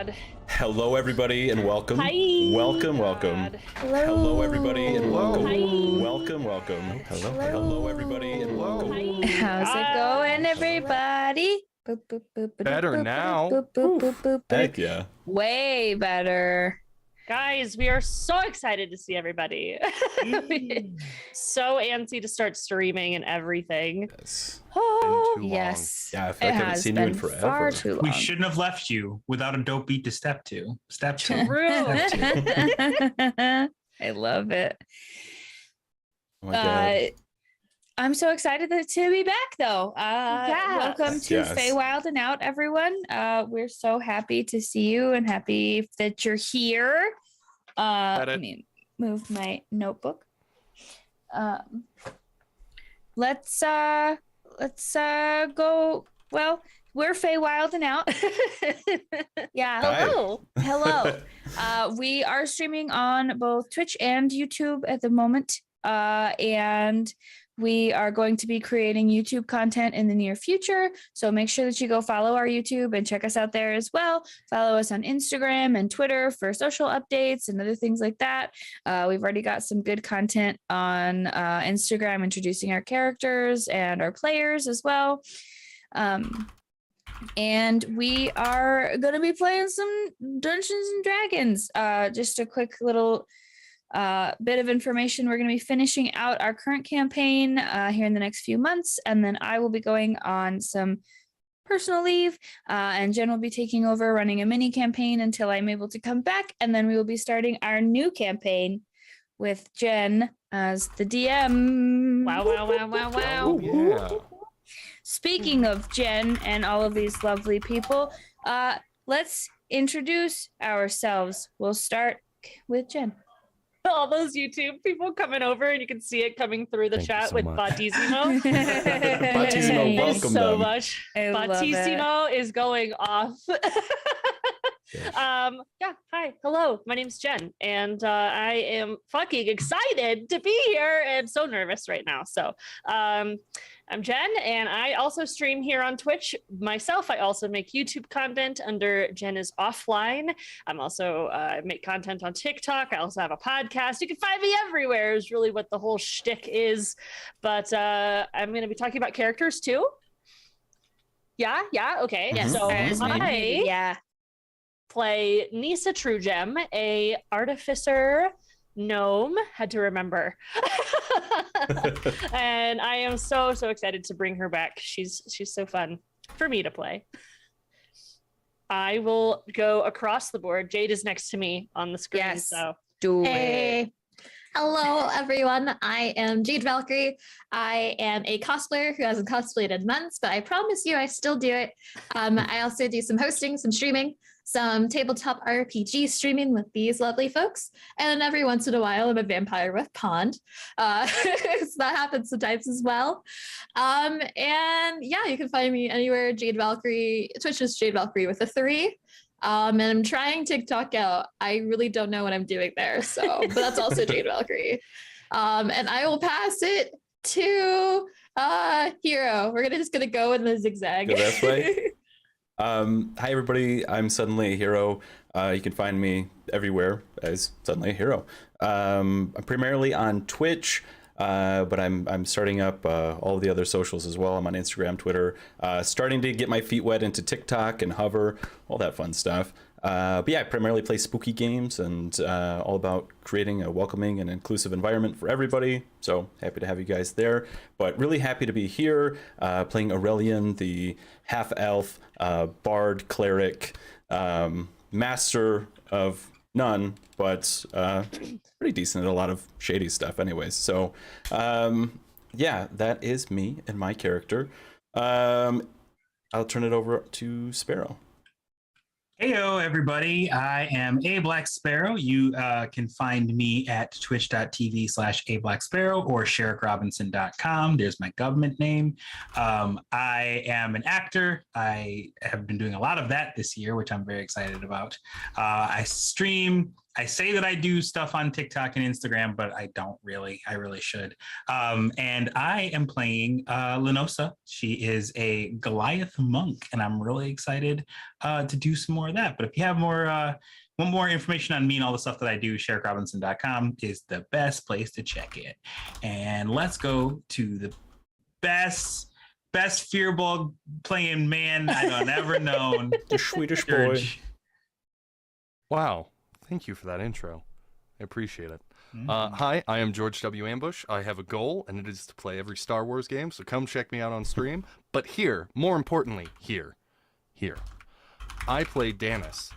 God. Hello, everybody, and welcome. Hi. Welcome. God. Hello, everybody, and welcome. Hi. Welcome. Hello, everybody, and welcome. Hi. How's it going, everybody? Boop, boop, boop, boop, Better boop, now. boop, boop, boop, boop, boop. Heck yeah. Way better. Guys, we are so excited to see everybody. So antsy to start streaming and everything. Yes. Oh, too long. yes. Yeah, I feel like I haven't seen you in forever. Far too long. We shouldn't have left you without a dope beat to step to. Step to. True. I love it. Oh my God. I'm so excited to be back, though. Yes. Welcome to Yes. Feywild and Out, everyone. We're so happy to see you and happy that you're here. Let me move my notebook. Let's go. Well, we're Feywild and Out. Yeah. Hi. Hello. We are streaming on both Twitch and YouTube at the moment. And we are going to be creating YouTube content in the near future. So make sure that you go follow our YouTube and check us out there as well. Follow us on Instagram and Twitter for social updates and other things like that. We've already got some good content on Instagram introducing our characters and our players as well. And we are going to be playing some Dungeons and Dragons. Just a quick little bit of information. We're going to be finishing out our current campaign here in the next few months, and then I will be going on some personal leave, and Jen will be taking over running a mini campaign until I'm able to come back, and then we will be starting our new campaign with Jen as the DM. Wow. Oh, yeah. Speaking of Jen and all of these lovely people, let's introduce ourselves. We'll start with Jen. All those YouTube people coming over, and you can see it coming through the Thank you chat so with much. Bautissimo. Bautissimo, welcome so them. much. I love it. Bautissimo is going off. Yes. Yeah, hi, hello, my name's Jen, and I am fucking excited to be here and so nervous right now. So I'm Jen, and I also stream here on Twitch myself. I also make YouTube content under Jen is Offline. I'm also make content on TikTok. I also have a podcast. You can find me everywhere is really what the whole shtick is. But I'm going to be talking about characters too. Yeah, okay. Yes, So yeah. play Nissa Truegem, a artificer gnome. Had to remember. And I am so excited to bring her back. She's so fun for me to play. I will go across the board. Jade is next to me on the screen. Yes. So Do it. Hey. Hello, everyone. I am Jade Valkyrie. I am a cosplayer who hasn't cosplayed in months, but I promise you I still do it. I also do some hosting, some streaming, some tabletop RPG streaming with these lovely folks. And every once in a while, I'm a vampire with Pond. So that happens sometimes as well. And yeah, you can find me anywhere, Jade Valkyrie. Twitch is Jade Valkyrie with a 3. And I'm trying TikTok out. I really don't know what I'm doing there. So, but that's also Jade Valkyrie. And I will pass it to Hero. We're just gonna go in the zigzag. Go that way. Hi, everybody. I'm Suddenly a Hero. You can find me everywhere as Suddenly a Hero. I'm primarily on Twitch. But I'm starting up all the other socials as well. I'm on Instagram, Twitter, starting to get my feet wet into TikTok and Hover, all that fun stuff. But yeah, I primarily play spooky games and all about creating a welcoming and inclusive environment for everybody. So happy to have you guys there. But really happy to be here playing Oreleon, the half-elf, bard, cleric, master of none, but pretty decent at a lot of shady stuff anyways. So yeah, that is me and my character. I'll turn it over to Sparrow. Heyo, everybody. I am A Black Sparrow. You can find me at twitch.tv/ablacksparrow or sherrickrobinson.com. There's my government name. I am an actor. I have been doing a lot of that this year, which I'm very excited about. I stream I say that I do stuff on TikTok and Instagram, but I don't really. I really should. And I am playing Linossa. She is a Goliath monk, and I'm really excited to do some more of that. But if you have want more information on me and all the stuff that I do, SherrickRobinson.com is the best place to check it. And let's go to the best Fearball playing man I've ever known. The Swedish boy. Wow. Thank you for that intro. I appreciate it. Hi, I am George W. Ambush. I have a goal, and it is to play every Star Wars game, so come check me out on stream. But here, more importantly, here, I play Danis.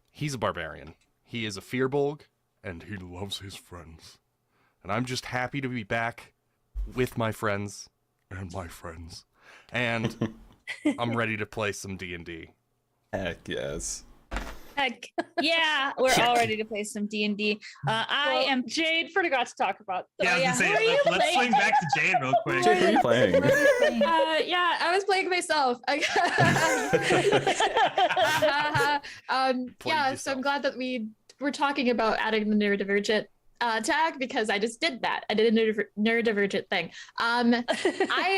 He's a barbarian. He is a Fearbolg, and he loves his friends. And I'm just happy to be back with my friends and my friends. And I'm ready to play some D&D. Heck yes. Heck yeah, we're all ready to play some D&D. I am Jade forgot to talk about. Yeah, I was gonna say, let's swing back to Jade real quick. Jake, who are you playing? Yeah, I was playing myself. Yeah, so I'm glad that we were talking about adding the neurodivergent tag because I just did that. I did a neurodivergent thing. I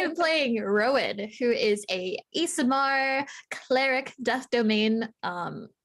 am playing Rowan, who is a Isamar cleric death domain.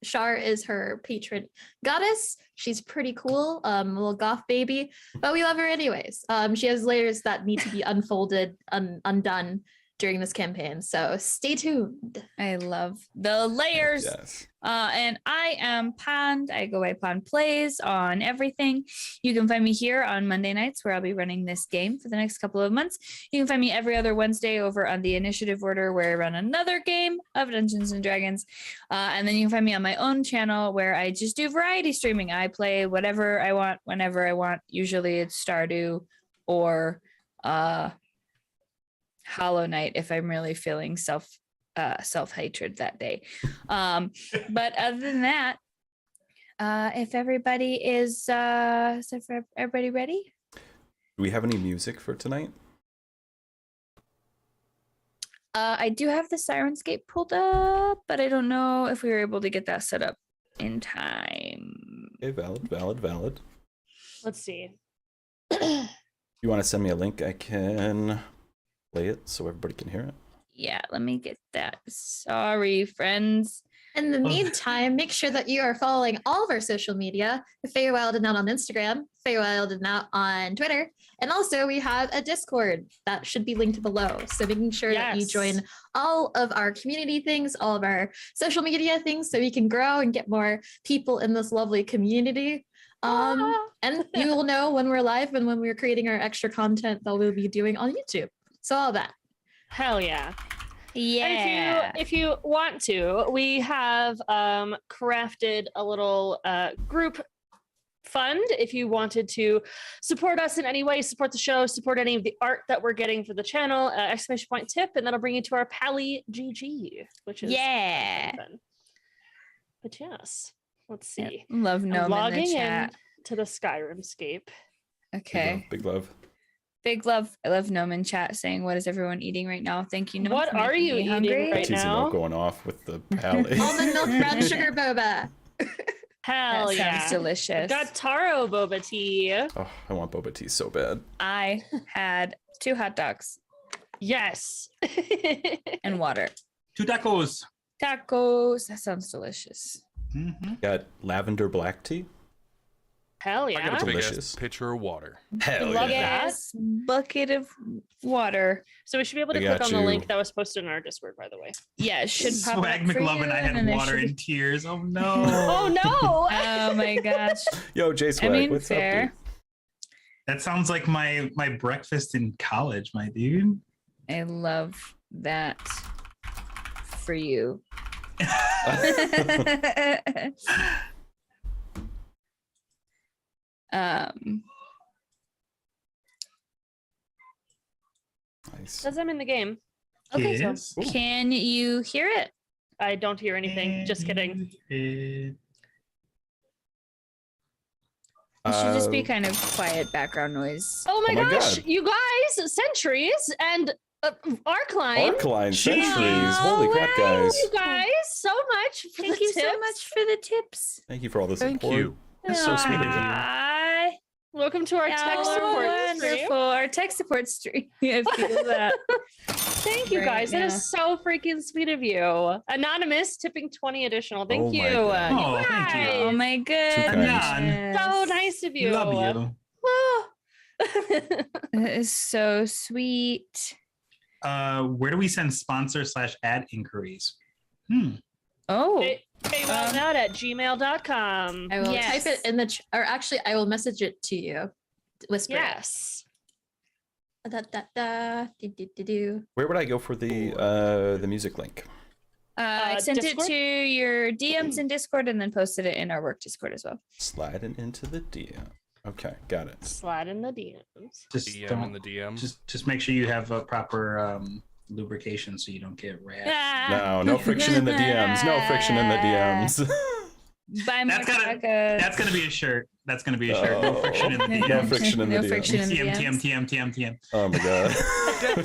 Shar is her patron goddess. She's pretty cool, a little goth baby, but we love her anyways. She has layers that need to be unfolded, undone during this campaign. So stay tuned. I love the layers. Yes. And I am Pond. I go by Pond Plays on everything. You can find me here on Monday nights where I'll be running this game for the next couple of months. You can find me every other Wednesday over on the initiative order where I run another game of Dungeons and Dragons. And then you can find me on my own channel where I just do variety streaming. I play whatever I want, whenever I want. Usually it's Stardew or Hollow Knight if I'm really feeling self-hatred that day. But other than that, if everybody is everybody ready? Do we have any music for tonight? I do have the Sirenscape pulled up, but I don't know if we were able to get that set up in time. Okay, valid. Let's see. You want to send me a link? I can play it so everybody can hear it. Yeah, let me get that. Sorry, friends. In the meantime, make sure that you are following all of our social media. Feywild and out on Instagram, Feywild and out on Twitter. And also we have a Discord that should be linked below. So making sure that you join all of our community things, all of our social media things, so we can grow and get more people in this lovely community. And you will know when we're live and when we're creating our extra content that we'll be doing on YouTube. So all that. Hell yeah. Yeah. And if you want to, we have crafted a little group fund. If you wanted to support us in any way, support the show, support any of the art that we're getting for the channel, exclamation point tip, and that'll bring you to our Pally GG, which is fun. But yes, let's see. Love I'm Gnome logging in the chat. in to the Skyrimscape. Okay. Big love. Big love. I love Gnome in chat saying, "What is everyone eating right now?" Thank you, Gnome. What are you eating hungry? right now? Going off with the Pally. Almond milk brown sugar boba. Hell That yeah. sounds delicious. Got taro boba tea. Oh, I want boba tea so bad. I had 2 hot dogs Yes. and water. 2 tacos. Tacos. That sounds delicious. Mm-hmm. Got lavender black tea. Hell I yeah. got a big Delicious. ass pitcher of water. Hell Love yeah. that. Yes, bucket of water. So we should be able to I click got on the you. link that was posted in our Discord, by the way. Yeah, it should pop Swag up for McLovin, you, I and then had it water should- and tears. Oh no. Oh no! Oh my gosh. Yo, J Swag, I mean, what's fair. up, dude? That sounds like my breakfast in college, my dude. I love that for you. Nice. Says I'm in the game. Okay, Yes. so Can you hear it? I don't hear anything. Just kidding. It should just be Uh, kind of quiet background noise. Oh my Oh my gosh, God. you guys, sentries and Arkline. Arkline Jeez. centuries. Holy crap, guys. Thank you guys so much for Thank the you so tips. much for the tips. Thank you for all the Thank support. you. That's so sweet of you. Aw, Welcome to our tech support wonderful. stream. Our tech support stream. I feel that. Thank you Right guys. That now. is so freaking sweet of you. Anonymous tipping 20 additional. Thank Oh you. my God. Oh, thank you. Oh my goodness. Anon. So nice of you. Love you. That is so sweet. Where do we send sponsor/ad inquiries? Oh, Feywild at gmail.com. I will Yes. type it in the or actually I will message it to you. Whisper. Yes. Da, da, da, do, do, do, do. Where would I go for the music link? I sent Discord? it to your DMs in Discord and then posted it in our work Discord as well. Sliding into the DM. Okay, got it. Slide in the DMs. Just DM in don't. the DM. Just make sure you have a proper lubrication so you don't get rashed. No friction in the DMs. No friction in the DMs. Buy more That's gotta- tacos. That's gonna be a shirt. That's gonna be a shirt. No friction in the No DMs. friction in the No DMs. friction in the TM, DMs. TM, TM, TM, TM. Oh my god.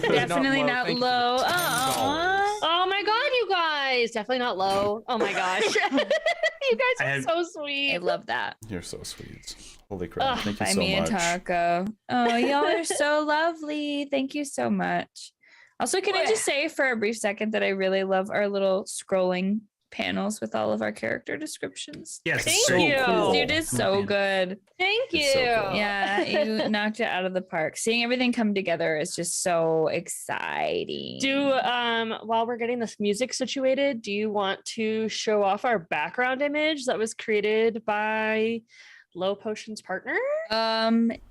Definitely not Thank you for low. the $10. Aw. Oh my god, you guys. Definitely not low. Oh my gosh. You guys I are have- so sweet. I love that. You're so sweet. Holy crap. Ugh, Thank you Buy so me much. a taco. Oh, y'all are so lovely. Thank you so much. Also, can I just say for a brief second that I really love our little scrolling panels with all of our character descriptions. Yes. Thank it's so very you. cool. Dude is so good. Thank you. It's so cool. Yeah, you knocked it out of the park. Seeing everything come together is just so exciting. Do while we're getting this music situated, do you want to show off our background image that was created by Low Potion's partner?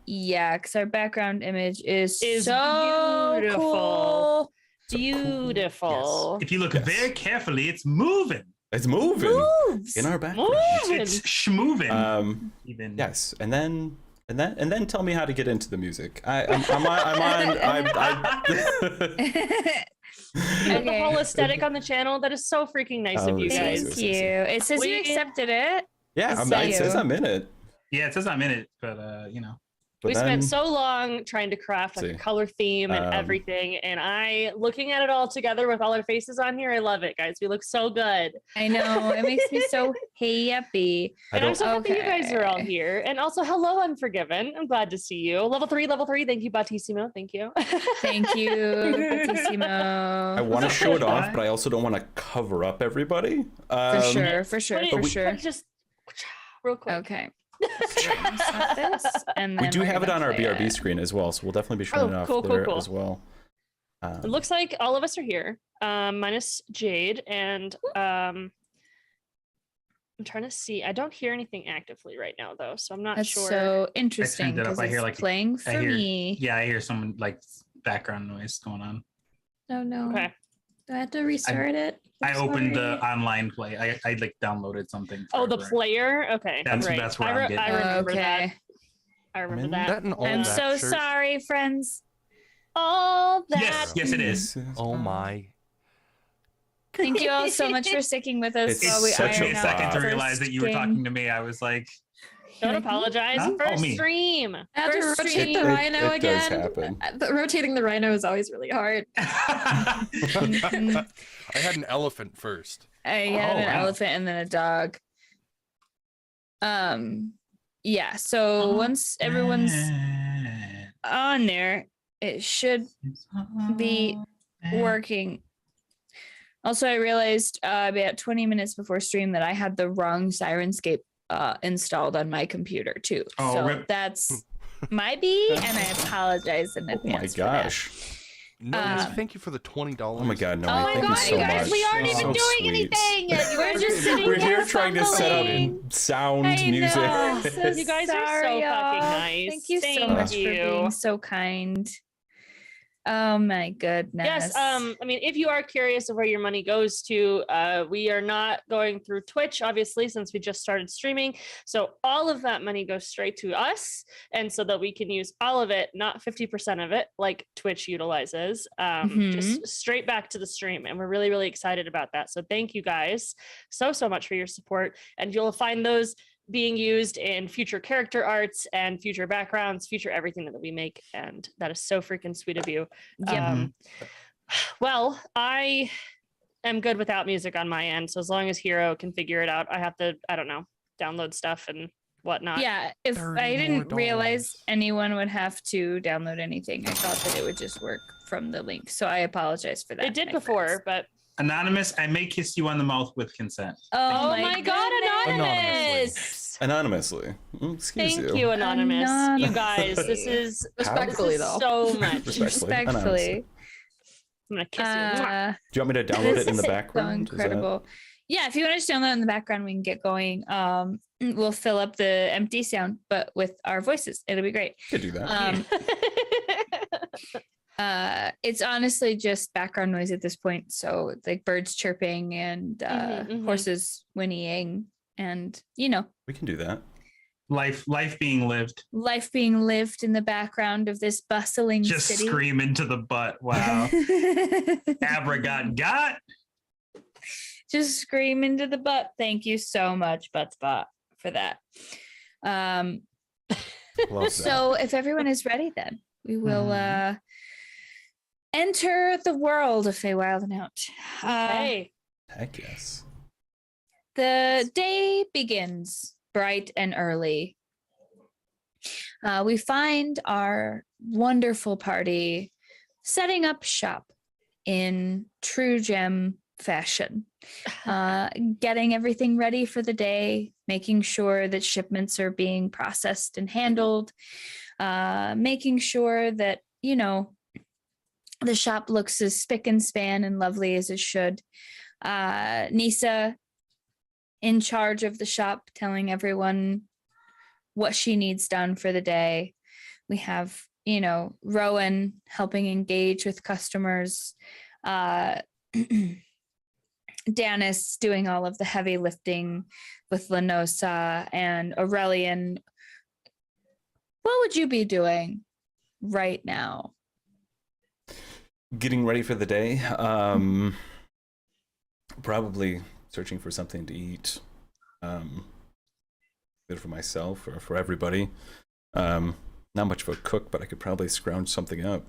Yeah, because our background image is Is so beautiful. cool. So cool. Beautiful. If you look Yes. very carefully, it's moving. It's moving Moves. in our background. Moving. It's schmoving. Yes, and then tell me how to get into the music. I'm on. The whole aesthetic on the channel, that is so freaking nice Oh, of you this is- guys. Thank you. It says you We- accepted it. Yeah, So it says you. I'm in it. Yeah, it says I'm in it, but you know. But We then, spent so long trying to craft like a See. color theme and everything, and I looking at it all together with all our faces on here. I love it, guys. We look so good. I know. It makes me so happy. I And I'm don't. so happy you guys are all Okay. here. And also, hello, Unforgiven. I'm glad to see you. Level 3. Thank you, Battissimo. Thank you. Thank you, I Battissimo. want to show it off, Fine. but I also don't want to cover up everybody. For sure, for sure, But for it- sure. but just real quick. Okay. Stop this, and We then do we're have it gonna on our play BRB it. screen as well, so we'll definitely be showing Oh, it off cool, there cool. as well. It looks like all of us are here, minus Jade, and I'm trying to see. I don't hear anything actively right now, though, so I'm not That's sure. so interesting it up. because I hear, it's like, playing for I hear- me. Yeah, I hear some like background noise going on. Oh no. Okay. Do I have to restart it? I I'm opened the sorry. online play. I like downloaded something. Oh, the forever. player. Okay, That's- right. that's where I, I'm getting I at. remember that. Okay. I remember in that. That and all I'm that so shirt. sorry, friends. All that. Yes, it is. Oh my. Thank you all so much for sticking with us It's while we It such took me iron a out second our to first realize that you were game. talking to me. I was like, Don't apologize. Huh? First Oh, me. stream. I have to First rotate stream. the It- rhino it does again. happen. But rotating the rhino is always really hard. Mhm. I had an elephant first. I had Oh, an wow. elephant and then a dog. Yeah. So once everyone's on there, it should be working. Also, I realized about 20 minutes before stream that I had the wrong Sirenscape installed on my computer too. Oh, so rip. that's my B, and I apologize in Oh my advance. for that. gosh. No, thank you for the $20. Oh my god, no, Oh my thank you god, so you guys, much. we aren't You're even so doing sweet. anything yet. You We're guys just are sitting We're here here trying to set fumbling. up sound, I music. know. So You guys are so sorry, fucking y'all. nice. Thank you so Thank much for you. being so kind. Oh my goodness. Yes. I mean, if you are curious of where your money goes to, we are not going through Twitch, obviously, since we just started streaming. So all of that money goes straight to us, and so that we can use all of it, not 50% of it, like Twitch utilizes, just straight back to the stream. And we're really, really excited about that. So thank you guys so much for your support. And you'll find those being used in future character arts and future backgrounds, future everything that we make, and that is so freaking sweet of you. Yep. Well, I am good without music on my end, so as long as Hero can figure it out, I have to, I don't know, download stuff and whatnot. Yeah, if $30 I didn't more realize anyone would have to download anything, I thought that it would just work from the link. So I apologize for that. It did my before, friends. but Anonymous, I may kiss you on the mouth with consent. Oh, my God, goodness. Anonymously. Excuse thank you, Anonymous. You guys, this is Respectfully, though. so much. Respectfully. I'm gonna kiss you. Mwah. Do you want me to download it in the So background? Is that- incredible. Yeah, if you want to just download it in the background, we can get going. We'll fill up the empty sound, but with our voices. It'll be great. Could do that. It's honestly just background noise at this point. So like birds chirping and horses whinnying and, you know, We can do that. Life being lived. life being lived in the background of this bustling Just city. scream into the butt. Wow. Abra got. Just scream into the butt. Thank you so much, Buttspot, for that. Love that. So if everyone is ready, then we will enter the world of Feywild and out. Hey, Heck yes. The day begins bright and early. We find our wonderful party setting up shop in Truegem fashion, getting everything ready for the day, making sure that shipments are being processed and handled, making sure that, you know, the shop looks as spick and span and lovely as it should. Nissa in charge of the shop, telling everyone what she needs done for the day. We have, you know, Rowan helping engage with customers. Danis doing all of the heavy lifting with Linossa, and Oreleon. What would you be doing right now? Getting ready for the day. Probably searching for something to eat. Good for myself or for everybody. Not much of a cook, but I could probably scrounge something up.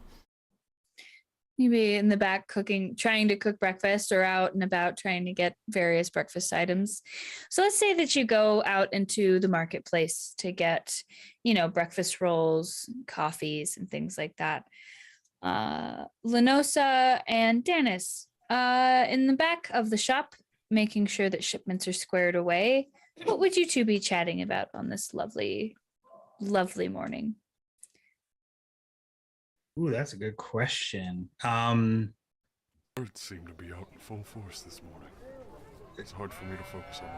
You'd be in the back cooking, trying to cook breakfast, or out and about trying to get various breakfast items. So let's say that you go out into the marketplace to get, you know, breakfast rolls, coffees, and things like that. Linossa and Danis in the back of the shop, making sure that shipments are squared away. What would you two be chatting about on this lovely, lovely morning? Ooh, that's a good question. Birds seem to be out in full force this morning. It's hard for me to focus on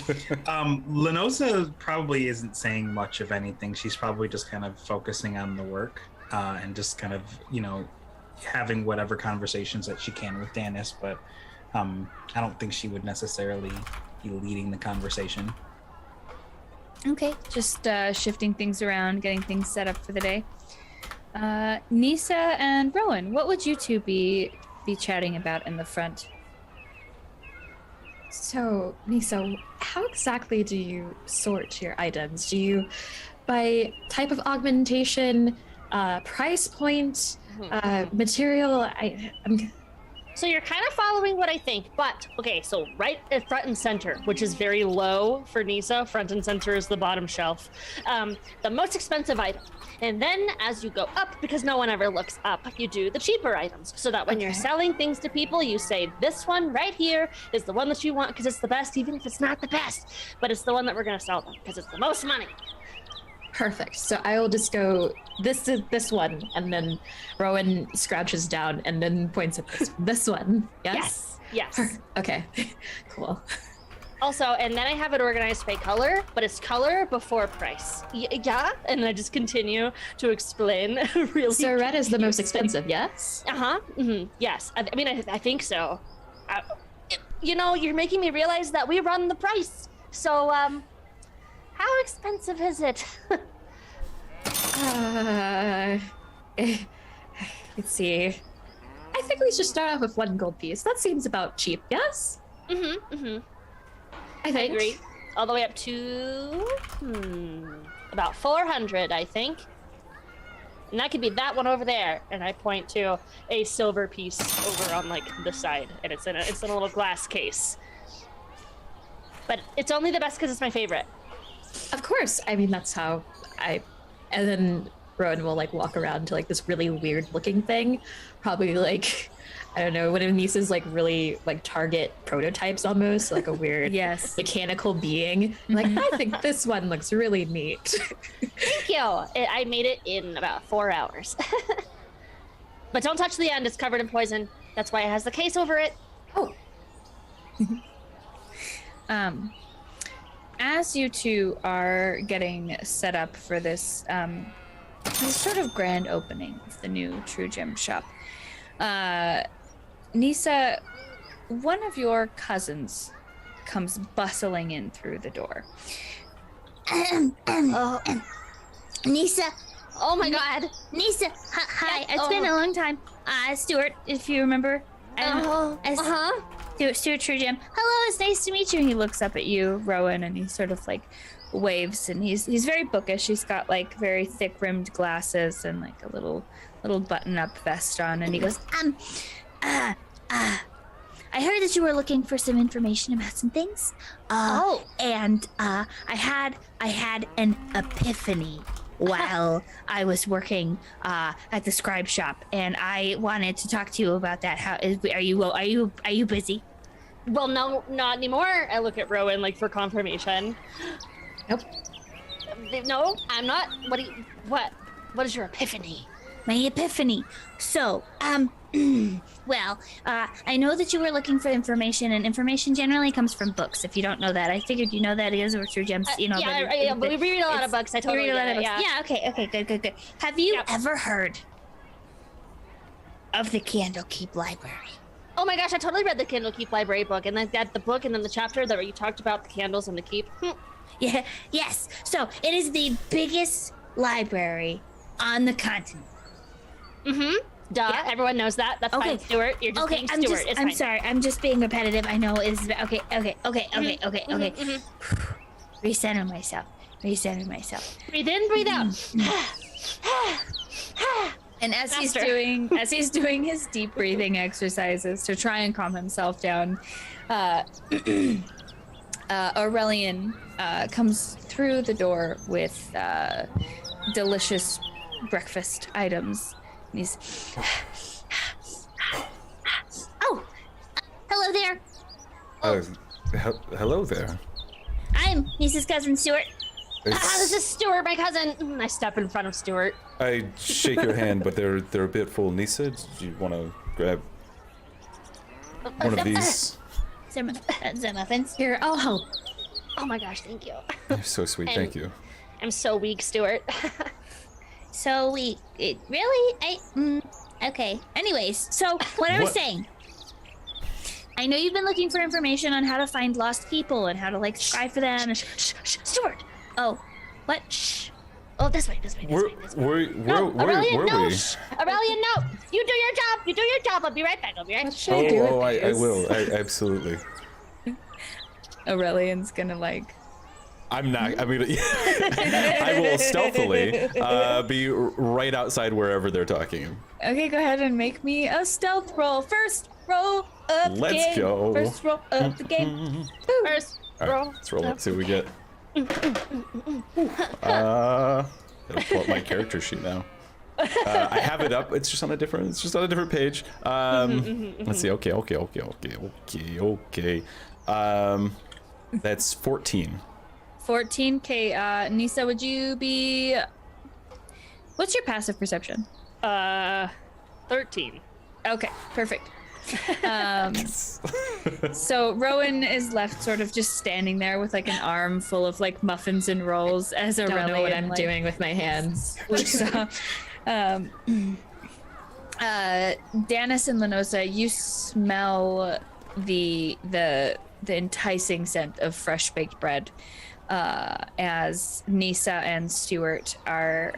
work. Linossa probably isn't saying much of anything. She's probably just kind of focusing on the work and just kind of, you know, having whatever conversations that she can with Danis, but I don't think she would necessarily be leading the conversation. Okay, just shifting things around, getting things set up for the day. Nissa and Rowan, what would you two be chatting about in the front? So, Nissa, how exactly do you sort your items? Do you, by type of augmentation, price point, material? so you're kind of following what I think, but okay, so right at front and center, which is very low for Nissa, front and center is the bottom shelf, the most expensive item. And then as you go up, because no one ever looks up, you do the cheaper items, so that when you're selling things to people, you say, this one right here is the one that you want because it's the best, even if it's not the best, but it's the one that we're going to sell them because it's the most money. Perfect. So I will just go, this is this one, and then Rowan scrouches down and then points at this one. Yes? Yes. Okay, cool. Also, and then I have it organized by color, but it's color before price. Yeah, and I just continue to explain really. So red is the most expensive, yes? Yes, I mean, I think so. You know, you're making me realize that we run the price. So, how expensive is it? Let's see. I think we should start off with 1 gold piece. That seems about cheap, yes? I think. agree. All the way up to about 400, I think. And that could be that one over there. And I point to a silver piece over on like the side, and it's in a little glass case. But it's only the best because it's my favorite. Of course. I mean, that's how I. And then Rowan will like walk around to like this really weird looking thing, probably like, I don't know, one of Nissa's like really like Target prototypes almost, like a weird mechanical being. Like, I think this one looks really neat. Thank you. I made it in about 4 hours. But don't touch the end. It's covered in poison. That's why it has the case over it. Oh. As you two are getting set up for this sort of grand opening of the new Truegem shop, Nissa, one of your cousins comes bustling in through the door. Nissa. Oh my God. Nissa. Hi. Yes, It's been a long time. Stuart, if you remember. Stuart Truegem. Hello, it's nice to meet you. He looks up at you, Rowan, and he sort of like waves, and he's very bookish. He's got like very thick rimmed glasses and like a little button up vest on, and he goes, I heard that you were looking for some information about some things. And I had an epiphany while I was working at the scribe shop, and I wanted to talk to you about that. Are you busy? Well, no, not anymore. I look at Rowan like for confirmation. Nope. No, I'm not. What is your epiphany? My epiphany. So, well, I know that you were looking for information, and information generally comes from books. If you don't know that, I figured you know that is or Truegems, But we read a lot of books. I totally read a lot get of it, books. Yeah, okay, good. Have you ever heard of the Candlekeep Library? Oh my gosh, I totally read the Candlekeep Library book, and then the book, and then the chapter that you talked about the candles and the keep. Yeah, yes. So it is the biggest library on the continent. Mm-hmm. Duh. Yeah. Everyone knows that. That's fine, Stuart. You're just being Stuart. I'm sorry. I'm just being repetitive. I know. Okay. Recenter myself. Breathe in, breathe out. and as he's doing his deep breathing exercises to try and calm himself down, Oreleon comes through the door with delicious breakfast items. And he's hello there. Hello there. I'm Nissa's cousin Stuart. This is Stuart, my cousin. I step in front of Stuart. I shake your hand, but they're a bit full. Nissa, do you want to grab one of these? Some muffins. Here, I'll help. Oh my gosh, thank you. You're so sweet. Thank you. I'm so weak, Stuart. So okay. Anyways, so what I was saying, I know you've been looking for information on how to find lost people and how to like spy for them. Stuart. Oh, what? Shh. Oh, this way. Where were Aurelion, no. we? Aurelion, no. You do your job. I'll be right back. I will. Absolutely. Aurelion's gonna like. I'm not. I mean, I will stealthily be right outside wherever they're talking. Okay, go ahead and make me a stealth roll. First roll up the game. Let's go. First roll up the game. First All right, let's roll it. See what we get. I'll pull up my character sheet now. I have it up. It's just on a different page. Let's see. Okay. That's 14. 14K. Nissa, would you be? What's your passive perception? 13. Okay, perfect. So Rowan is left sort of just standing there with like an arm full of like muffins and rolls as Aurelion Don't know what I'm doing with my hands. looks up. Danis and Linossa, you smell the enticing scent of fresh baked bread as Nissa and Stuart are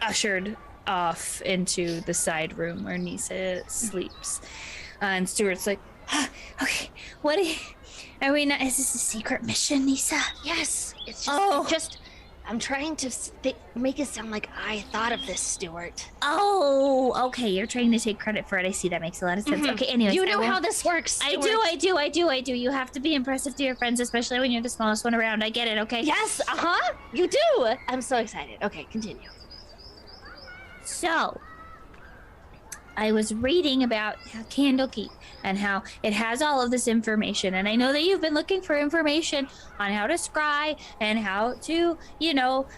ushered off into the side room where Nissa sleeps. And Stuart's like, okay, what Are we not? Is this a secret mission, Nissa? Yes, it's just, I'm trying to make it sound like I thought of this, Stuart. Oh, okay. You're trying to take credit for it. I see. That makes a lot of sense. Okay, anyways. You know how this works, Stuart. I do. You have to be impressive to your friends, especially when you're the smallest one around. I get it, okay? Yes, you do. I'm so excited. Okay, continue. So, I was reading about Candlekeep and how it has all of this information. And I know that you've been looking for information on how to scry and how to,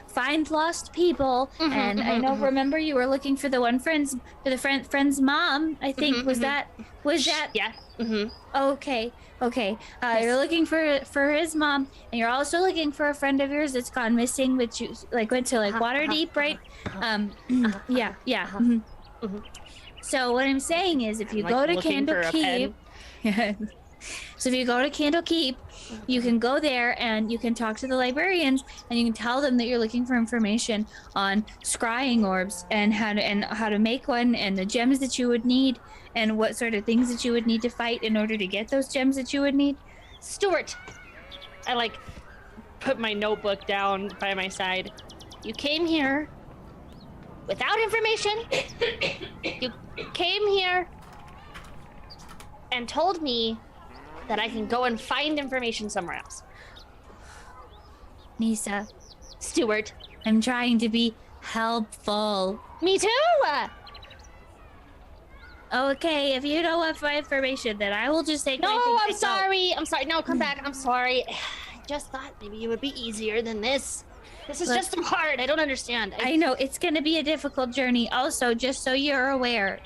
find lost people. And I know, remember, you were looking for the friend's mom, I think. Was that? Yeah. Okay. You're looking for his mom, and you're also looking for a friend of yours that's gone missing, which you went to Waterdeep, right? Yeah. So what I'm saying is, if you go to Candlekeep, so if you go to Candlekeep, you can go there and you can talk to the librarians, and you can tell them that you're looking for information on scrying orbs and how to make one, and the gems that you would need, and what sort of things that you would need to fight in order to get those gems that you would need. Stuart, I put my notebook down by my side. You came here without information. You came here and told me that I can go and find information somewhere else. Nissa, Stuart, I'm trying to be helpful. Me too. Okay, if you don't want my information, then I will just take. No, I'm sorry. No, come back. I'm sorry. I just thought maybe it would be easier than this. This is just so hard. I don't understand. I know it's going to be a difficult journey. Also, just so you're aware,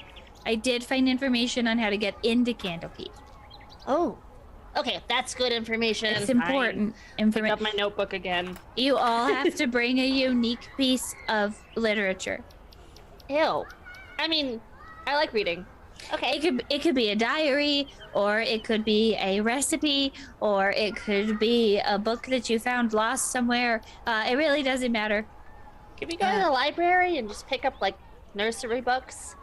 I did find information on how to get into Candlekeep. Oh, okay. That's good information. It's important information. Pick up my notebook again. You all have to bring a unique piece of literature. Ew. I mean, I like reading. Okay. It could be a diary, or it could be a recipe, or it could be a book that you found lost somewhere. It really doesn't matter. Can we go to the library and just pick up nursery books?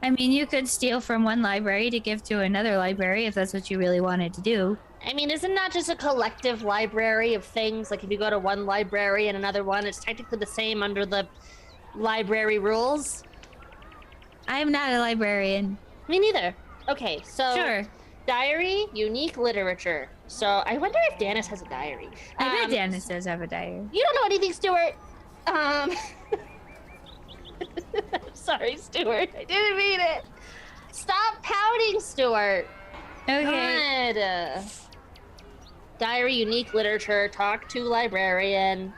I mean, you could steal from one library to give to another library if that's what you really wanted to do. I mean, isn't that just a collective library of things? Like if you go to one library and another one, it's technically the same under the library rules. I'm not a librarian. Me neither. Okay, so sure. Diary, unique literature. So I wonder if Danis has a diary. I bet Danis does have a diary. You don't know anything, Stuart. Sorry, Stuart. I didn't mean it. Stop pouting, Stuart. Okay. Good. Diary, unique literature. Talk to librarian.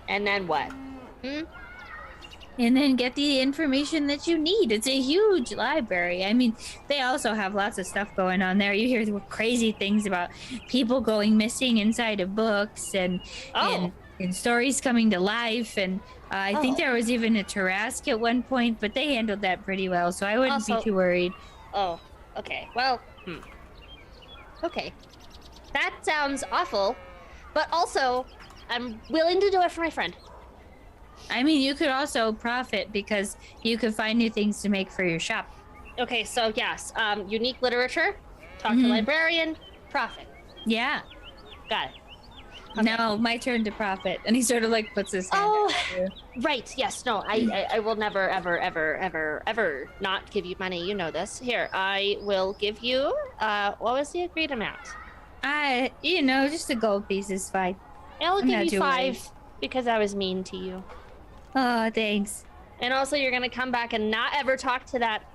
And then what? And then get the information that you need. It's a huge library. I mean, they also have lots of stuff going on there. You hear crazy things about people going missing inside of books and stories coming to life. And I think there was even a Tarask at one point, but they handled that pretty well, so I wouldn't be too worried. Oh, okay. Well, okay. That sounds awful, but also I'm willing to do it for my friend. I mean, you could also profit because you could find new things to make for your shop. Okay, so yes, unique literature, talk to librarian, profit. Yeah. Got it. Okay. Now my turn to profit. And he sort of puts his hand out. Right. Yes. No, I will never, ever, ever, ever, ever not give you money. You know this. Here, I will give you, what was the agreed amount? Just a gold piece is fine. I'll give you 5 because I was mean to you. Oh, thanks. And also, you're going to come back and not ever talk to that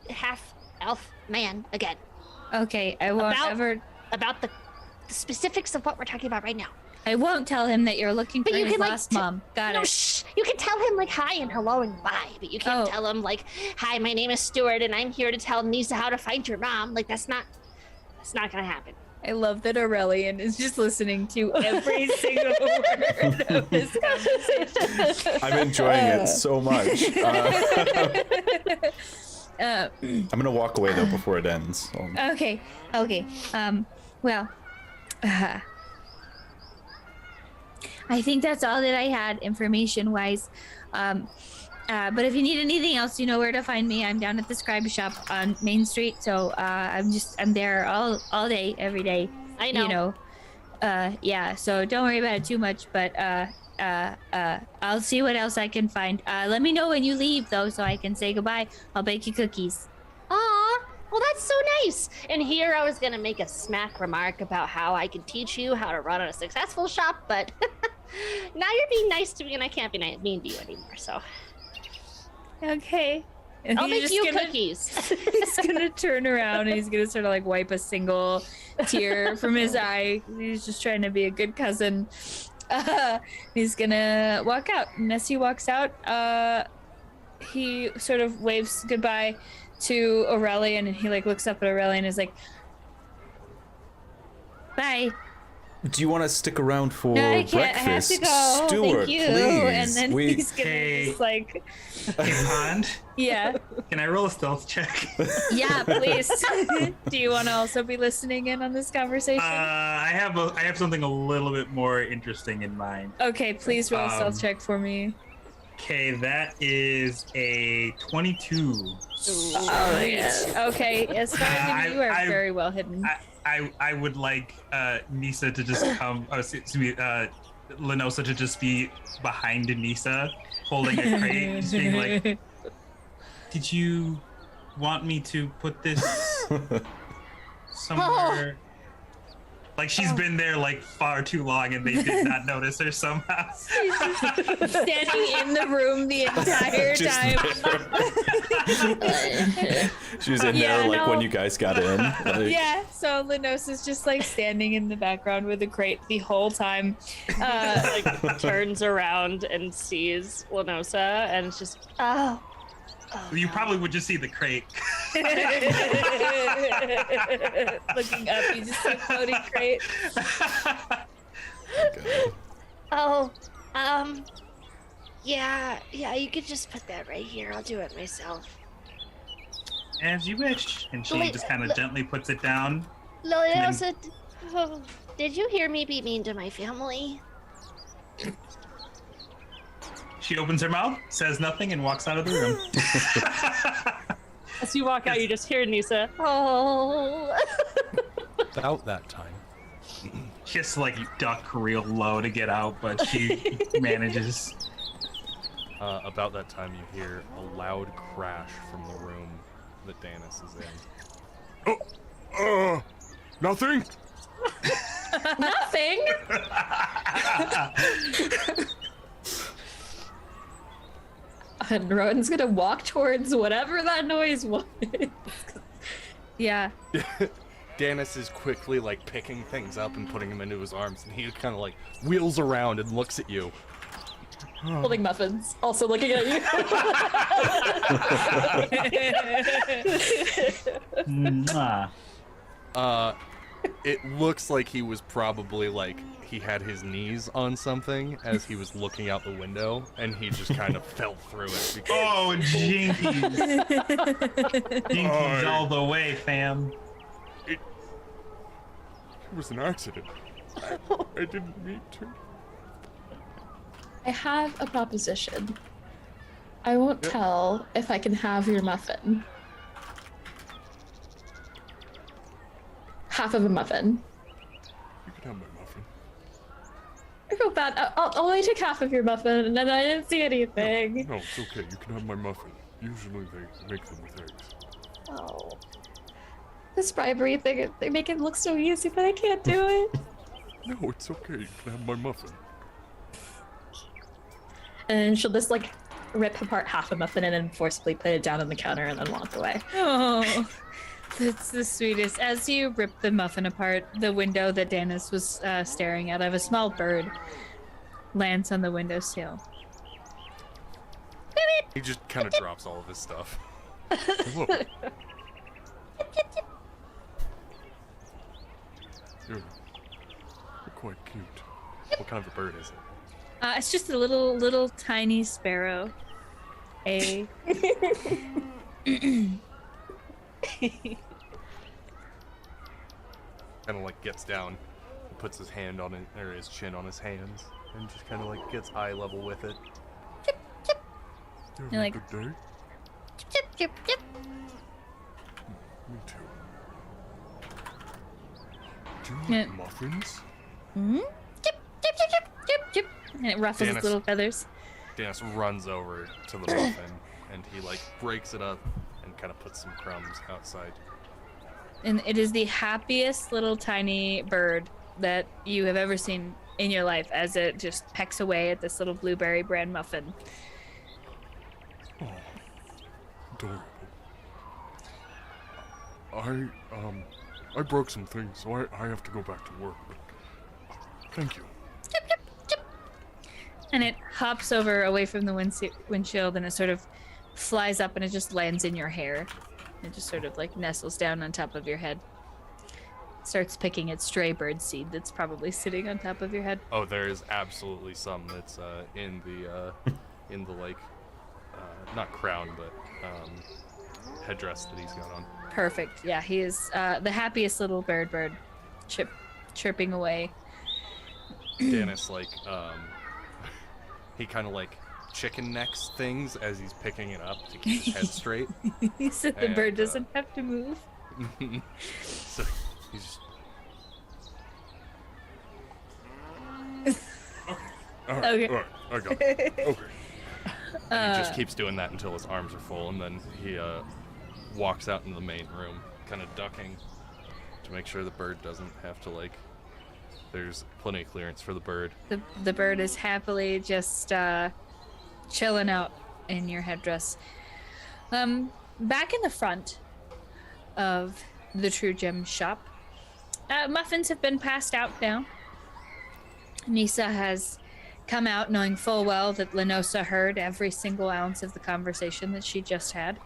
half-elf man again. Okay, I won't ever... About the specifics of what we're talking about right now. I won't tell him that you're looking for his lost mom. Got it. Shh. You can tell him, hi and hello and bye, but you can't tell him, hi, my name is Stuart, and I'm here to tell Nissa how to find your mom. That's not going to happen. I love that Oreleon is just listening to every single word of this conversation. I'm enjoying it so much. I'm gonna walk away though before it ends. Okay. Well, I think that's all that I had information-wise. But if you need anything else, you know where to find me. I'm down at the scribe shop on Main Street, so I'm there all day, every day. I know. You know, yeah. So don't worry about it too much. But I'll see what else I can find. Let me know when you leave, though, so I can say goodbye. I'll bake you cookies. Aw, well, that's so nice. And here I was gonna make a smack remark about how I can teach you how to run a successful shop, but now you're being nice to me, and I can't be mean to you anymore. So. Okay. And I'll make you cookies. He's gonna turn around and he's gonna sort of like wipe a single tear from his eye. He's just trying to be a good cousin. He's gonna walk out. And as he walks out, he sort of waves goodbye to Oreleon, and he like looks up at Oreleon and is like, "Bye." Do you want to stick around for No, I can't. breakfast? I have to go. Stuart, Thank you. please. And then he's gonna Hey. just like, Hey, Pond, yeah, can I roll a stealth check? yeah, please. Do you want to also be listening in on this conversation? I have something a little bit more interesting in mind. Okay, please roll a stealth check for me. Okay, that is a 22. Oh, yeah. Okay, as far as you are very well hidden. I would like Nissa to just come. Excuse me, Linossa to just be behind Nissa, holding a crate, just being like, "Did you want me to put this somewhere?" Like she's been there like far too long, and they did not notice her somehow. She's just standing in the room the entire Just time. She was in there like when you guys got in. Like, Yeah, so Linossa's just like standing in the background with a crate the whole time. Like turns around and sees Linossa, and it's just You probably would just see the crate. looking up, you just see a floating crate. Oh, yeah, you could just put that right here. I'll do it myself. As you wish. And she Wait, just kind of gently puts it down. Linossa, did you hear me be mean to my family? She opens her mouth, says nothing, and walks out of the room. as you walk out, you just hear Nissa. Oh. About that time. She has to like duck real low to get out, but she manages. About that time, you hear a loud crash from the room that Danis is in. Oh, nothing. Nothing. And Rowan's gonna walk towards whatever that noise was. Yeah. Danis is quickly like picking things up and putting them into his arms, and he kind of like wheels around and looks at you. Holding muffins, also looking at you. Mwah. It looks like he was probably like he had his knees on something as he was looking out the window, and he just kind of fell through it. Because... Oh, Jinkies. Jinkies all the way, fam. It was an accident. I didn't mean to. I have a proposition. I won't tell if I can have your muffin. Half of a muffin. You can have my muffin. I feel bad. I'll only take half of your muffin, and then I didn't see anything. No, it's okay. You can have my muffin. Usually they make them with eggs. Oh. This bribery thing, they make it look so easy, but I can't do it. No, it's okay. You can have my muffin. And she'll just like rip apart half a muffin and then forcibly put it down on the counter and then walk away. Oh, that's the sweetest. As you rip the muffin apart, the window that Danis was staring at of a small bird lands on the windowsill. He just kind of drops all of his stuff. Hello. You're quite cute. What kind of a bird is it? It's just a little tiny sparrow. A. Kind of like gets down, puts his hand on it, or his chin on his hands, and just kind of like gets eye level with it. You're like, Good day. Chip, chip, chip. Me too. Do you Yeah. like muffins? Chip, chip, chip, chip, chip, chip. and it ruffles Danis. its little feathers. Danis runs over to the muffin and he like breaks it up and kind of puts some crumbs outside. And it is the happiest little tiny bird that you have ever seen in your life as it just pecks away at this little blueberry bran muffin. Oh, adorable. I broke some things, so I have to go back to work. But thank you. And it hops over away from the windshield and it sort of flies up and it just lands in your hair. It just sort of like nestles down on top of your head. Starts picking its stray bird seed that's probably sitting on top of your head. Oh, there is absolutely some that's in the like not crown but headdress that he's got on. Perfect. Yeah, he is the happiest little bird chirping away. Danis like he kind of like chicken necks things as he's picking it up to keep his head straight. He said the And, bird doesn't have to move. So he's just Okay. All right, I got it. Okay. And he just keeps doing that until his arms are full, and then he walks out into the main room, kind of ducking to make sure the bird doesn't have to like. There's plenty of clearance for the bird. The bird is happily just chilling out in your headdress. Back in the front of the Truegem shop, muffins have been passed out now. Nissa has come out knowing full well that Linossa heard every single ounce of the conversation that she just had.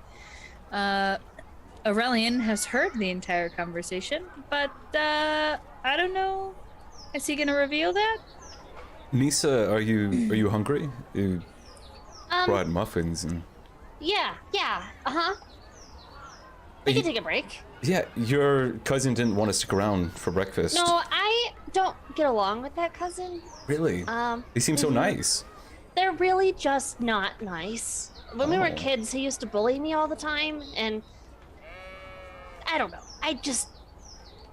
Oreleon has heard the entire conversation, but I don't know. Is he gonna reveal that? Nissa, are you hungry? You brought muffins and. Yeah. We can take a break. Yeah, your cousin didn't want to stick around for breakfast. No, I don't get along with that cousin. Really? They seem so nice. They're really just not nice. When we were Oh. kids, he used to bully me all the time, and I don't know.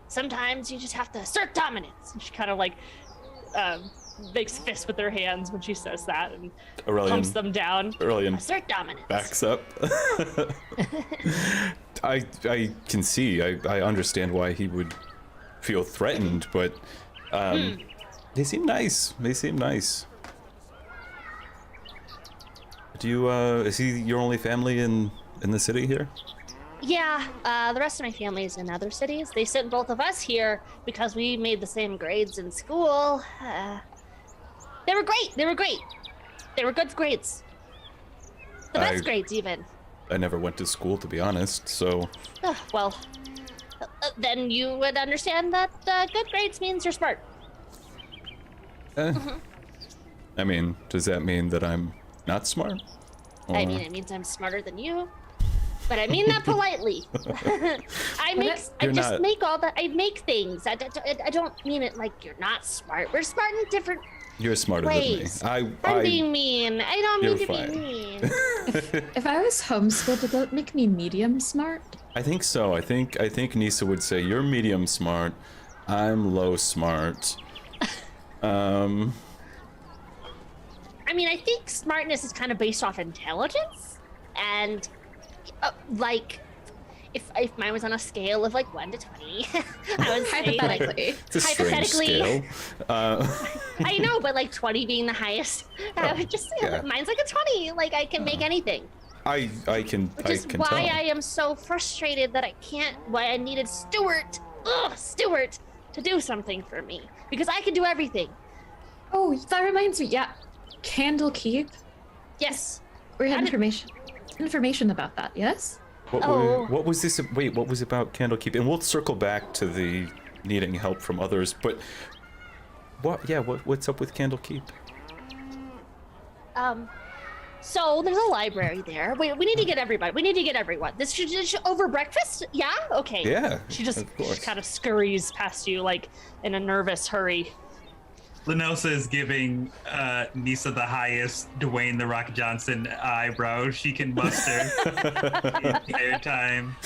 Sometimes you just have to assert dominance. And she kind of like makes fists with her hands when she says that and pumps them down. Oreleon Assert dominance. backs up. I can see. I understand why he would feel threatened, but they seem nice. They seem nice. Do you is he your only family in the city here? Yeah, the rest of my family is in other cities. They sent both of us here because we made the same grades in school. They were great. They were good grades. The best grades, even. I never went to school, to be honest, so... Well, then you would understand that good grades means you're smart. I mean, does that mean that I'm not smart? I mean, it means I'm smarter than you. But I mean that politely. I make things. I don't mean it like you're not smart. We're smart in different You're smarter ways. than me. I'm being mean. I don't mean You're to fine. be mean. If I was homeschooled, would that make me medium smart? I think so. I think Nissa would say you're medium smart. I'm low smart. I mean, I think smartness is kind of based off intelligence, and like, if mine was on a scale of like 1 to 20, I would say Hypothetically. It's a strange scale. I know, but like 20 being the highest, I would just say like, mine's like a 20. Like I can make anything. I can Which is tell. why I am so frustrated that I can't. Why I needed Stuart to do something for me, because I can do everything. Oh, that reminds me. Yeah, Candlekeep. Yes. We had information about that. Yes. What was this? Wait, what was about Candlekeep? And we'll circle back to the needing help from others. But what's up with Candlekeep? So there's a library there. We need to get everybody. We need to get everyone. This should over breakfast. Yeah. Okay. Yeah. She just of course. kind of scurries past you like in a nervous hurry. Linossa is giving Nissa the highest Dwayne the Rock Johnson eyebrow she can muster the entire time.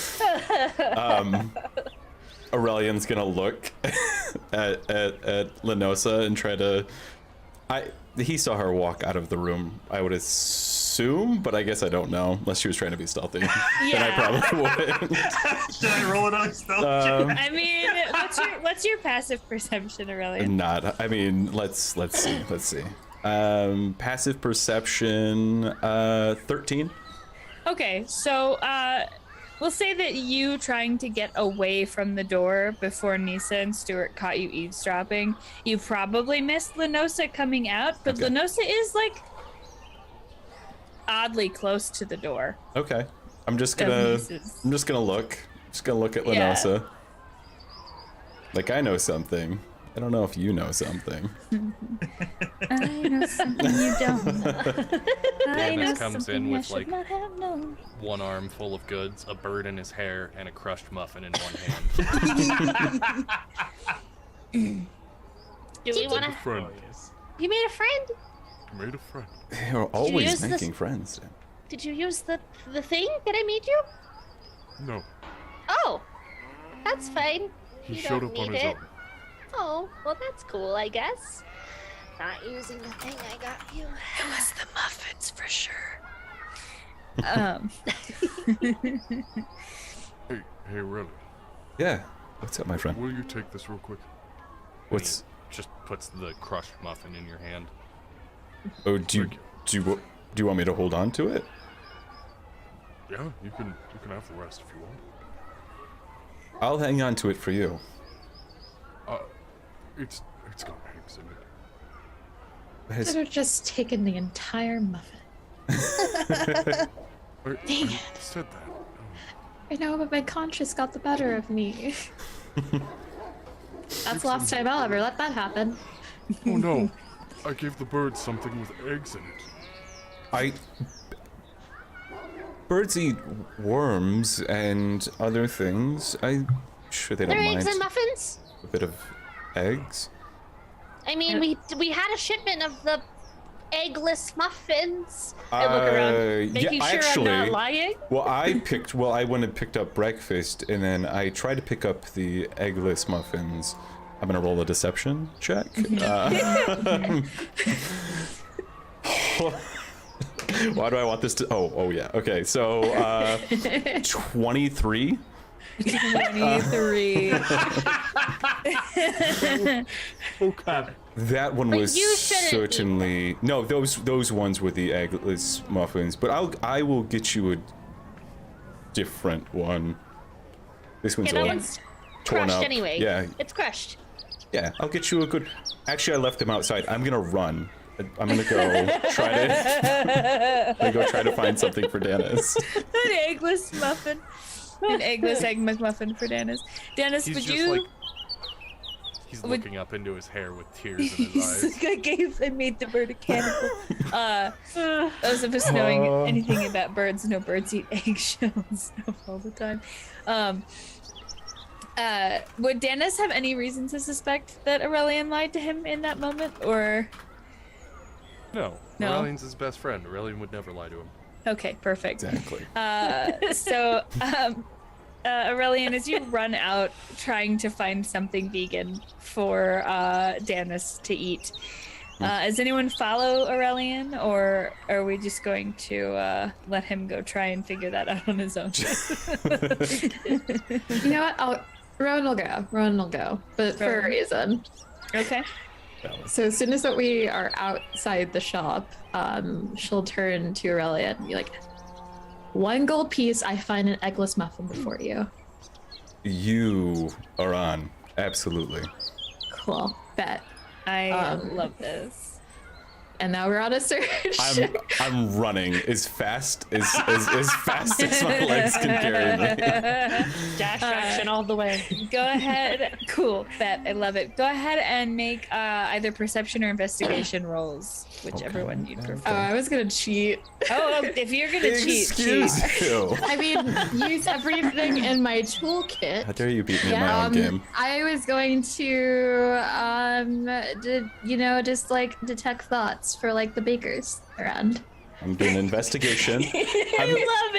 Oreleon's gonna look at Linossa and try to. He saw her walk out of the room, I would assume, but I guess I don't know, unless she was trying to be stealthy. Then I probably wouldn't. Should I roll it on stealth? I mean, what's your passive perception, Oreleon? Not. I mean, let's see. Passive perception, 13. Okay, so we'll say that you trying to get away from the door before Nissa and Stuart caught you eavesdropping. You probably missed Linossa coming out, but Okay. Linossa is like oddly close to the door. Okay. I'm just gonna look. I'm just gonna look at Linossa. Like I know something. I don't know if you know something. I know something you don't know. I know Danis comes something in I with should like not have known. one arm full of goods, a bird in his hair, and a crushed muffin in one hand. Do we want to? Friend. You made a friend? Made a friend. You're always use this- making friends. Did you use the thing that I made you? No, Oh, that's fine. he You showed don't up on need his it. own. Oh, well, that's cool, I guess. Not using the thing I got you. It was the muffins for sure. Hey, really? Yeah. What's up, my friend? Will you take this real quick? What's? Just puts the crushed muffin in your hand. Oh, do you want me to hold on to it? Yeah, you can have the rest if you want. I'll hang on to it for you. It's got eggs in it. Has- Should have just taken the entire muffin. I Dang it. said that. I know, but my conscience got the better of me. That's the last time I'll ever let that happen. Oh no, I gave the bird something with eggs in it. Birds eat worms and other things. I'm sure they don't There are mind eggs and muffins? a bit of eggs. I mean, we had a shipment of the eggless muffins. I look around, making yeah, sure actually, I'm not lying. Well, I went and picked up breakfast, and then I tried to pick up the eggless muffins. I'm gonna roll a deception check. Why do I want this to? Oh yeah. Okay, so 23. 23. Oh god. That one But was you shouldn't eat certainly no. Those ones were the eggless muffins. But I will get you a different one. This one's Yeah, that all one's torn crushed up. anyway. Yeah, It's crushed. yeah. I'll get you a good. Actually, I left them outside. I'm gonna run. I'm gonna go try to find something for Danis. An eggless muffin. An eggless egg McMuffin for Danis. Danis, He's would just you? like he's would- looking up into his hair with tears in his eyes. I made the bird a cannibal. Those of us knowing anything about birds know birds eat eggshells all the time. Would Danis have any reason to suspect that Oreleon lied to him in that moment, or? No, No. Aurelian's his best friend. Aurelian would never lie to him. Okay, perfect. Exactly. Oreleon, as you run out trying to find something vegan for Danis to eat, does anyone follow Oreleon, or are we just going to let him go try and figure that out on his own? You know what? Rowan will go, but for a reason. Okay. So as soon as that we are outside the shop, she'll turn to Oreleon and be like, 1 gold piece, I find an eggless muffin before you. You are on. Absolutely. Cool. Bet. I love this. And now we're on a search. I'm running as fast as my legs can carry me. Dash action all the way. Go ahead. Cool. Bet. I love it. Go ahead and make either perception or investigation rolls, whichever one you'd prefer. Oh, I was gonna cheat. Oh, if you're gonna cheat, Excuse you. I mean, use everything in my toolkit. How dare you beat me in my own game? I was going to, just like detect thoughts for like the bakers around. I'm doing an investigation. I love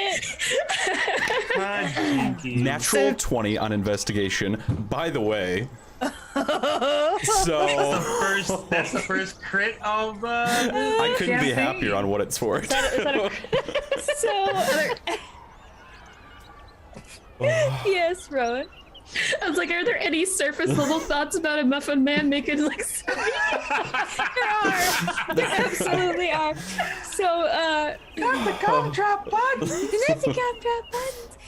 it. Natural 20 on investigation. By the way. So that's the first crit of I couldn't be happier on what it's worth. Yes, Rowan. I was like, are there any surface level thoughts about a muffin man making like There absolutely are. So, Not the gumdrop buttons.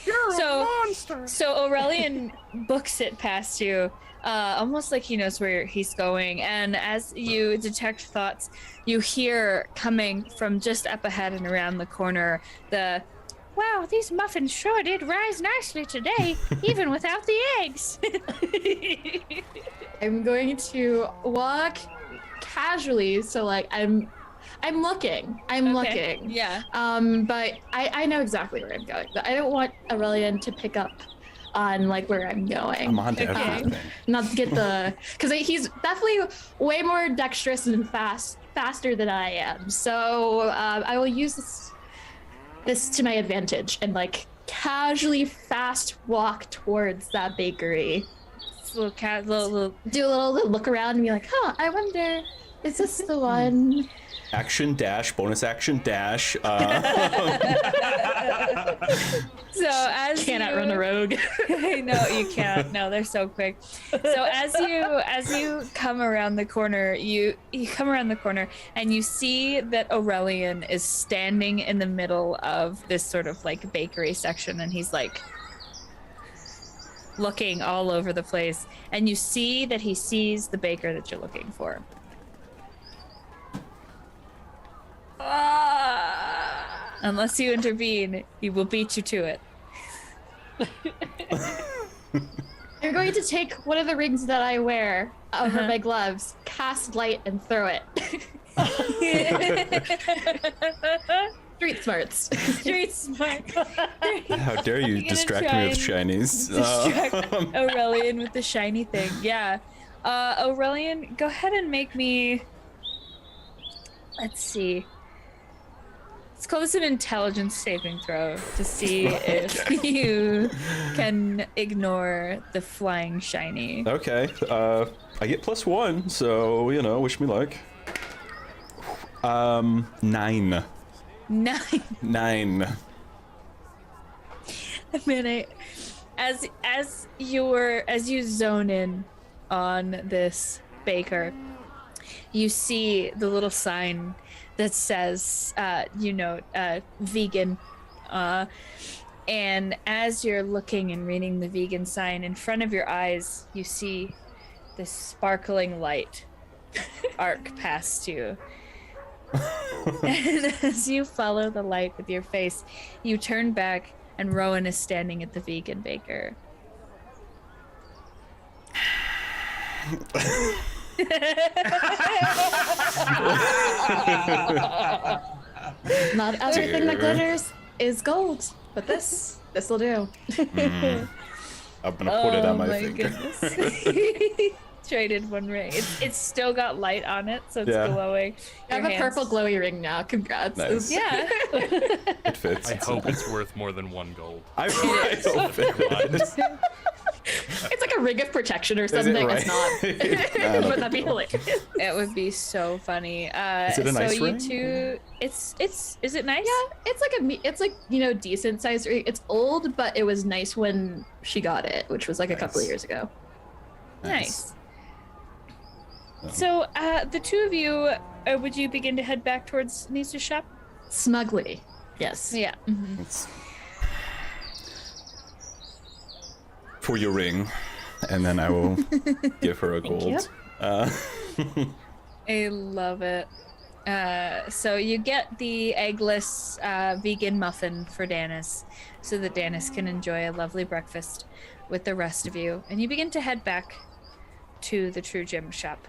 You're a monster. So Oreleon books it past you, almost like he knows where he's going. And as you detect thoughts, you hear coming from just up ahead and around the corner the, "Wow, these muffins sure did rise nicely today, even without the eggs." I'm going to walk casually, so like I'm looking. Looking. Yeah. But I know exactly where I'm going. But I don't want Oreleon to pick up on like where I'm going. I'm on to everything. Not to get the, because he's definitely way more dexterous and faster than I am. So I will use this to my advantage and like casually fast walk towards that bakery. Do a little look around and be like, I wonder, is this the one? Action dash, bonus action dash. So as Cannot you run a rogue. No, you can't. No, they're so quick. So as you come around the corner, you come around the corner and you see that Oreleon is standing in the middle of this sort of like bakery section, and he's like looking all over the place, and you see that he sees the baker that you're looking for. Unless you intervene, he will beat you to it. I'm going to take one of the rings that I wear over my gloves, cast light, and throw it. Street smarts. Street smart. How dare you distract me with shinies? Distract Oreleon with the shiny thing. Yeah. Oreleon, go ahead and make me... Let's see. Let's call this an intelligence saving throw to see if you can ignore the flying shiny. Okay. I get +1, so wish me luck. 9. 9. 9. A minute. As you zone in on this baker, you see the little sign that says, vegan. And as you're looking and reading the vegan sign, in front of your eyes, you see this sparkling light arc past you. And as you follow the light with your face, you turn back and Rowan is standing at the vegan baker. Not everything that glitters is gold, but this will do. I'm gonna put it on my finger. Goodness. Traded one ring. It's still got light on it, so it's glowing. I have a purple glowy ring now. Congrats. Nice. Yeah. It fits. I hope it's worth more than 1 gold. I hope it is. It's like a ring of protection or something. Right? It's not. Wouldn't that be hilarious? It would be so funny. Is it a nice so ring? You two, is it nice? Yeah, it's like decent sized ring. It's old, but it was nice when she got it, which was like a couple of years ago. Nice. So the two of you, would you begin to head back towards Nissa's shop? Smugly, yes. Yeah. Mm-hmm. For your ring, and then I will give her a gold. I love it. So you get the eggless vegan muffin for Danis so that Danis can enjoy a lovely breakfast with the rest of you. And you begin to head back to the Truegem shop.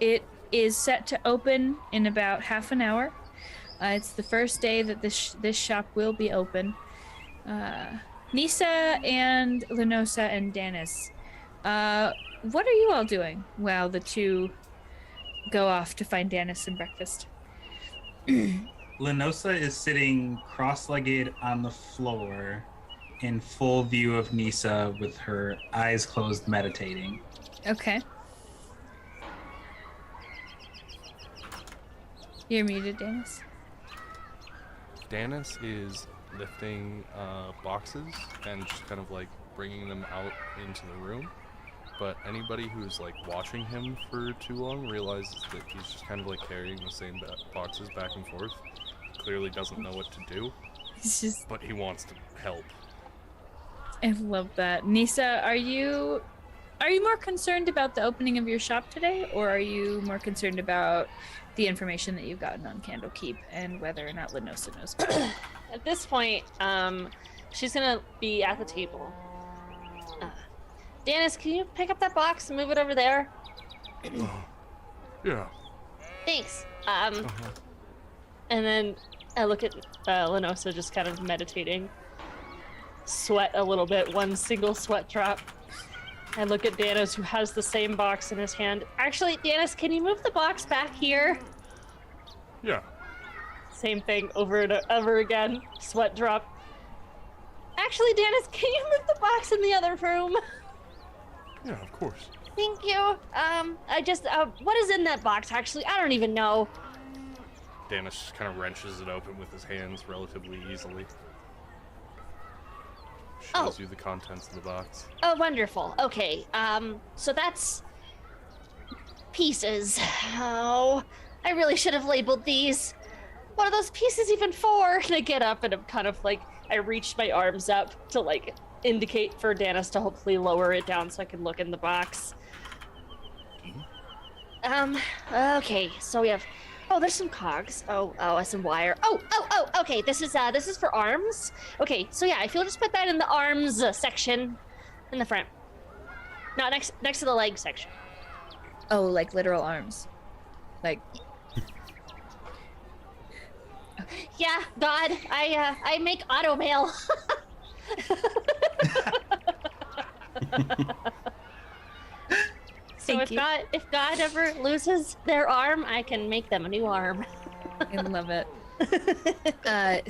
It is set to open in about half an hour. It's the first day that this shop will be open. Nissa and Linossa and Danis, what are you all doing while the two go off to find Danis some breakfast? Linossa is sitting cross-legged on the floor in full view of Nissa with her eyes closed, meditating. Okay. You're muted, Danis. Danis is lifting boxes and just kind of like bringing them out into the room. But anybody who's like watching him for too long realizes that he's just kind of like carrying the same boxes back and forth. Clearly doesn't know what to do. It's just... But he wants to help. I love that. Nissa, are you more concerned about the opening of your shop today, or are you more concerned about the information that you've gotten on Candlekeep and whether or not Linossa knows about it? At this point, she's gonna be at the table. Danis, can you pick up that box and move it over there? Yeah. Thanks. And then I look at Linossa just kind of meditating. Sweat a little bit, one single sweat drop. I look at Danis, who has the same box in his hand. Actually, Danis, can you move the box back here? Yeah. Same thing over and over again. Sweat drop. Actually, Danis, can you move the box in the other room? Yeah, of course. Thank you. What is in that box, actually? I don't even know. Danis just kind of wrenches it open with his hands relatively easily. Shows you the contents of the box. Oh, wonderful. Okay, so that's pieces. Oh, I really should have labeled these. What are those pieces even for? And I get up and I'm kind of like, I reached my arms up to like indicate for Danis to hopefully lower it down so I can look in the box. Okay, so we have, there's some cogs. Some wire. Okay, this is for arms. Okay, so yeah, if you'll just put that in the arms section in the front. No, next to the leg section. Oh, like literal arms. Like... Yeah, God, I make auto mail. So if God ever loses their arm, I can make them a new arm. I love it.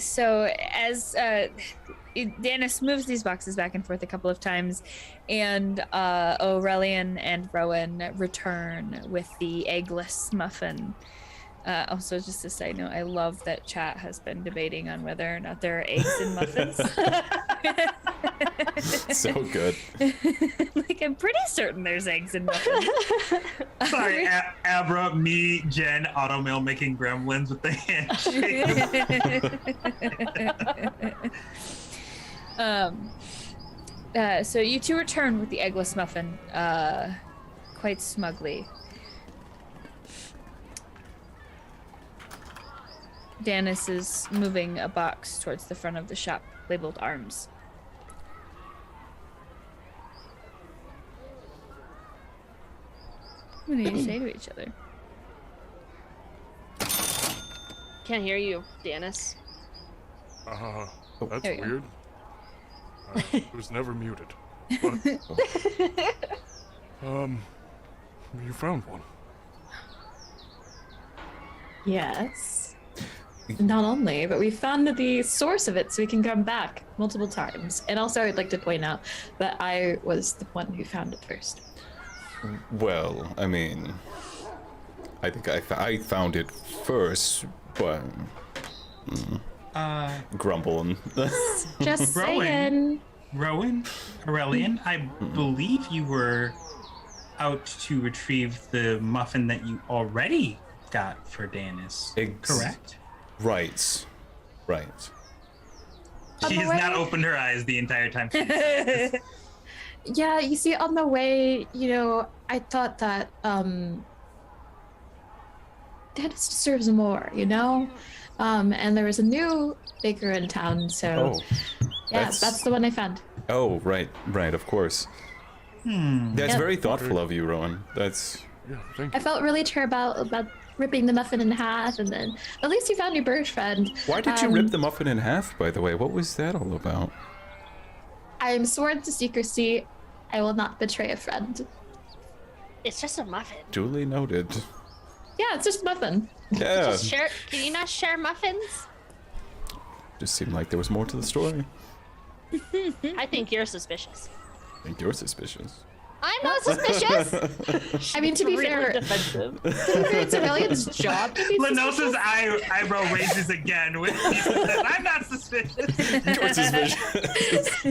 So as Danis moves these boxes back and forth a couple of times, and Oreleon and Rowan return with the eggless muffin. Also, just a side note, I love that chat has been debating on whether or not there are eggs in muffins. So good. Like, I'm pretty certain there's eggs in muffins. Sorry, Abra, me, Jen, automail making gremlins with the handshake. So you two return with the eggless muffin, quite smugly. Danis is moving a box towards the front of the shop, labeled arms. What do you say to each other? Can't hear you, Danis. That's There you go. weird. It was never muted. But, you found one. Yes. Not only, but we found the source of it so we can come back multiple times. And also, I'd like to point out that I was the one who found it first. Well, I mean, I think I found it first, but grumbling. Just saying. Rowan, Oreleon, I believe you were out to retrieve the muffin that you already got for Danis. Correct? Right. She has not opened her eyes the entire time. Yeah, you see, on the way, I thought that Danis deserves more, you know? And there was a new baker in town, so yeah, that's the one I found. Oh, right, of course. That's Yep. very thoughtful of you, Rowan. That's... Yeah, thank you. I felt really sure about ripping the muffin in half, and then at least you found your bird friend. Why did you rip the muffin in half, by the way? What was that all about? I'm sworn to secrecy. I will not betray a friend. It's just a muffin. Duly noted. Yeah, it's just a muffin. Yeah. Just share. Can you not share muffins? Just seemed like there was more to the story. I think you're suspicious. I think you're suspicious. I'm not suspicious. I mean, to be Really fair, defensive. it's Aurelian's job to be Linossa's suspicious. eyebrow raises again with he says, I'm not suspicious. You're suspicious.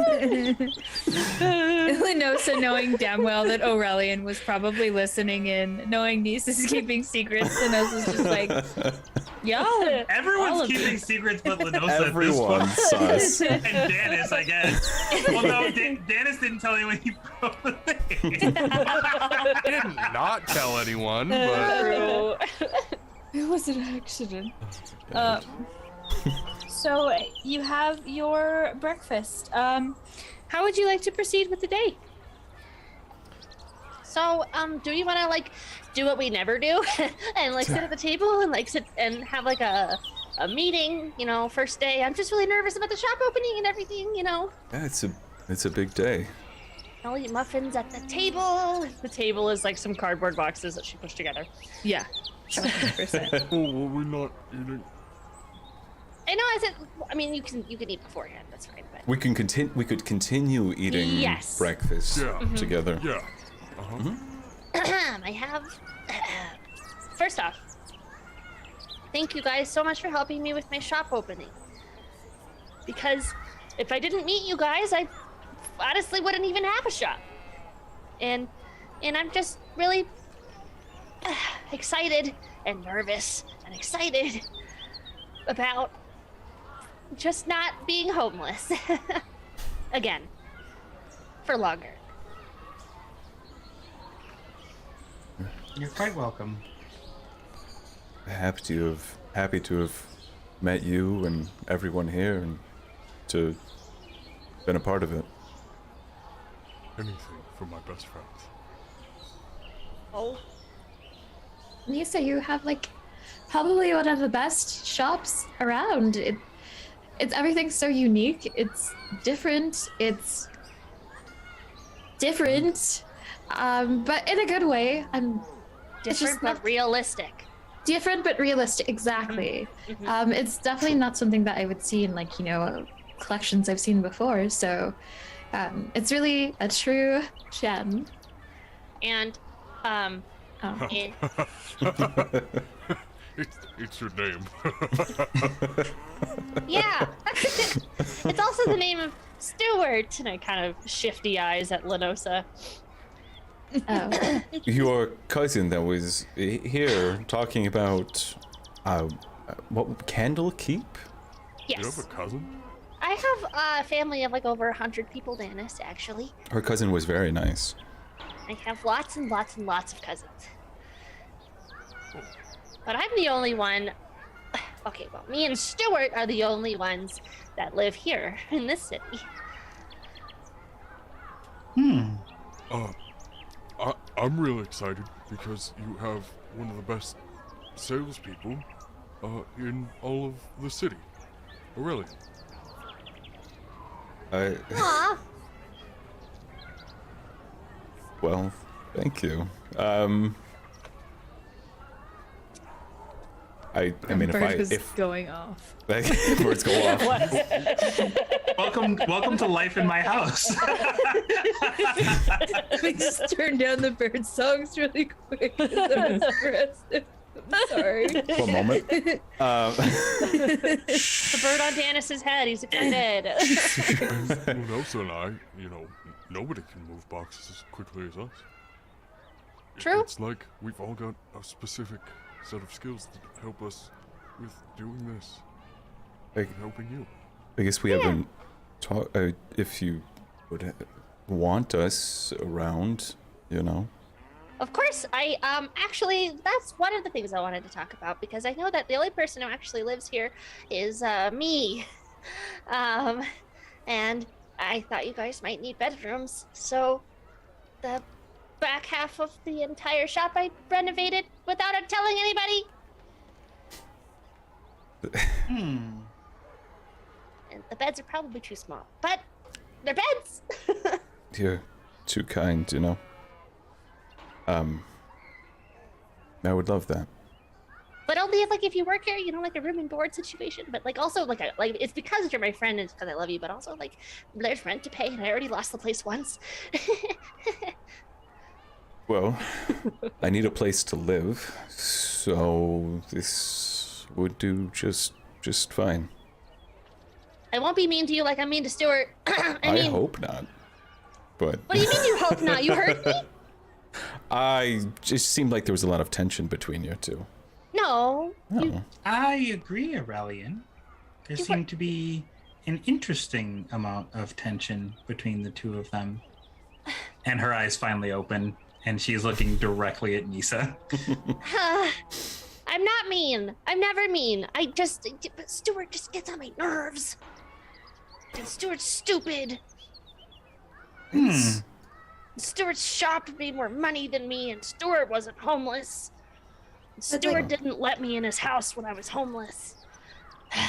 Linossa, knowing damn well that Oreleon was probably listening in, knowing Nissa's keeping secrets, Linossa's just like, yo, all Everyone's of keeping it. secrets but Linossa Everyone at this point. sus. And Danis, I guess. Well, no, Danis didn't tell anyone he broke the thing. I didn't not tell anyone, but It was an accident. So you have your breakfast. How would you like to proceed with the day? So, do you want to like do what we never do, and like sit at the table and like sit and have like a meeting? You know, first day. I'm just really nervous about the shop opening and everything. You know. Yeah, it's a big day. I'll eat muffins at the table. The table is like some cardboard boxes that she pushed together. Yeah, 100%. oh, were we not eating? I know. I said. I mean, you can eat beforehand. That's fine. But We could continue eating Yes. breakfast Yeah. together. Yeah. I have. First off, thank you guys so much for helping me with my shop opening. Because if I didn't meet you guys, I honestly wouldn't even have a shop. And I'm just really excited and nervous and excited about just not being homeless again for longer. You're quite welcome. Happy to have met you and everyone here and to been a part of it. Anything for my best friends. Oh. Nissa, you have like probably one of the best shops around. It's everything's so unique. It's different. It's different, but in a good way. It's Different just but not realistic. different but realistic. Exactly. It's definitely not something that I would see in like collections I've seen before. So it's really a true gem. And it- It's your name. yeah. It's also the name of Stewart. And I kind of shifty eyes at Linossa. Oh. Your cousin that was here talking about what Candle Keep? You have Yes. a cousin? I have a family of like over 100 people, Danis, actually. Her cousin was very nice. I have lots and lots and lots of cousins. But I'm the only one. Okay, well, me and Stuart are the only ones that live here in this city. I'm really excited because you have one of the best salespeople in all of the city. Oreleon. Aw, Well, thank you. I mean, if going off. birds go off. Welcome to life in my house. We just turned down the bird songs really quick. I'm aggressive. I'm sorry. One moment. The bird on Danis's head. He's excited. Linossa and I, nobody can move boxes as quickly as us. True. It's like we've all got a specific set of skills that help us with doing this. Like, And helping you. I guess we haven't talked. If you would want us around, Of course, I actually that's one of the things I wanted to talk about because I know that the only person who actually lives here is me. And I thought you guys might need bedrooms, so the back half of the entire shop I renovated without telling anybody. And the beds are probably too small, but they're beds. You're too kind, you know. I would love that. But only if, like, if you work here, you know, like a room and board situation. But like, also, like it's because you're my friend and it's because I love you. But also, like, there's rent to pay, and I already lost the place once. Well, I need a place to live, so this would do just fine. I won't be mean to you like I'm mean to Stuart. I hope not. But what do you mean you hope not? You heard me? I just seemed like there was a lot of tension between you two. No. Oh. I agree, Oreleon. There seemed to be an interesting amount of tension between the two of them. And her eyes finally open, and she's looking directly at Nissa. I'm not mean. I'm never mean. But Stuart just gets on my nerves. And Stuart's stupid. Stuart's shop made more money than me, and Stuart wasn't homeless. And Stuart didn't let me in his house when I was homeless. I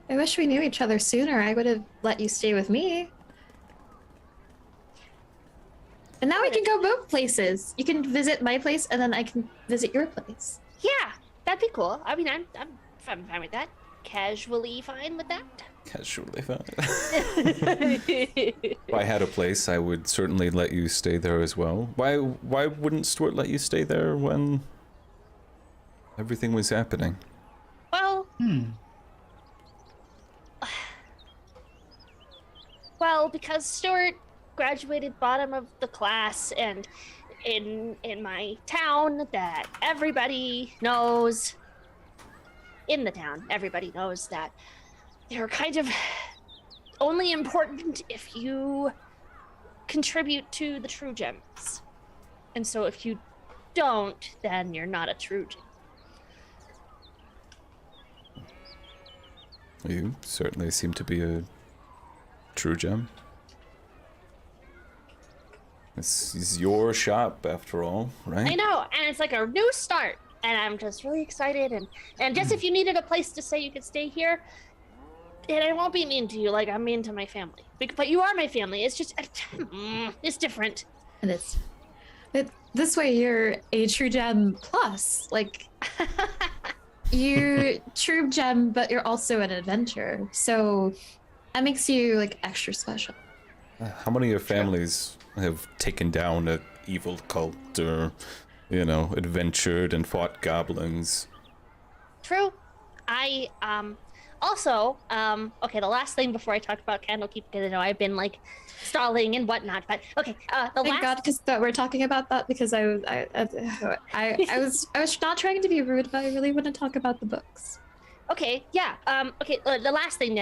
wish we knew each other sooner. I would have let you stay with me. And now we can go both places. You can visit my place, and then I can visit your place. Yeah, that'd be cool. I mean, I'm fine with that. Casually fine with that. Casually fine. If I had a place, I would certainly let you stay there as well. Why wouldn't Stuart let you stay there when everything was happening? Well, well, because Stuart graduated bottom of the class, and in my town that everybody knows, in the town, everybody knows that they're kind of only important if you contribute to the Truegems. And so if you don't, then you're not a Truegem. You certainly seem to be a Truegem. This is your shop, after all, right? I know, and it's like a new start, and I'm just really excited. And just if you needed a place to stay, you could stay here. And I won't be mean to you like I'm mean to my family. But you are my family. It's just, it's different. And this way you're a Truegem plus. Like, you're Truegem, but you're also an adventurer. So that makes you, like, extra special. How many of your families have taken down an evil cult or, you know, adventured and fought goblins? True. I, also, okay, the last thing before I talk about Candlekeep, because I know I've been, like, stalling and whatnot, but, okay, Thank God, because we're talking about that, because I was not trying to be rude, but I really want to talk about the books. Okay, yeah, okay, the last thing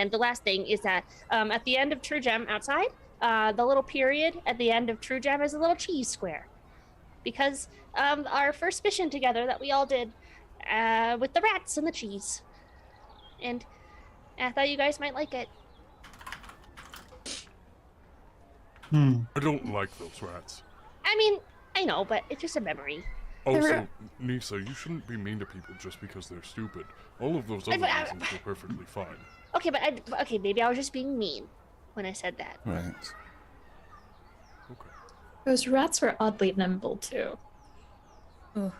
is that, at the end of Truegem outside, the little period at the end of Truegem is a little cheese square. Because, our first mission together that we all did, with the rats and the cheese. And I thought you guys might like it. I don't like those rats. I mean, I know, but it's just a memory. Also, Nissa, you shouldn't be mean to people just because they're stupid. All of those other reasons were perfectly fine. Okay, but maybe I was just being mean when I said that. Right. Okay. Those rats were oddly nimble, too. It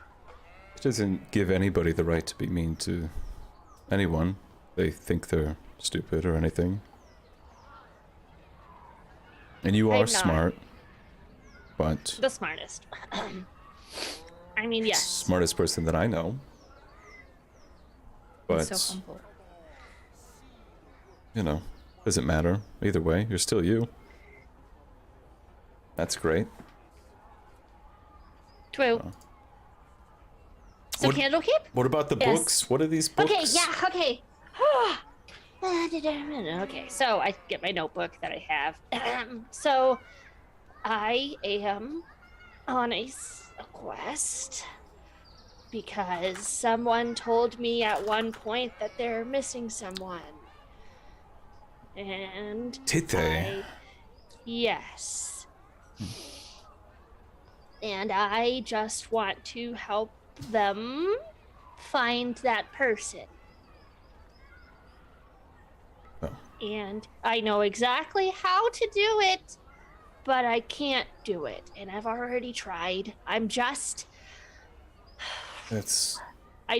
doesn't give anybody the right to be mean to anyone. They think they're stupid or anything. And you are smart, but... The smartest. I mean, yes. Smartest person that I know. But, So humble. you know, doesn't matter. Either way, you're still you. That's great. True. So Candlekeep? What about the books? What are these books? Okay, yeah, okay. Okay, so I get my notebook that I have. So I am on a quest because someone told me at one point that they're missing someone. And Did they? Yes. And I just want to help them find that person. Oh. And I know exactly how to do it, but I can't do it. And I've already tried. I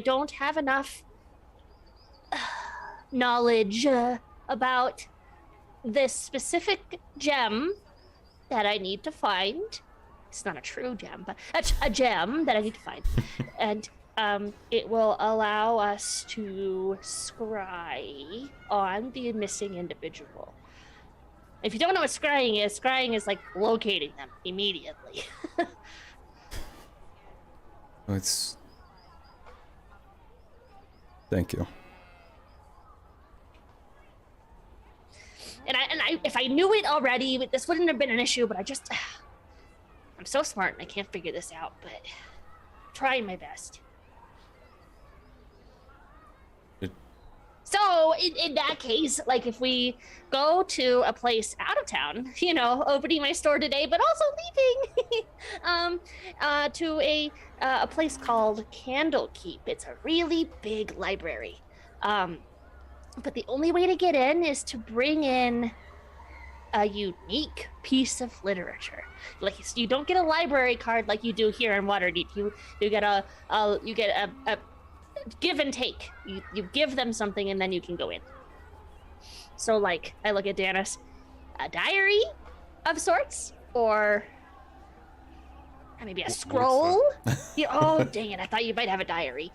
don't have enough knowledge about this specific gem that I need to find. It's not a true gem, but a gem that I need to find. And it will allow us to scry on the missing individual. If you don't know what scrying is like locating them immediately. Thank you. And I, if I knew it already, this wouldn't have been an issue, but I'm so smart and I can't figure this out, but I'm trying my best. So in that case, like if we go to a place out of town, opening my store today, but also leaving to a place called Candlekeep. It's a really big library. But the only way to get in is to bring in a unique piece of literature. Like you don't get a library card like you do here in Waterdeep. You get a give and take. You give them something and then you can go in. So like I look at Danis, a diary of sorts, or maybe a scroll. Oh dang it! I thought you might have a diary.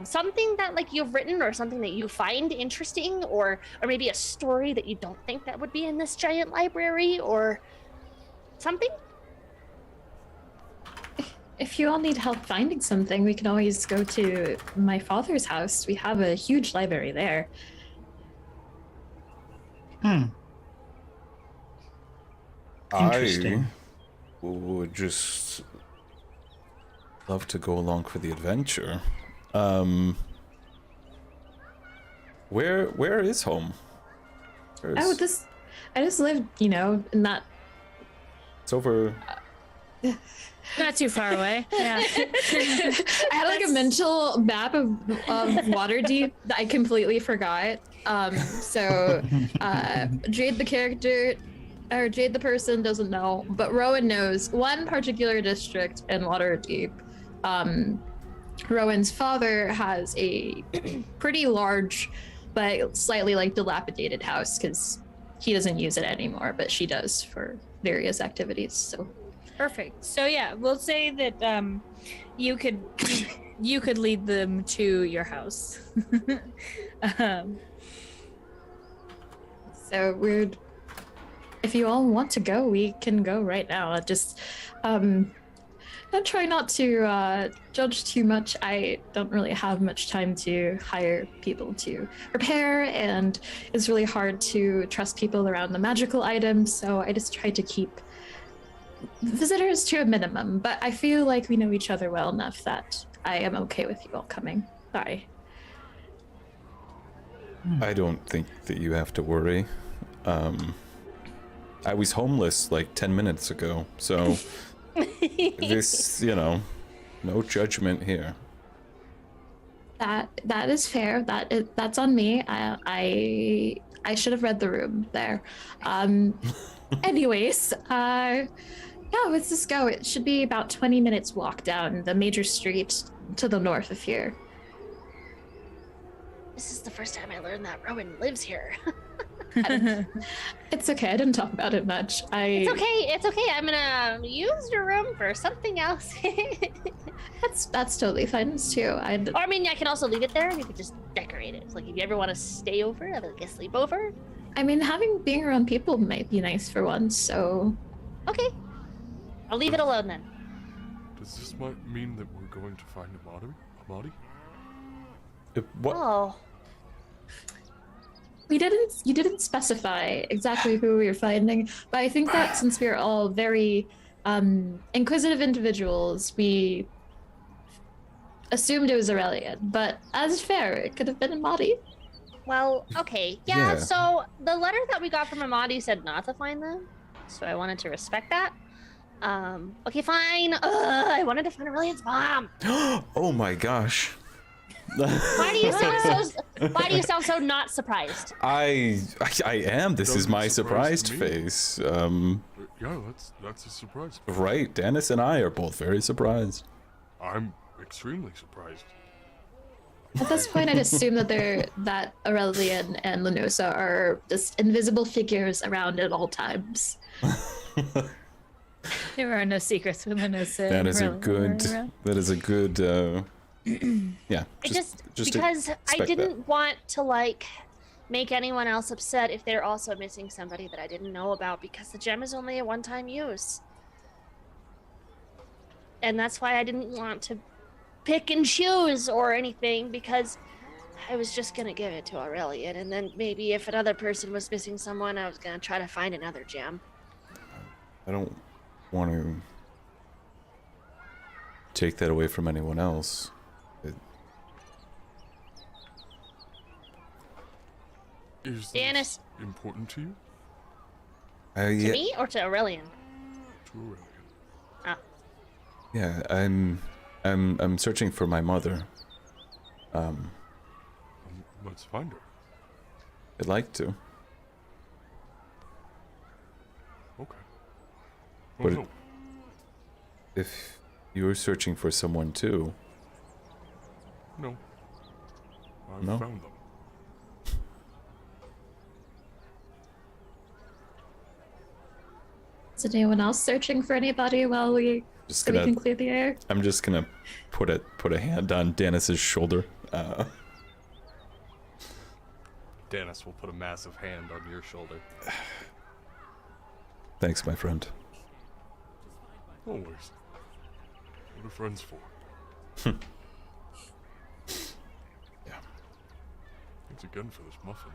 Something that like you've written or something that you find interesting, or maybe a story that you don't think that would be in this giant library or something. If you all need help finding something, we can always go to my father's house. We have a huge library there. Interesting. I would just love to go along for the adventure. Where is home? I just lived, in that. It's over. Not too far away. Yeah. I had like a mental map of Waterdeep that I completely forgot. So Jade the character, or Jade the person doesn't know, but Rowan knows one particular district in Waterdeep. Rowan's father has a pretty large, but slightly like dilapidated house because he doesn't use it anymore, but she does for various activities. So Perfect. So yeah, we'll say that you could lead them to your house. So if you all want to go, we can go right now. Just I try not to judge too much. I don't really have much time to hire people to repair, and it's really hard to trust people around the magical items, so I just try to keep visitors to a minimum. But I feel like we know each other well enough that I am okay with you all coming. Sorry. I don't think that you have to worry. I was homeless like 10 minutes ago, so this, no judgment here. That is fair. That's on me. I should have read the room there. Anyways, yeah, let's just go. It should be about 20 minutes walk down the major street to the north of here. This is the first time I learned that Rowan lives here. It's okay. I didn't talk about it much. It's okay. I'm gonna use your room for something else. That's totally fine too. I can also leave it there and you could just decorate it. Like if you ever want to stay over, have like a sleepover. I mean, being around people might be nice for once, so. Okay. I'll leave it alone then. Does this might mean that we're going to find a body? What? Oh. you didn't specify exactly who we were finding, but I think that since we're all very inquisitive individuals, we assumed it was Oreleon, but as fair, it could have been Amadi. Well, okay. Yeah, so the letter that we got from Amadi said not to find them, so I wanted to respect that. Okay, fine. I wanted to find Aurelian's mom. Oh my gosh. Why do you sound so not surprised? I am. This is my surprised face. Yeah, that's a surprise. Right, Danis and I are both very surprised. I'm extremely surprised. At this point, I'd assume that Oreleon and Linossa are just invisible figures around at all times. There are no secrets with Linossa. That is a good. Yeah. Just because I didn't want to like make anyone else upset if they're also missing somebody that I didn't know about, because the gem is only a one-time use. And that's why I didn't want to pick and choose or anything, because I was just gonna give it to Oreleon, and then maybe if another person was missing someone, I was gonna try to find another gem. I don't want to take that away from anyone else. Is Danis. this important to you? To me or to Oreleon? To Oreleon. Ah. Yeah, I'm searching for my mother. Let's find her. I'd like to. Okay. But No. if you're searching for someone too. No. I No? found them. Is anyone else searching for anybody while we can clear the air? I'm just gonna put a hand on Danis's shoulder. Danis will put a massive hand on your shoulder. Thanks, my friend. Always. What are friends for? Yeah. Thanks again for this muffin.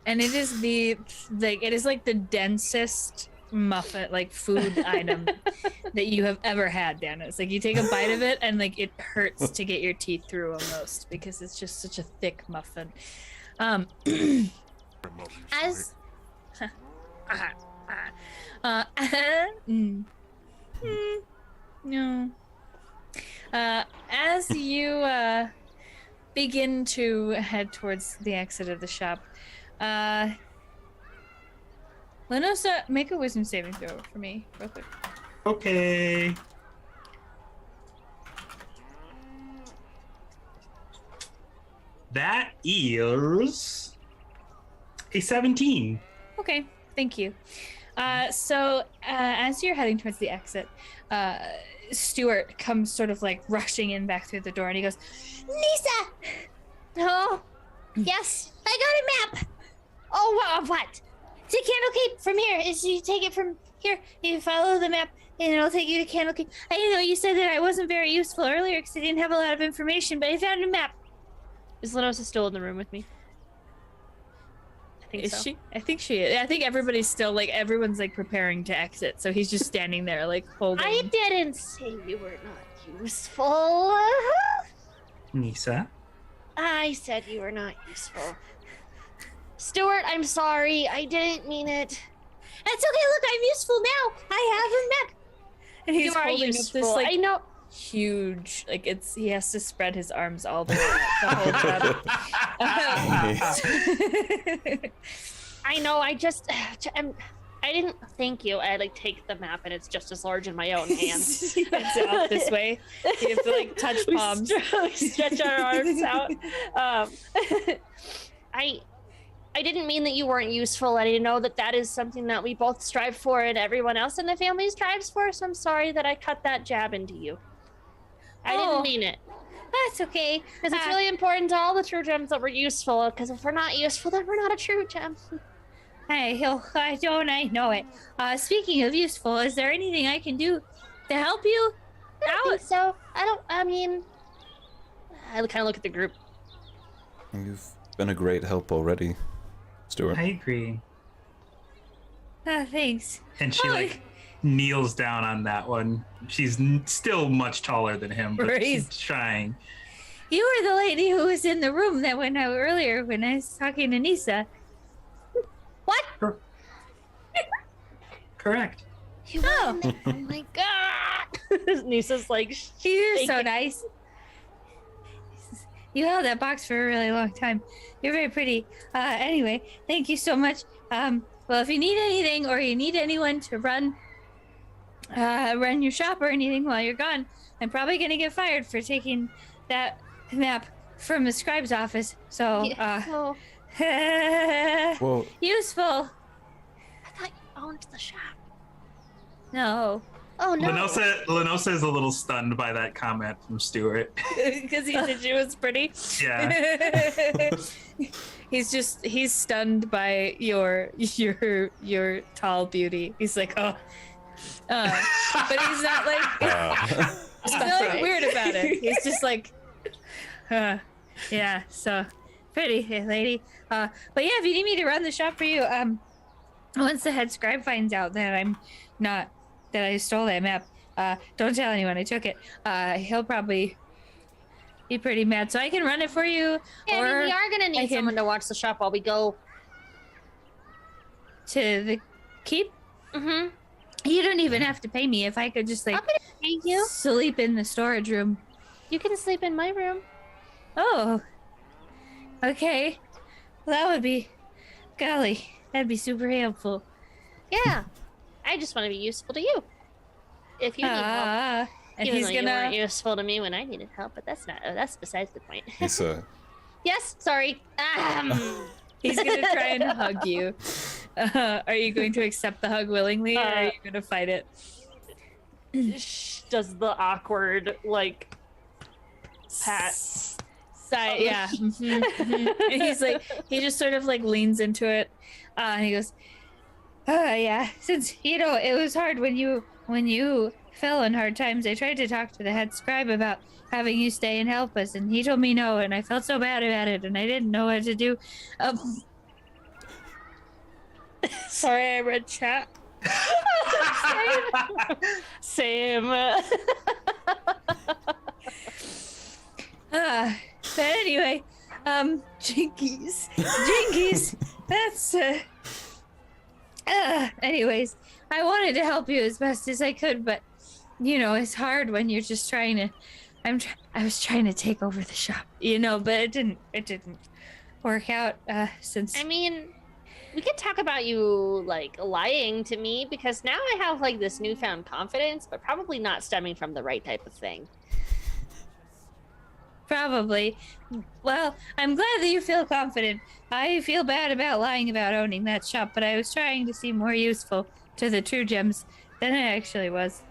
And it is it is like the densest muffin, like food item that you have ever had, Danis. Like you take a bite of it and like it hurts to get your teeth through almost, because it's just such a thick muffin. No. As you begin to head towards the exit of the shop, Linossa, make a wisdom saving throw for me, real quick. Okay. That is a 17. Okay, thank you. So as you're heading towards the exit, Stuart comes sort of like rushing in back through the door, and he goes, Nissa! Oh, yes, I got a map. Oh, what? To Candlekeep from here. You take it from here. You follow the map, and it'll take you to Candlekeep. I know you said that I wasn't very useful earlier because I didn't have a lot of information, but I found a map. Is Linossa still in the room with me? I think so. Is she? I think she is. I think everybody's still like, everyone's like preparing to exit, so he's just standing there like holding. I didn't say you were not useful. Nissa? I said you were not useful. Stuart, I'm sorry. I didn't mean it. That's okay. Look, I'm useful now. I have a map. And he's You are holding useful. up this like I know. huge, like he has to spread his arms all the way up to hold up. I know. I didn't thank you. I like take the map and it's just as large in my own hands. It's out this way. You have to like touch palms. We stretch our arms out. I didn't mean that you weren't useful. I know that is something that we both strive for and everyone else in the family strives for. So I'm sorry that I cut that jab into you. I didn't mean it. That's okay. Because it's really important to all the true gems that we're useful. Because if we're not useful, then we're not a true gem. I know it. Speaking of useful, is there anything I can do to help you I think so. I kind of look at the group. You've been a great help already, Stuart. I agree. Thanks. And she kneels down on that one. She's still much taller than him, but she's trying. You were the lady who was in the room that went out earlier when I was talking to Nissa. What? Correct. Oh, Oh my god! Nissa's like, you're so nice. You held that box for a really long time. You're very pretty. Anyway, thank you so much. Well, if you need anything or you need anyone to run your shop or anything while you're gone, I'm probably gonna get fired for taking that map from the scribe's office. So, Well, useful. I thought you owned the shop. No, Oh no. Linossa is a little stunned by that comment from Stuart. because he said she was pretty. Yeah. He's stunned by your tall beauty. He's like, oh, but he's not like he's not like weird about it. He's just like, yeah, so pretty lady. But yeah, if you need me to run the shop for you, once the head scribe finds out that I stole that map, don't tell anyone I took it. He'll probably be pretty mad. So I can run it for you. Yeah, or I mean, we are gonna need someone to watch the shop while we go. To the keep. Mm-hmm. You don't even have to pay me. If I could just I'm gonna pay you. sleep in the storage room. You can sleep in my room. Oh, okay. Well, that would be, golly, that'd be super helpful. Yeah. I just want to be useful to you. If you need help. And Even he's though gonna. you weren't useful to me when I needed help, but that's besides the point. Nissa, Yes, sorry. He's gonna try and hug you. Are you going to accept the hug willingly, or are you gonna fight it? does the awkward like pat. Yeah. And he's like, he just sort of like leans into it, and he goes, yeah. Since it was hard when you fell in hard times. I tried to talk to the head scribe about having you stay and help us, and he told me no, and I felt so bad about it, and I didn't know what to do. Sorry, I read chat. Same. But anyway, Jinkies. That's anyways, I wanted to help you as best as I could, but it's hard when you're just trying to. I was trying to take over the shop, but it didn't work out. Since I mean, we could talk about you like lying to me, because now I have like this newfound confidence, but probably not stemming from the right type of thing. Probably. Well, I'm glad that you feel confident. I feel bad about lying about owning that shop, but I was trying to seem more useful to the Truegems than I actually was.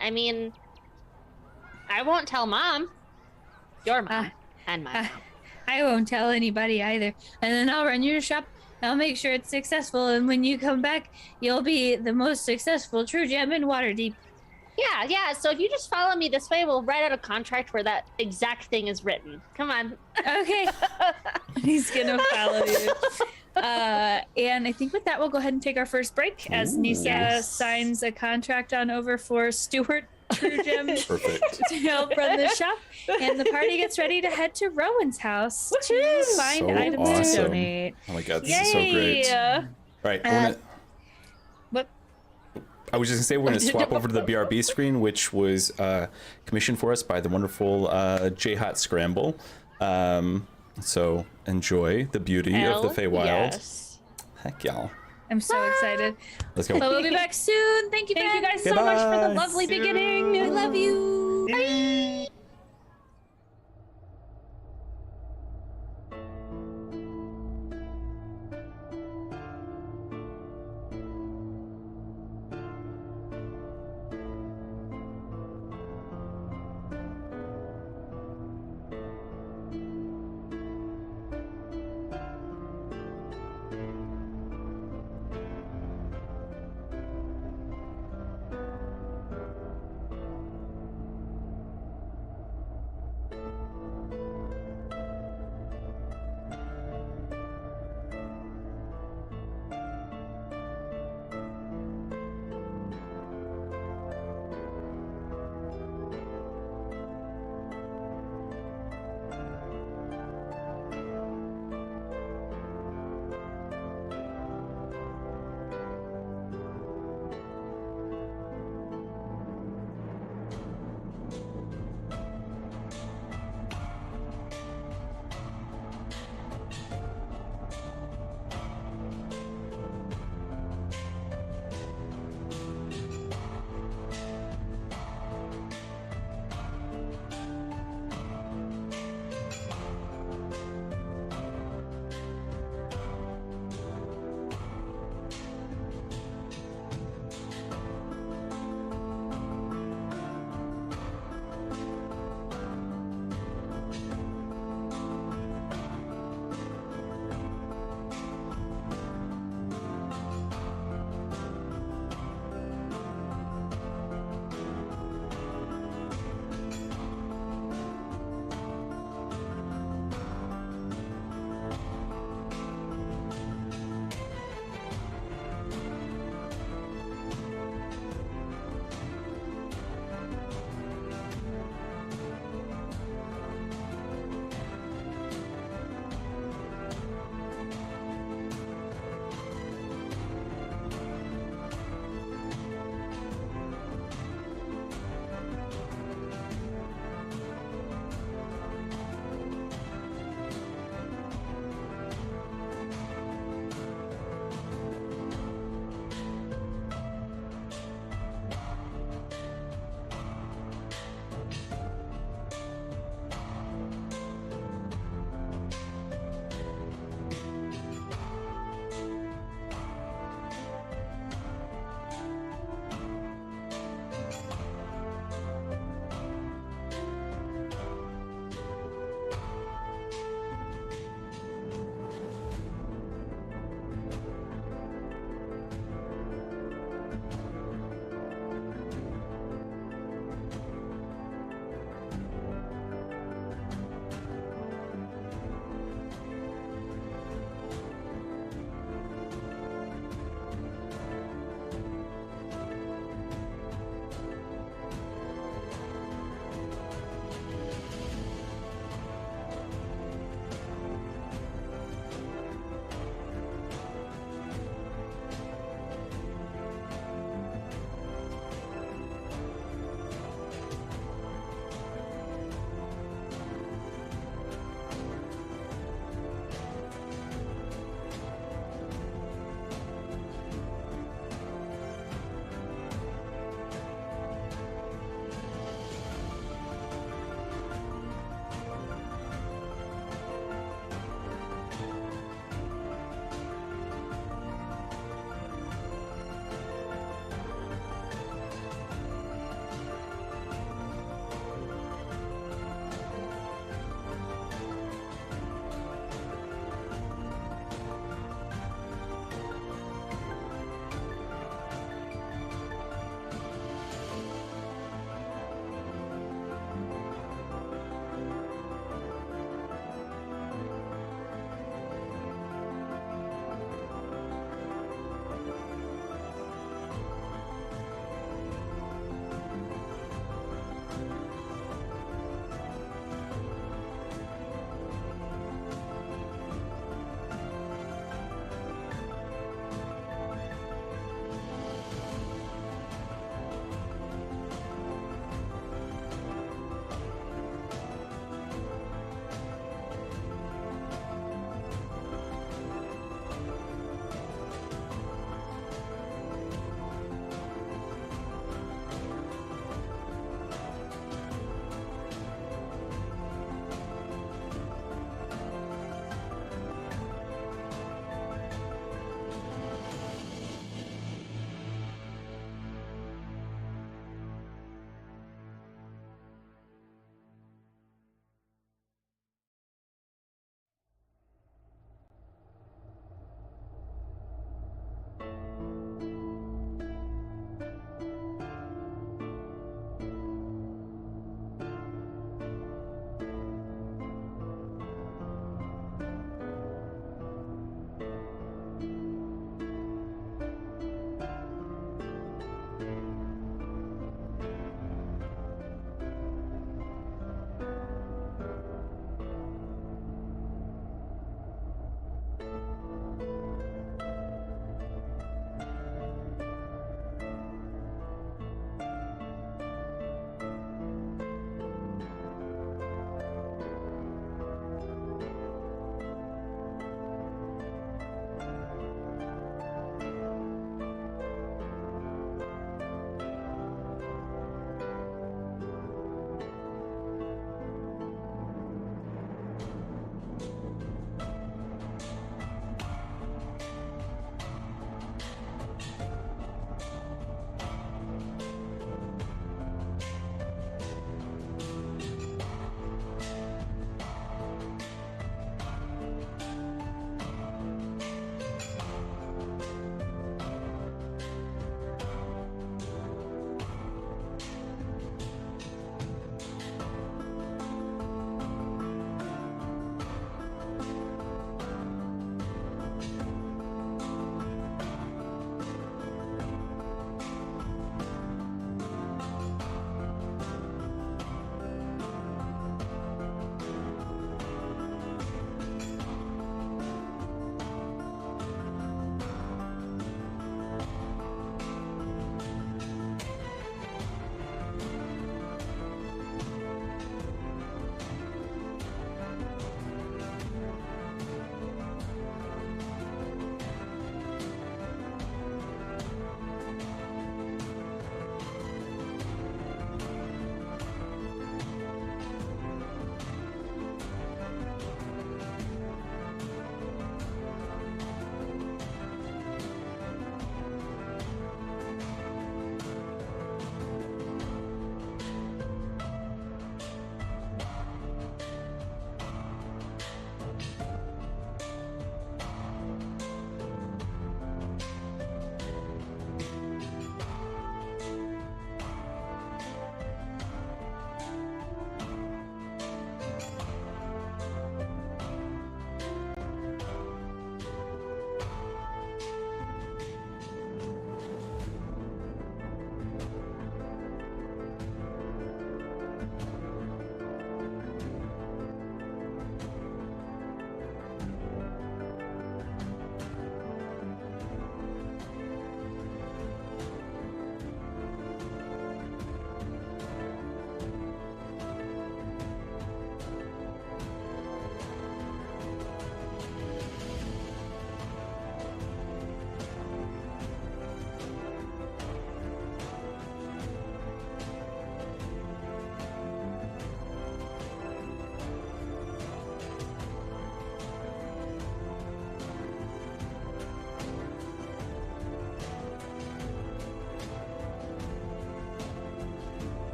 I mean, I won't tell Mom. Your mom and my mom. I won't tell anybody either. And then I'll run your shop. I'll make sure it's successful. And when you come back, you'll be the most successful Truegem in Waterdeep. Yeah. So if you just follow me this way, we'll write out a contract where that exact thing is written. Come on. Okay. He's gonna follow you. And I think with that, we'll go ahead and take our first break as Nissa signs a contract on over for Stuart Truegem perfect. to help run the shop. And the party gets ready to head to Rowan's house to find So items awesome. to donate. Oh my god, this is so great. All right, What? I was just gonna say we're gonna swap over to the BRB screen, which was commissioned for us by the wonderful J-Hot Scramble. So enjoy the beauty of the Feywild. Yes. Heck y'all. I'm so excited. Let's go. But we'll be back soon. Thank you, Thank you Ben. guys so much for the Goodbye. lovely beginning. I love you. Bye.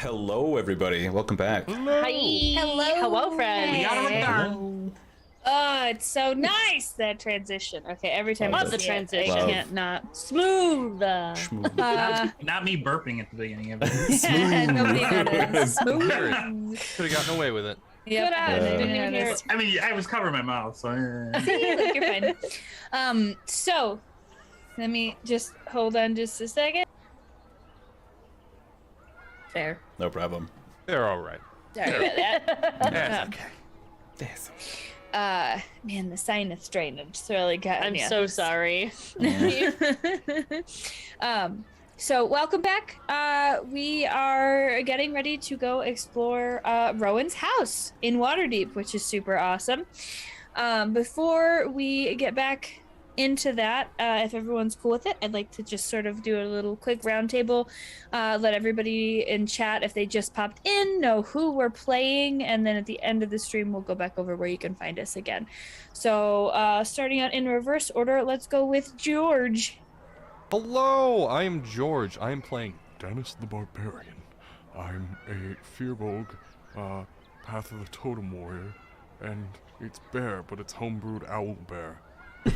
Hello, everybody. Welcome back. Hi. Hello, friends. We got a return. Oh, it's so nice, that transition. Okay, every time Love I the see it, transition. I Love. can't not. Smooth. Not me burping at the beginning of it. Nobody noticed. Could have gotten away with it. Yep. Good I didn't didn't even hear notice. I mean, I was covering my mouth, so. See, look, you're fine. So let me just hold on just a second. Fair. No problem. They're all right. Sorry about that. That's okay. Yes. Man, the sinus drainage really got I'm me. so sorry. So welcome back. We are getting ready to go explore Rowan's house in Waterdeep, which is super awesome. Before we get back into that, if everyone's cool with it, I'd like to just sort of do a little quick roundtable, let everybody in chat, if they just popped in, know who we're playing, and then at the end of the stream, we'll go back over where you can find us again. So starting out in reverse order, let's go with George. Hello, I am George. I am playing Danis the Barbarian. I'm a Fearbolg, Path of the Totem Warrior, and it's bear, but it's homebrewed owl bear.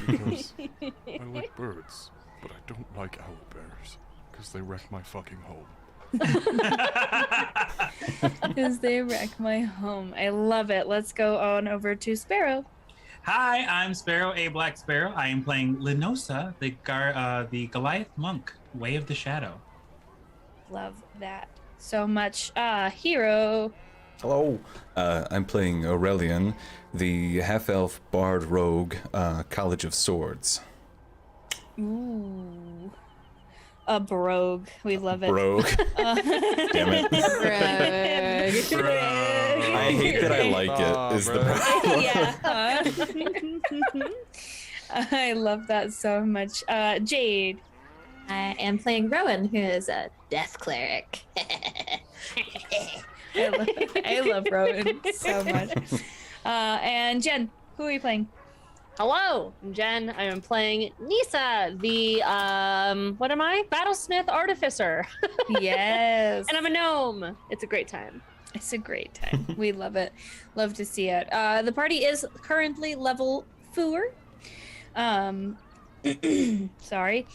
Because I like birds, but I don't like owl bears, because they wreck my fucking home. Because they wreck my home. I love it. Let's go on over to Sparrow. Hi, I'm Sparrow, a Black Sparrow. I am playing Linossa, the Goliath monk, Way of the Shadow. Love that so much. Hero. Hello. I'm playing Oreleon, the half-elf bard rogue, College of Swords. Ooh. A brogue. We love it. Rogue. Damn it. I hate that I like it, is the problem. Yeah. I love that so much. Jade. I am playing Rowan, who is a death cleric. I love Rowan so much. And Jen, who are you playing? Hello, I'm Jen. I am playing Nissa, the what am I? Battlesmith Artificer. Yes. And I'm a gnome. It's a great time. It's a great time. We love it. Love to see it. The party is currently level 4. Sorry.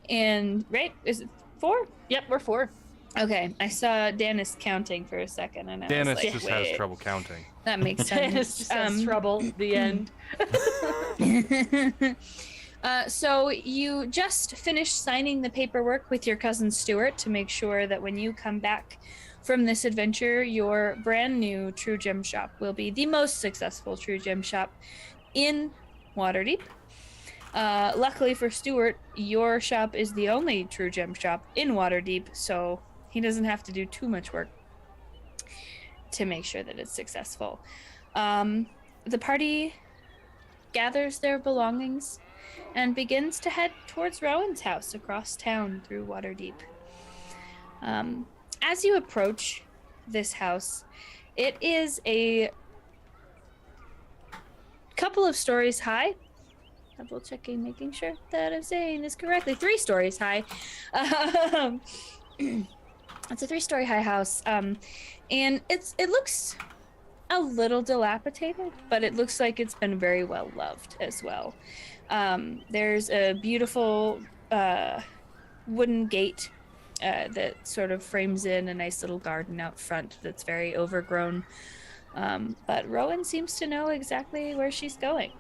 And right, is it 4? Yep, we're 4. Okay, I saw Danis counting for a second, and I was Danis like, just wait, has trouble counting. that makes sense. It's just has trouble. The end. So you just finished signing the paperwork with your cousin Stuart to make sure that when you come back from this adventure, your brand new True Gem shop will be the most successful True Gem shop in Waterdeep. Luckily for Stuart, your shop is the only True Gem shop in Waterdeep, so he doesn't have to do too much work to make sure that it's successful. The party gathers their belongings and begins to head towards Rowan's house across town through Waterdeep. As you approach this house, it is a couple of stories high. Double checking, making sure that I'm saying this correctly. 3 stories high. It's a 3-story high house, and it looks a little dilapidated, but it looks like it's been very well loved as well. There's a beautiful wooden gate that sort of frames in a nice little garden out front that's very overgrown. But Rowan seems to know exactly where she's going.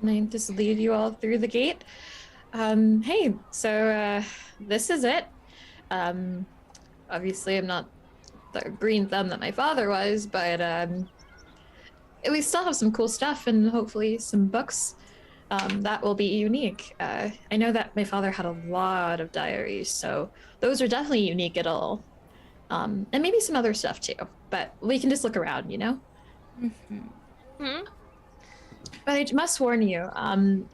Can I just lead you all through the gate? Hey, so this is it. Obviously I'm not the green thumb that my father was, but we still have some cool stuff and hopefully some books that will be unique. I know that my father had a lot of diaries, so those are definitely unique at all. And maybe some other stuff too, but we can just look around, you know? Mm-hmm. But I must warn you,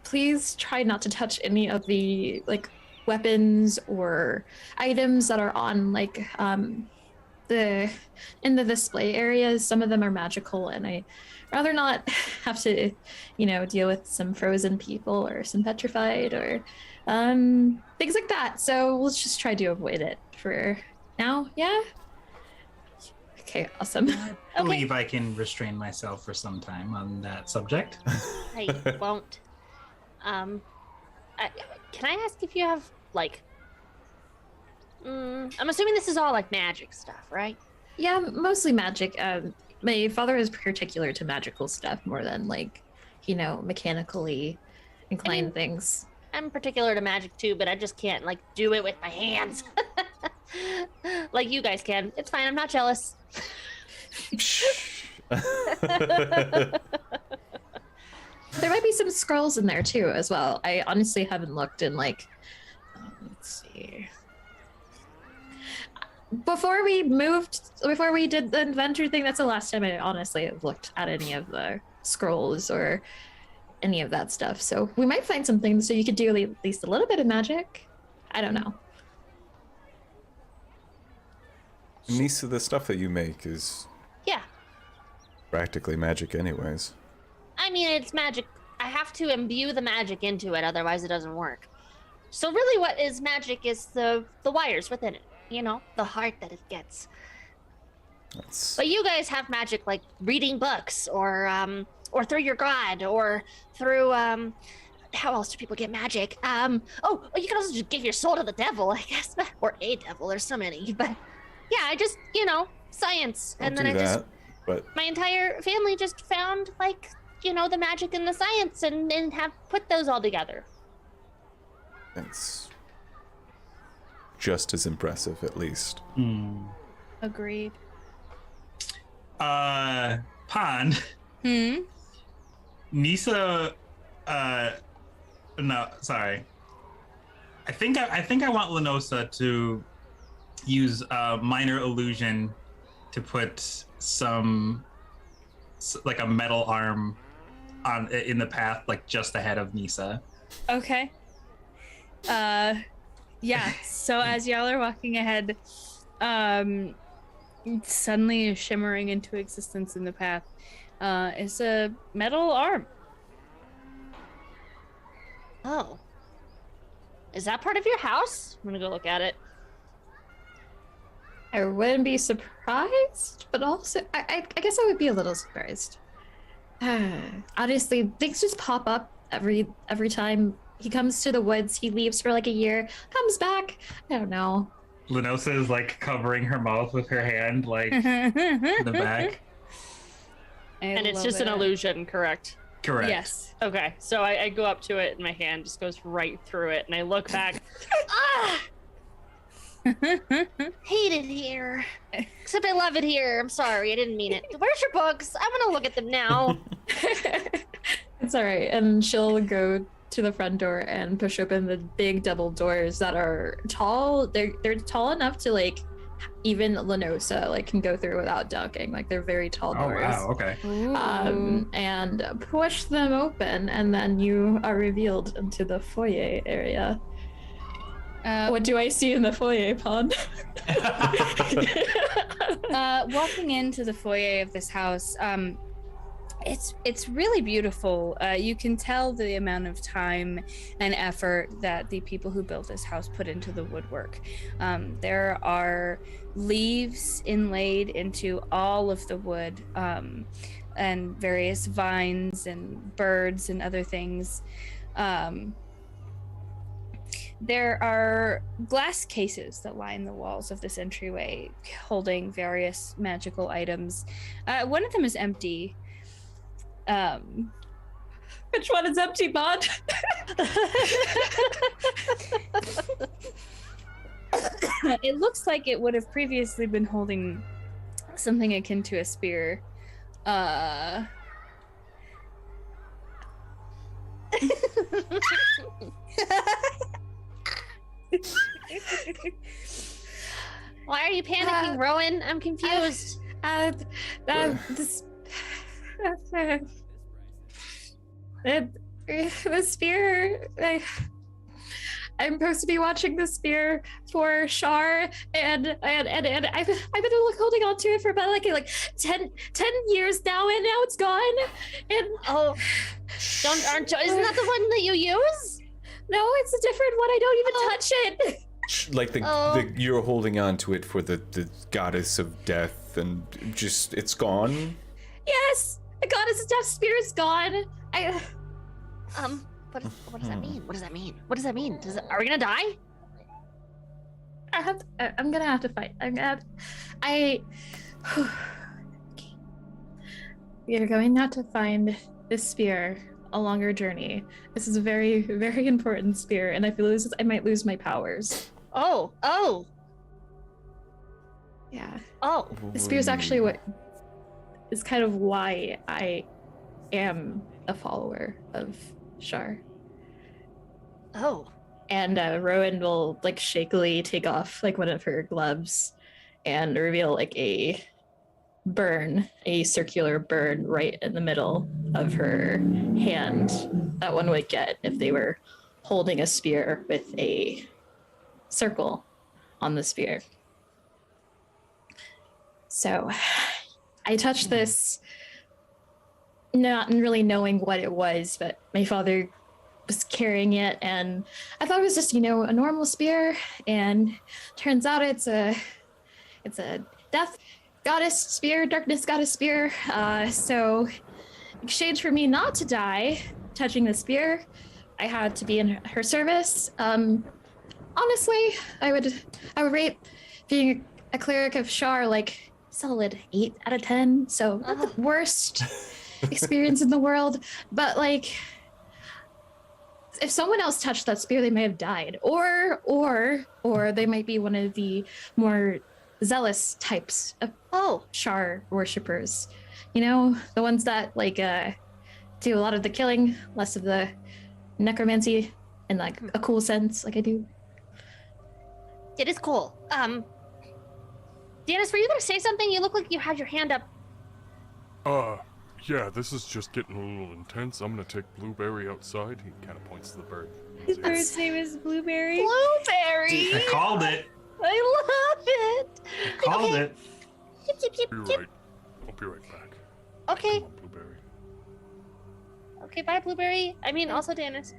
please try not to touch any of the weapons or items that are on in the display areas. Some of them are magical, and I rather not have to, deal with some frozen people or some petrified or things like that. So let's just try to avoid it for Now? Yeah? Okay, awesome. I believe I can restrain myself for some time on that subject. I won't. Can I ask if you have, like... I'm assuming this is all, like, magic stuff, right? Yeah, mostly magic. My father is particular to magical stuff more than, like, mechanically inclined things. I'm particular to magic, too, but I just can't, like, do it with my hands. Like you guys can. It's fine, I'm not jealous. There might be some scrolls in there, too, as well. I honestly haven't looked in, like... let's see... Before we did the inventor thing, that's the last time I honestly have looked at any of the scrolls or any of that stuff. So we might find some things so you could do at least a little bit of magic. I don't know. Nissa, the stuff that you make is practically magic anyways. I mean, it's magic. I have to imbue the magic into it, otherwise it doesn't work. So really what is magic is the wires within it. The heart that it gets. But you guys have magic like reading books or through your god or through how else do people get magic? You can also just give your soul to the devil, I guess, or a devil. There's so many, but yeah, I just science, and then my entire family just found like the magic and the science and have put those all together. Thanks. Just as impressive, at least. Agreed. Pond. Nissa. No, sorry. I think I want Linossa to use minor illusion to put some like a metal arm in the path, like just ahead of Nissa. Okay. Yeah, so as y'all are walking ahead, suddenly shimmering into existence in the path is a metal arm. Oh. Is that part of your house? I'm gonna go look at it. I wouldn't be surprised, but also I guess I would be a little surprised. Honestly, things just pop up every time he comes to the woods. He leaves for like a year, comes back. I don't know. Linossa is like covering her mouth with her hand, like in the back. And it's just an illusion, correct? Correct. Yes. Okay, so I go up to it and my hand just goes right through it and I look back. Hate it here. Except I love it here. I'm sorry, I didn't mean it. Where's your books? I want to look at them now. It's all right. And she'll go to the front door and push open the big double doors that are tall. They're tall enough to like even Linossa like can go through without ducking. Like they're very tall doors. Oh wow, okay. And push them open, and then you are revealed into the foyer area. What do I see in the foyer, Pond? Walking into the foyer of this house, it's really beautiful. You can tell the amount of time and effort that the people who built this house put into the woodwork. There are leaves inlaid into all of the wood, and various vines and birds and other things. There are glass cases that line the walls of this entryway, holding various magical items. One of them is empty. Which one is empty, Bond? It looks like it would have previously been holding something akin to a spear. Why are you panicking, Rowan? I'm confused. The spear. I'm supposed to be watching the spear for Shar, and I've been holding on to it for about like 10 years now, and now it's gone. And isn't that the one that you use? No, it's a different one. I don't even touch it. Like the you're holding on to it for the goddess of death, and just it's gone. Yes, the goddess of death spear is gone. What does that mean? What does that mean? What does that mean? Are we gonna die? I'm gonna have to fight. We are going now to find this spear, a longer journey. This is a very, very important spear, and I feel I might lose my powers. Oh. Yeah. Oh. The spear is actually what is kind of why I am a follower of Shar. Oh. And Rowan will like shakily take off like one of her gloves and reveal like a circular burn right in the middle of her hand that one would get if they were holding a spear with a circle on the spear. So I touched this not really knowing what it was, but my father was carrying it and I thought it was just, a normal spear, and turns out it's a death goddess spear, darkness goddess spear. So in exchange for me not to die touching the spear, I had to be in her service. Honestly, I would rate being a cleric of Shar like solid 8 out of 10. So not the worst experience in the world, but like if someone else touched that spear, they may have died, or they might be one of the more zealous types of Shar worshippers. The ones that like do a lot of the killing, less of the necromancy, in like a cool sense, like I do. It is cool. Danis, were you gonna say something? You look like you had your hand up. Yeah, this is just getting a little intense. I'm gonna take Blueberry outside. He kind of points to the bird. His bird's name is Blueberry. Blueberry! I called it. I love it! I called it. Be right. I'll be right back. Okay. Come on, Blueberry. Okay, bye, Blueberry. I mean, also Danis.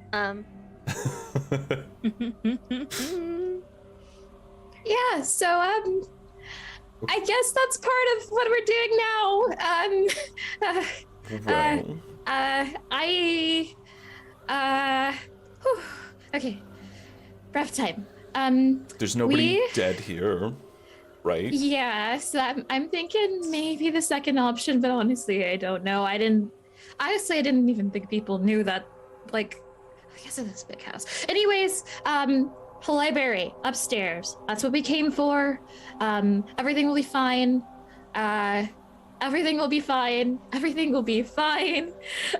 Yeah, so I guess that's part of what we're doing now. Okay, rough time. There's nobody dead here, right? Yeah, so I'm thinking maybe the second option, but honestly, I don't know. I didn't even think people knew that, like, I guess it's a big house. Anyways, library upstairs. That's what we came for. Everything will be fine. Everything will be fine. Everything will be fine.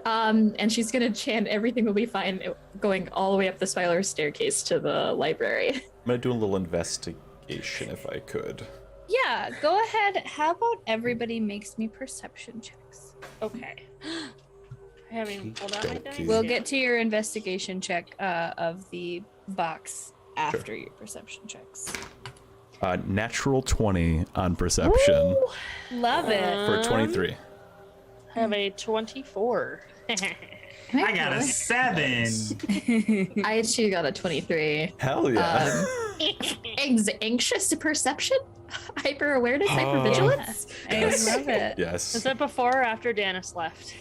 And she's gonna chant "Everything will be fine," going all the way up the spiral staircase to the library. I'm gonna do a little investigation if I could. Yeah, go ahead. How about everybody makes me perception checks? Okay. I haven't even pulled out my dice. We'll yet. get to your investigation check of the box after your perception checks. Natural 20 on perception. Ooh, love it. For 23. I have a 24. I got a 7. I too got a 23. Hell yeah. Anxious to perception? Hyper awareness, hyper vigilance? I love it. Yes. Is that before or after Danis left?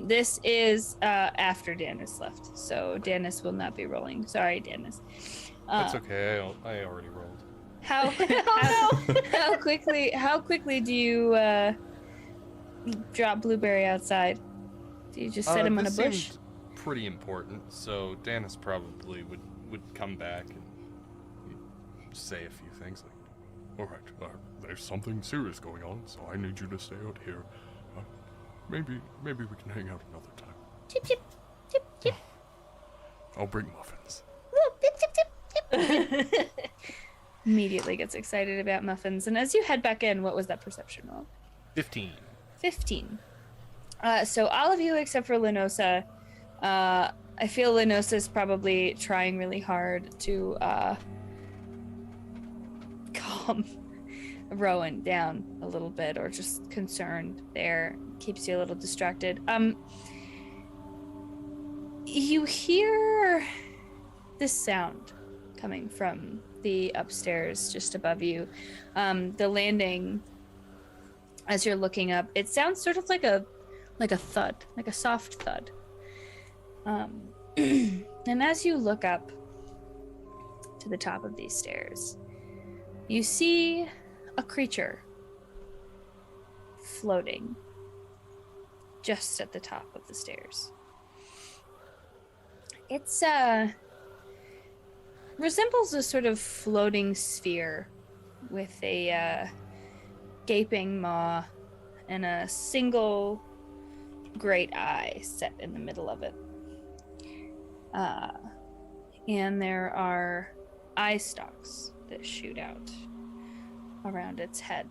This is after Danis left, so Danis will not be rolling. Sorry, Danis. That's okay. I already rolled. How quickly do you drop Blueberry outside? Do you just set him on a this bush? seemed pretty important, so Danis probably would come back and he'd say a few things like, All right. There's something serious going on, so I need you to stay out here. Maybe we can hang out another time. Tip, tip, tip, tip. I'll bring muffins. Whoa, tip, tip, tip, tip. Immediately gets excited about muffins. And as you head back in, what was that perception roll? 15. 15. So all of you except for Linossa, I feel Linossa's probably trying really hard to calm Rowan down a little bit, or just concerned there. Keeps you a little distracted. You hear this sound coming from the upstairs just above you. The landing, as you're looking up, it sounds sort of like a thud, like a soft thud. And as you look up to the top of these stairs, you see a creature floating just at the top of the stairs. It's resembles a sort of floating sphere with a gaping maw and a single great eye set in the middle of it. And there are eye stalks that shoot out around its head.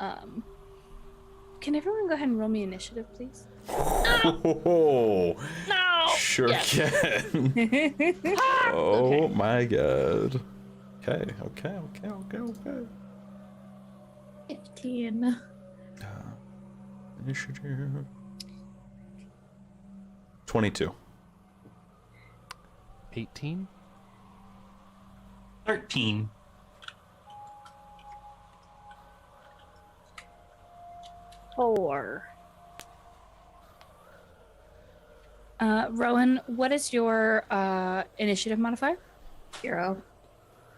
Can everyone go ahead and roll me initiative, please? Oh, No. sure Yes. can. Oh Okay. my god. Okay. 15. Initiative. 22. 18. 13. Four. Rowan, what is your initiative modifier? 0.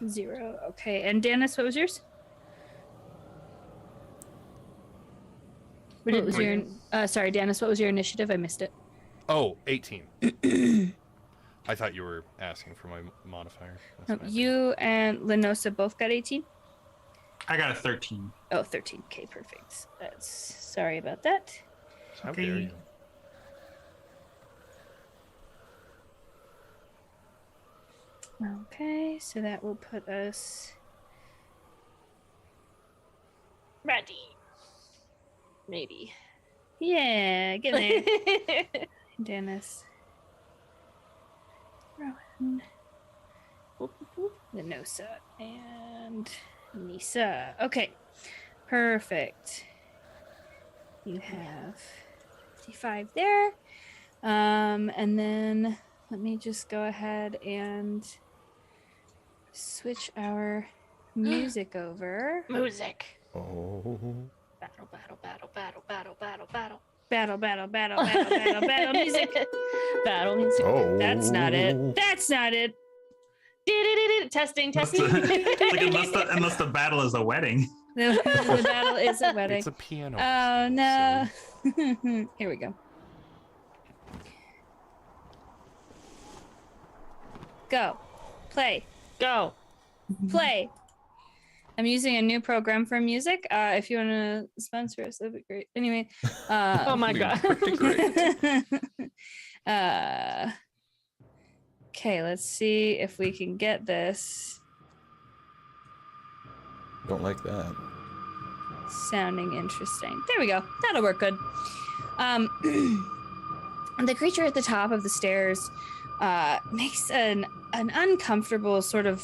0. Okay. And Danis, what was yours? What was your? Sorry, Danis, what was your initiative? I missed it. Oh, 18. I thought you were asking for my modifier. No, That's my bad. you and Linossa both got 18? I got a 13. Oh, 13. Okay, perfect. Sorry about that. How Okay. dare you? Okay, so that will put us... Ready. Maybe. Yeah, get there. Dennis. Rowan. Linossa and Nissa. Okay, perfect. You have 55 there. And then let me just go ahead and switch our music over. Music. Oh. Battle, battle, battle, battle, battle, battle, battle. Battle, battle, battle, battle, battle, battle music. Battle music. Oh. That's not it. That's not it. Testing, Unless testing. unless the battle is a wedding. The battle is a wedding. It's a piano. Oh no. Here we go. Go. Play. Go. Play. I'm using a new program for music. If you want to sponsor us, that'd be great. Anyway. Oh my god. Pretty great. Okay, let's see if we can get this Don't like that. sounding interesting. There we go. That'll work good. The creature at the top of the stairs makes an uncomfortable sort of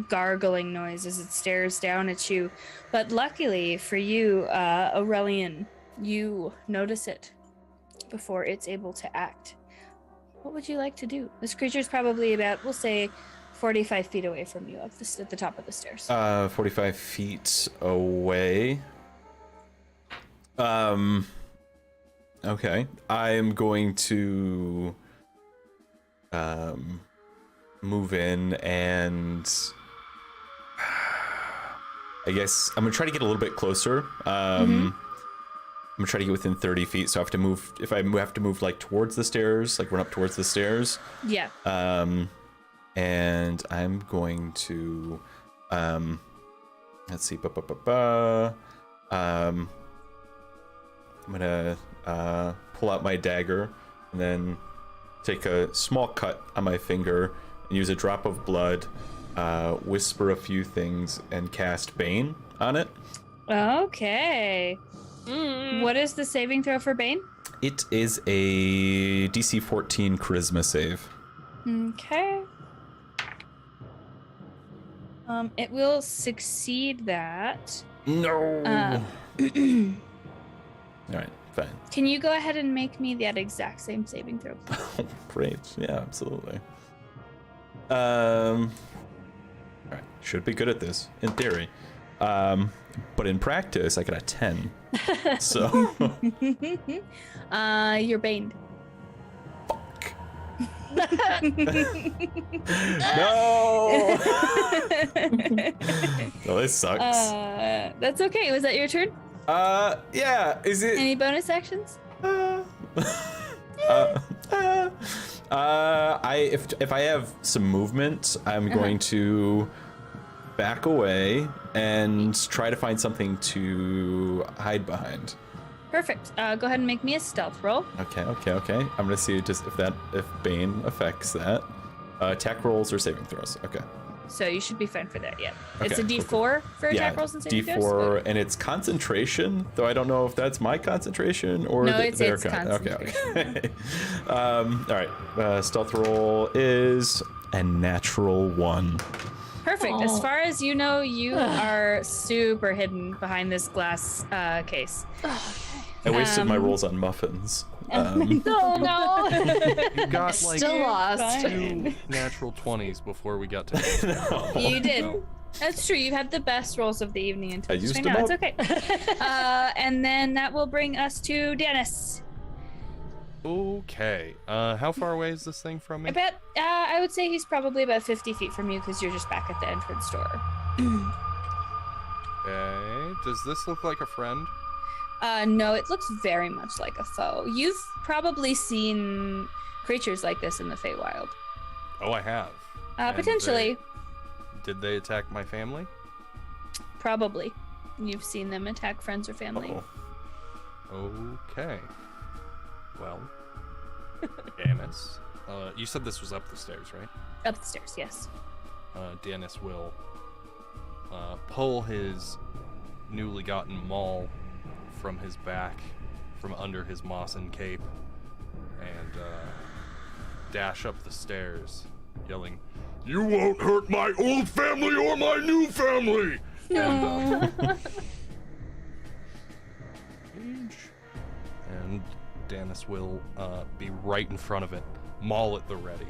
gargling noise as it stares down at you. But luckily for you, Oreleon, you notice it before it's able to act. What would you like to do? This creature's probably about, we'll say, 45 feet away from you at the top of the stairs. 45 feet away. Okay. I'm going to move in and I guess I'm gonna try to get a little bit closer. I'm gonna try to get within 30 feet, so I have to move. If I have to move like towards the stairs, like run up towards the stairs. Yeah. And I'm going to let's see. I'm gonna pull out my dagger and then take a small cut on my finger and use a drop of blood, whisper a few things, and cast Bane on it. Okay. What is the saving throw for Bane? It is a DC 14 Charisma save. Okay. It will succeed that. No. All right, fine. Can you go ahead and make me that exact same saving throw? Great. Yeah, absolutely. should be good at this in theory. But in practice, I got a 10. So. You're baned. Fuck. No. Oh, this sucks. That's okay. Was that your turn? Yeah. Is it? Any bonus actions? If I have some movement, I'm going to back away and try to find something to hide behind. Perfect. Go ahead and make me a stealth roll. Okay. I'm gonna see just if Bane affects that. Attack rolls or saving throws. Okay. So you should be fine for that. Yeah. Okay, It's a D4 cool. for attack rolls and saving throws. D4, and it's concentration. Though I don't know if that's my concentration or No, it's concentration. Okay. All right. Stealth roll is a natural 1. Perfect. As far as you know, you are super hidden behind this glass case. I wasted my rolls on muffins. No. You got like Still lost. 2 natural 20s before we got to You did. So, That's true. You've had the best rolls of the evening until I used right them now. up. It's okay. And then that will bring us to Danis. okay. How far away is this thing from me? I would say he's probably about 50 feet from you because you're just back at the entrance door. Okay. Does this look like a friend? No, it looks very much like a foe. You've probably seen creatures like this in the Feywild. Oh, I have. And Potentially. Did they attack my family? Probably. You've seen them attack friends or family. Okay. Well, Danis. You said this was up the stairs, right? Up the stairs, yes. Danis will pull his newly gotten maul from his back, from under his mossin cape, and dash up the stairs, yelling, You won't hurt my old family or my new family! And Danis will be right in front of it, maul at the ready.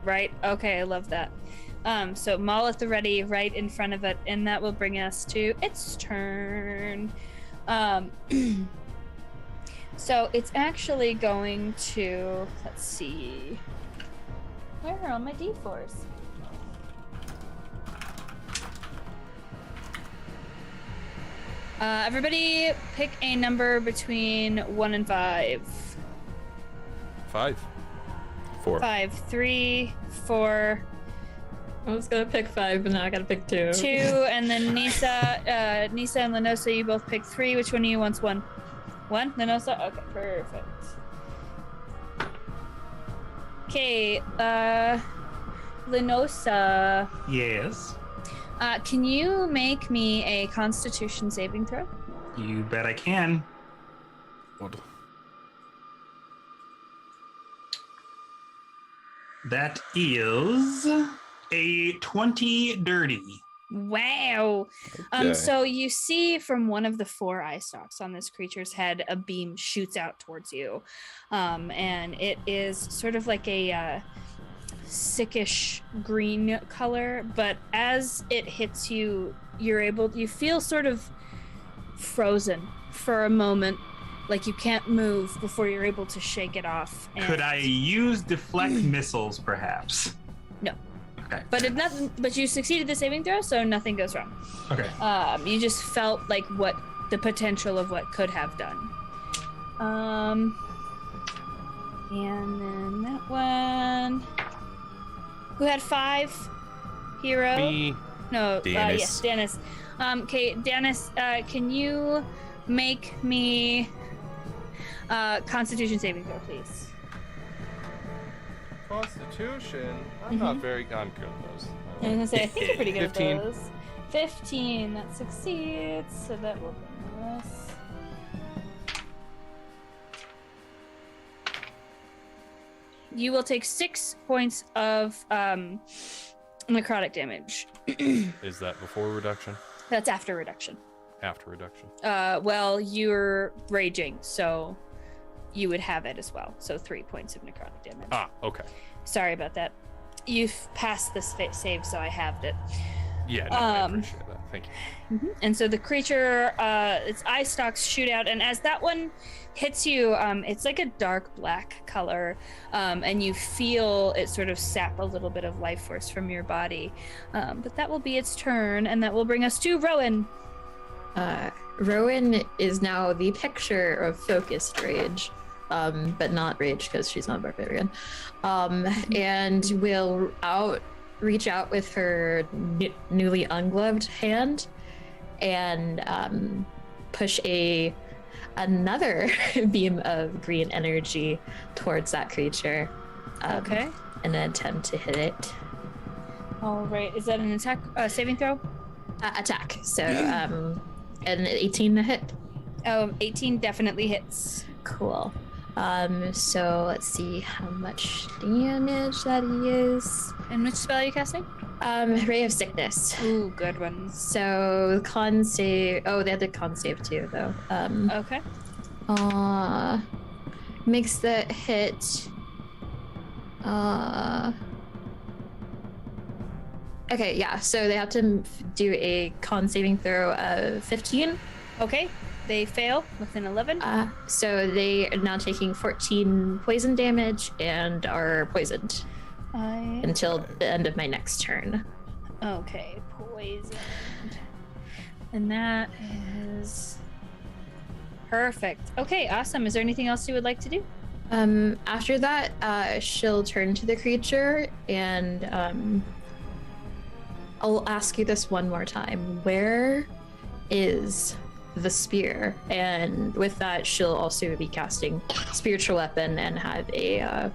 Right. Okay, I love that. So maul at the ready, right in front of it, and that will bring us to its turn. So it's actually going to, let's see, where are all my d4s? Everybody pick a number between 1 and 5. 5. 4. 5, 3, 4, I was gonna pick 5, but now I gotta pick 2. 2, and then Nissa and Linossa, you both pick 3. Which one of you wants 1? 1? Linossa? Okay, perfect. Okay, Linossa, Yes. can you make me a Constitution saving throw? You bet I can. That is a 20 dirty. Wow. Okay. So you see from one of the 4 eye stalks on this creature's head, a beam shoots out towards you. And it is sort of like a sickish green color, but as it hits you, you feel sort of frozen for a moment, like you can't move before you're able to shake it off. Could I use deflect missiles, perhaps? No. Okay. But you succeeded the saving throw, so nothing goes wrong. Okay. You just felt like what the potential of what could have done. And then that one. Who had 5? Hero? Me. No, Danis. yes, Danis. Okay, Danis, can you make me Constitution saving throw, please? Constitution? I'm not very... I'm good at those. I was gonna say, I think you're pretty good 15. at those. 15, that succeeds, so that will bring us. You will take 6 points of necrotic damage. Is that before reduction? That's after reduction. After reduction. Well, you're raging, so you would have it as well. So 3 points of necrotic damage. Ah, okay. Sorry about that. You've passed this save, so I halved it. Yeah, no, I appreciate that. Thank you. And so the creature, its eye stalks shoot out, and as that one hits you, it's like a dark black color, and you feel it sort of sap a little bit of life force from your body. But that will be its turn, and that will bring us to Rowan. Rowan is now the picture of focused rage, but not rage because she's not a barbarian, and will reach out with her newly ungloved hand and push another beam of green energy towards that creature. Okay. In an attempt to hit it. All right. Is that an attack saving throw? Attack. So an 18 to hit. 18 definitely hits. Cool. So let's see how much damage that he is. And which spell are you casting? Ray of Sickness. Ooh, good one. So con save. Oh, they had the con save too, though. Okay. Makes the hit. Okay, yeah. So they have to do a con saving throw of 15. Okay. They fail with an 11. So they are now taking 14 poison damage and are poisoned until the end of my next turn. Okay, poisoned. And that is perfect. Okay, awesome. Is there anything else you would like to do? After that, she'll turn to the creature and I'll ask you this one more time. Where is the spear? And with that, she'll also be casting spiritual weapon and have a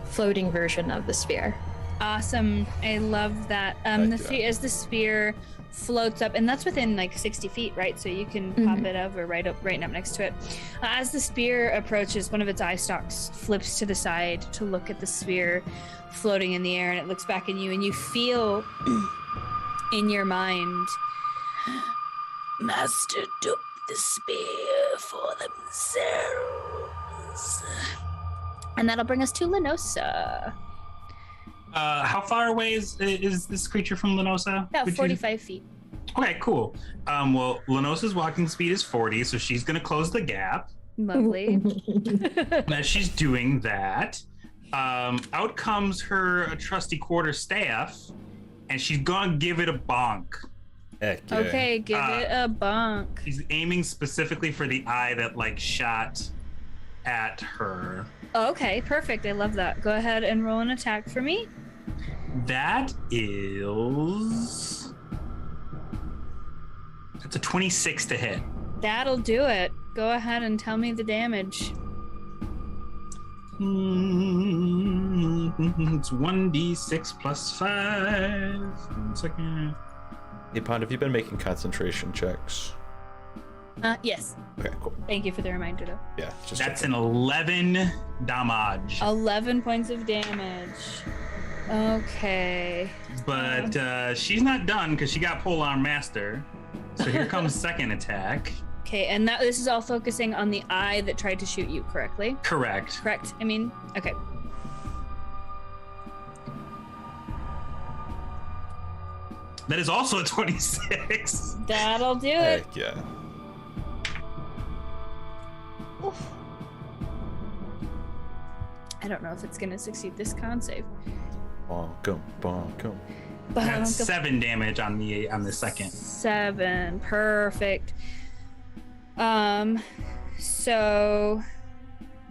floating version of the spear. Awesome. I love that. As the spear floats up, and that's within like 60 feet, right? So you can pop it over right up next to it. As the spear approaches, one of its eye stalks flips to the side to look at the spear floating in the air, and it looks back at you, and you feel in your mind, Master took the spear for themselves. And that'll bring us to Linossa. How far away is this creature from Linossa? About 45 feet. Okay, cool. Well, Linossa's walking speed is 40, so she's going to close the gap. Lovely. As she's doing that, out comes her trusty quarterstaff, and she's going to give it a bonk. Heck yeah. Okay, give it a bonk. She's aiming specifically for the eye that shot at her. Okay, perfect. I love that. Go ahead and roll an attack for me. That is... It's a 26 to hit. That'll do it. Go ahead and tell me the damage. It's 1d6 plus 5. 1 second. Hey, Pond, have you been making concentration checks? Yes. Okay, cool. Thank you for the reminder, though. Yeah. That's an 11 damage. 11 points of damage. Okay. But she's not done because she got Polearm Master. So here comes second attack. Okay, and this is all focusing on the eye that tried to shoot you, correctly? Correct. Correct. I mean, okay. That is also a 26. That'll do it. Heck yeah. Oof. I don't know if it's gonna succeed this con save. Bonkum, bonkum. That's 7 damage on the second. 7, perfect. So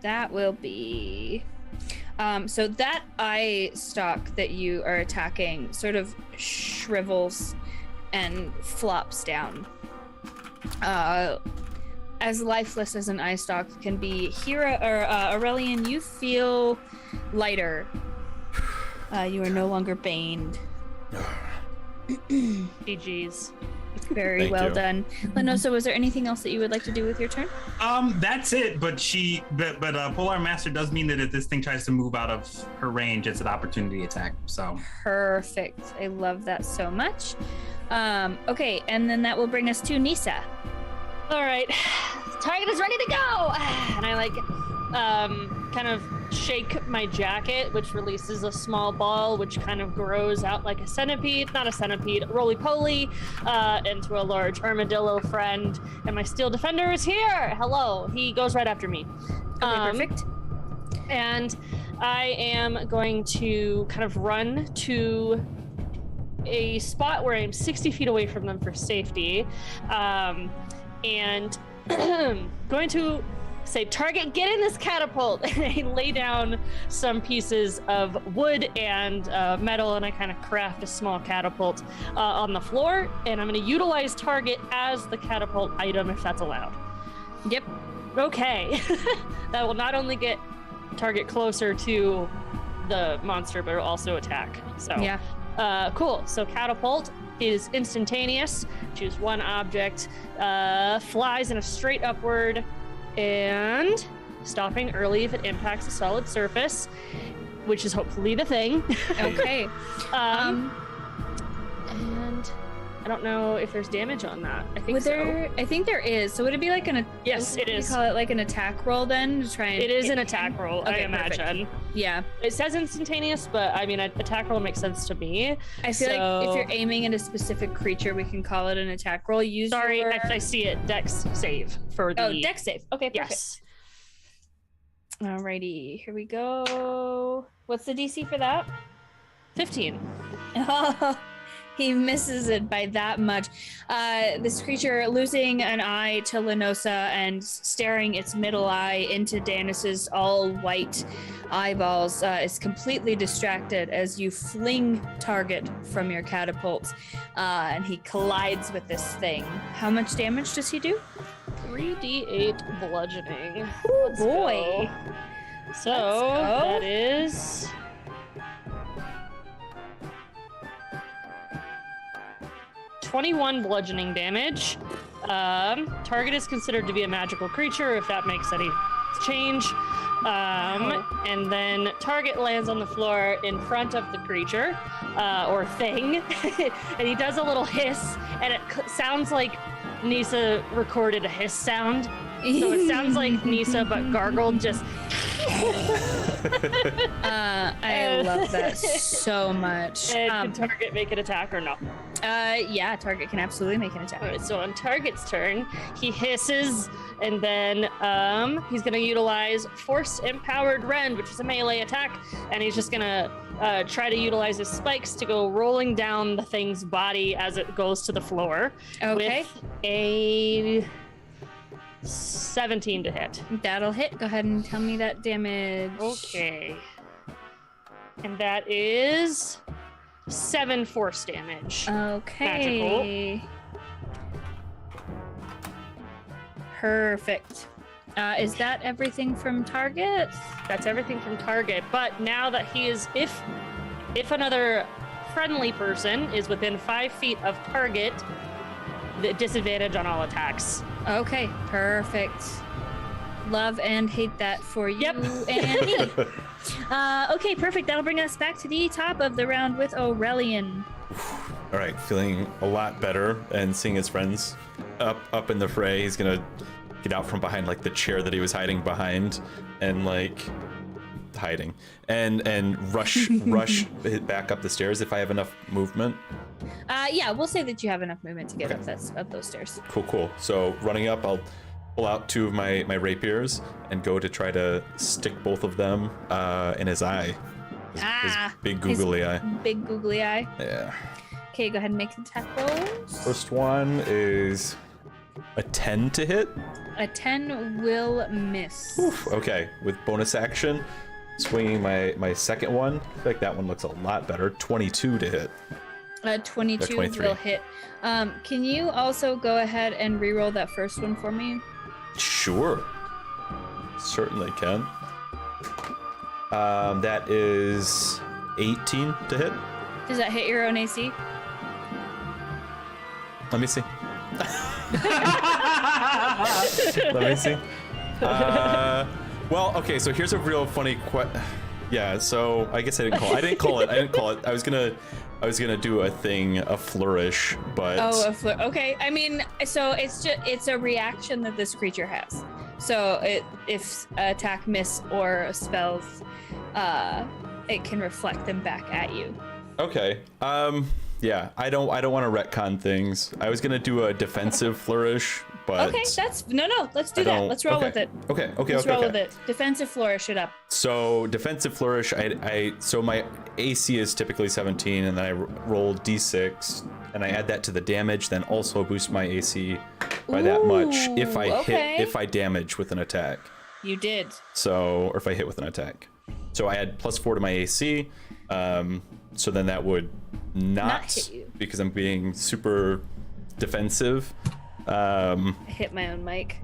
that will be so that eye stalk that you are attacking sort of shrivels and flops down. As lifeless as an eye stalk can be, Oreleon, you feel lighter. You are no longer baned. GG's. Very well done. Linossa, was there anything else that you would like to do with your turn? That's it, but Polearm Master does mean that if this thing tries to move out of her range, it's an opportunity attack, so. Perfect. I love that so much. Okay, and then that will bring us to Nissa. All right, target is ready to go. And I kind of shake my jacket, which releases a small ball, which kind of grows out like a centipede, not a centipede, roly-poly, into a large armadillo friend. And my steel defender is here. Hello. He goes right after me. Perfect. And I am going to kind of run to a spot where I'm 60 feet away from them for safety. And going to say, target, get in this catapult. And I lay down some pieces of wood and metal, and I kind of craft a small catapult on the floor. And I'm going to utilize target as the catapult item, if that's allowed. Yep. Okay. That will not only get target closer to the monster, but it'll also attack. So yeah. Cool. So catapult is instantaneous. Choose one object, flies in a straight upward, and stopping early if it impacts a solid surface, which is hopefully the thing. Okay. And I don't know if there's damage on that. I think so. I think there is. So would it be like Yes, it is. We call it like an attack roll then to try and. It is an attack roll, Okay, I imagine. perfect. Yeah. It says instantaneous, but I mean, an attack roll makes sense to me. I feel like if you're aiming at a specific creature, we can call it an attack roll. Sorry, I see it. Dex save for the. Oh, Dex save. Okay, perfect. Yes. Alrighty, here we go. What's the DC for that? 15. Oh, he misses it by that much. This creature, losing an eye to Linossa and staring its middle eye into Danis's all-white eyeballs, is completely distracted as you fling target from your catapult, and he collides with this thing. How much damage does he do? 3d8 bludgeoning. Oh boy. So that is 21 bludgeoning damage. Target is considered to be a magical creature if that makes any change. And then target lands on the floor in front of the creature or thing, and he does a little hiss, and it sounds like Nissa recorded a hiss sound. So it sounds like Nissa, but gargled just. I love that so much. Can target make an attack or no? Yeah, target can absolutely make an attack. All right, so on target's turn, he hisses, and then he's going to utilize Force Empowered Rend, which is a melee attack, and he's just going to try to utilize his spikes to go rolling down the thing's body as it goes to the floor. Okay. With a 17 to hit. That'll hit. Go ahead and tell me that damage. Okay. And that is 7 force damage. Okay. Magical. Perfect. Is that everything from target? That's everything from target. But now that he is, if another friendly person is within 5 feet of target, the disadvantage on all attacks. Okay, perfect. Love and hate that for you and me. Okay, perfect. That'll bring us back to the top of the round with Oreleon. All right, feeling a lot better and seeing his friends up in the fray. He's gonna get out from behind like the chair that he was hiding behind and like hiding and rush back up the stairs if I have enough movement. Yeah, we'll say that you have enough movement to get up those stairs. Cool. So running up, I'll pull out 2 of my rapiers and go to try to stick both of them in his eye. His big googly eye. Big googly eye. Yeah. Okay, go ahead and make the attack rolls. First one is a 10 to hit. A 10 will miss. Oof, okay, with bonus action, swinging my second one. I feel like that one looks a lot better. 22 to hit. 22 23. will hit. Can you also go ahead and re-roll that first one for me? Sure. Certainly can. That is 18 to hit. Does that hit your own AC? Let me see. Let me see. Well, okay, so here's a real funny yeah, so I guess I didn't call it. I was gonna do a flourish, but okay. I mean, so it's a reaction that this creature has. So if attack miss or spells, it can reflect them back at you. Okay. Yeah, I don't want to retcon things. I was gonna do a defensive flourish, but Okay, let's do that. Let's roll with it. Okay. Let's roll with it. Defensive flourish it up. So defensive flourish, so my AC is typically 17, and then I roll D6, and I add that to the damage, then also boost my AC by that much if I damage with an attack. You did. So, or if I hit with an attack. So I add +4 to my AC. So then that would not hit you because I'm being super defensive. I hit my own mic.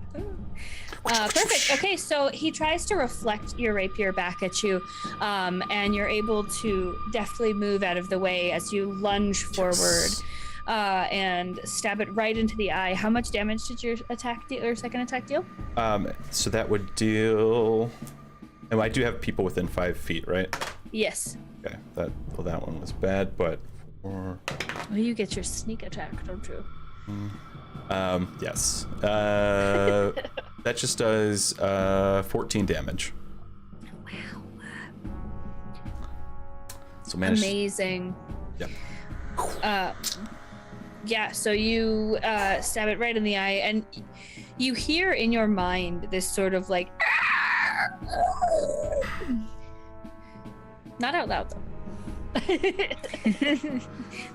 Perfect. Okay, so he tries to reflect your rapier back at you, and you're able to deftly move out of the way as you lunge forward and stab it right into the eye. How much damage did your second attack deal? So that would deal. And I do have people within 5 feet, right? Yes. Okay. That one was bad, but. Well, you get your sneak attack, don't you? Yes. That just does 14 damage. Wow. So amazing. Yep. Yeah, so you stab it right in the eye, and you hear in your mind this sort of like not out loud though.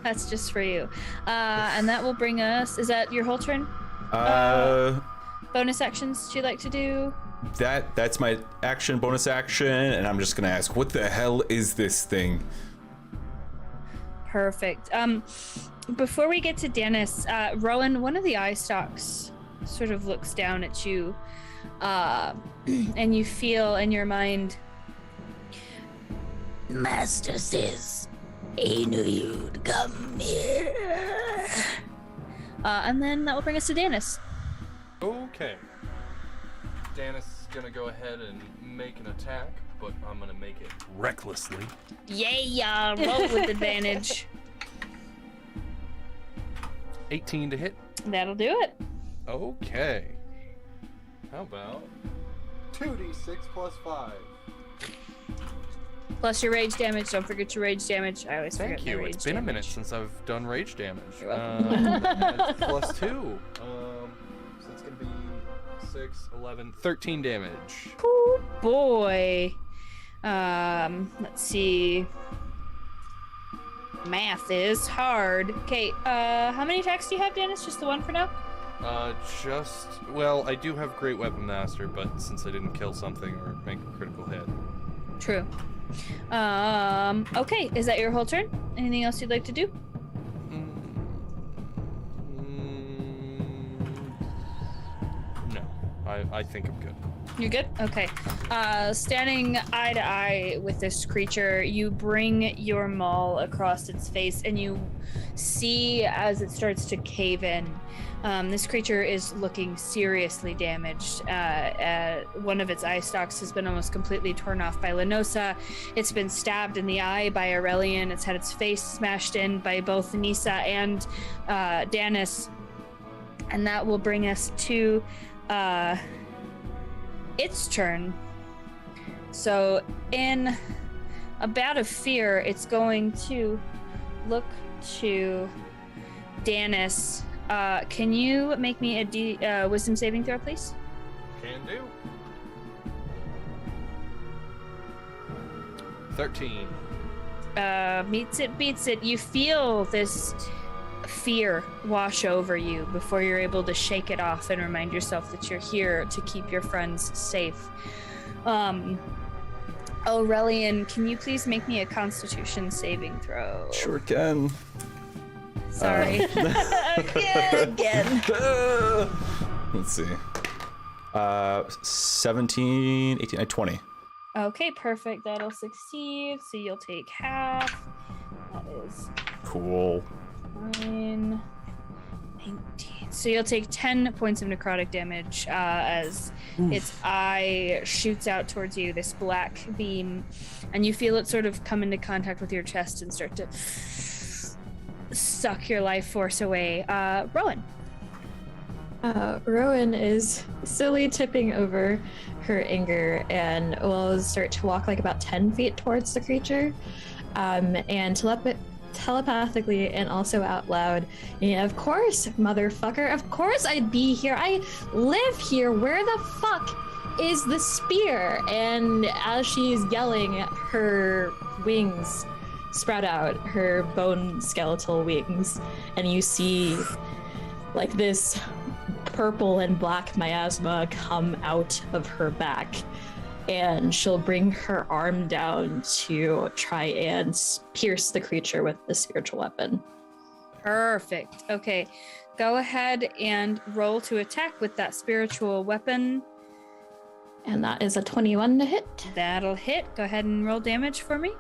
That's just for you. And that will bring us, is that your whole turn? Bonus actions you'd like to do? That's my action, bonus action, and I'm just gonna ask, what the hell is this thing? Perfect. Before we get to Danis, Rowan, one of the eye stalks sort of looks down at you, and you feel in your mind, Master says, he knew you'd come here. And then that will bring us to Danis. Okay. Danis is gonna go ahead and make an attack, but I'm gonna make it recklessly. Yeah, roll with advantage. 18 to hit. That'll do it. Okay. How about 2d6 plus 5? Plus your rage damage. Don't forget your rage damage. I always forget Thank you. my rage It's been damage. a minute since I've done rage damage. You're welcome. That's plus 2. So it's gonna be 6, 11, 13 damage. Oh boy. Let's see. Math is hard. Okay, how many attacks do you have, Danis? Just the one for now? Well, I do have Great Weapon Master, but since I didn't kill something or make a critical hit. True. Okay, is that your whole turn? Anything else you'd like to do? No, I think I'm good. You're good? Okay. Standing eye to eye with this creature, you bring your maul across its face and you see as it starts to cave in. This creature is looking seriously damaged. One of its eye stalks has been almost completely torn off by Linossa. It's been stabbed in the eye by Oreleon. It's had its face smashed in by both Nissa and Danis. And that will bring us to its turn. So in a bout of fear, it's going to look to Danis. Can you make me a wisdom saving throw, please? Can do. 13. Meets it, beats it. You feel this fear wash over you before you're able to shake it off and remind yourself that you're here to keep your friends safe. Oreleon, can you please make me a Constitution saving throw? Sure can. Sorry. Again. Let's see. 17, 18, 20. Okay, perfect. That'll succeed. So you'll take half. That is Cool. 9, 19. So you'll take 10 points of necrotic damage as its eye shoots out towards you, this black beam, and you feel it sort of come into contact with your chest and start to suck your life force away. Rowan. Rowan is slowly tipping over her anger and will start to walk like about 10 feet towards the creature. And telepathically and also out loud, yeah, of course, motherfucker, of course I'd be here. I live here. Where the fuck is the spear? And as she's yelling, her wings sprout out, her bone skeletal wings, and you see like this purple and black miasma come out of her back, and she'll bring her arm down to try and pierce the creature with the spiritual weapon. Perfect. Okay, go ahead and roll to attack with that spiritual weapon. And that is a 21 to hit. That'll hit. Go ahead and roll damage for me.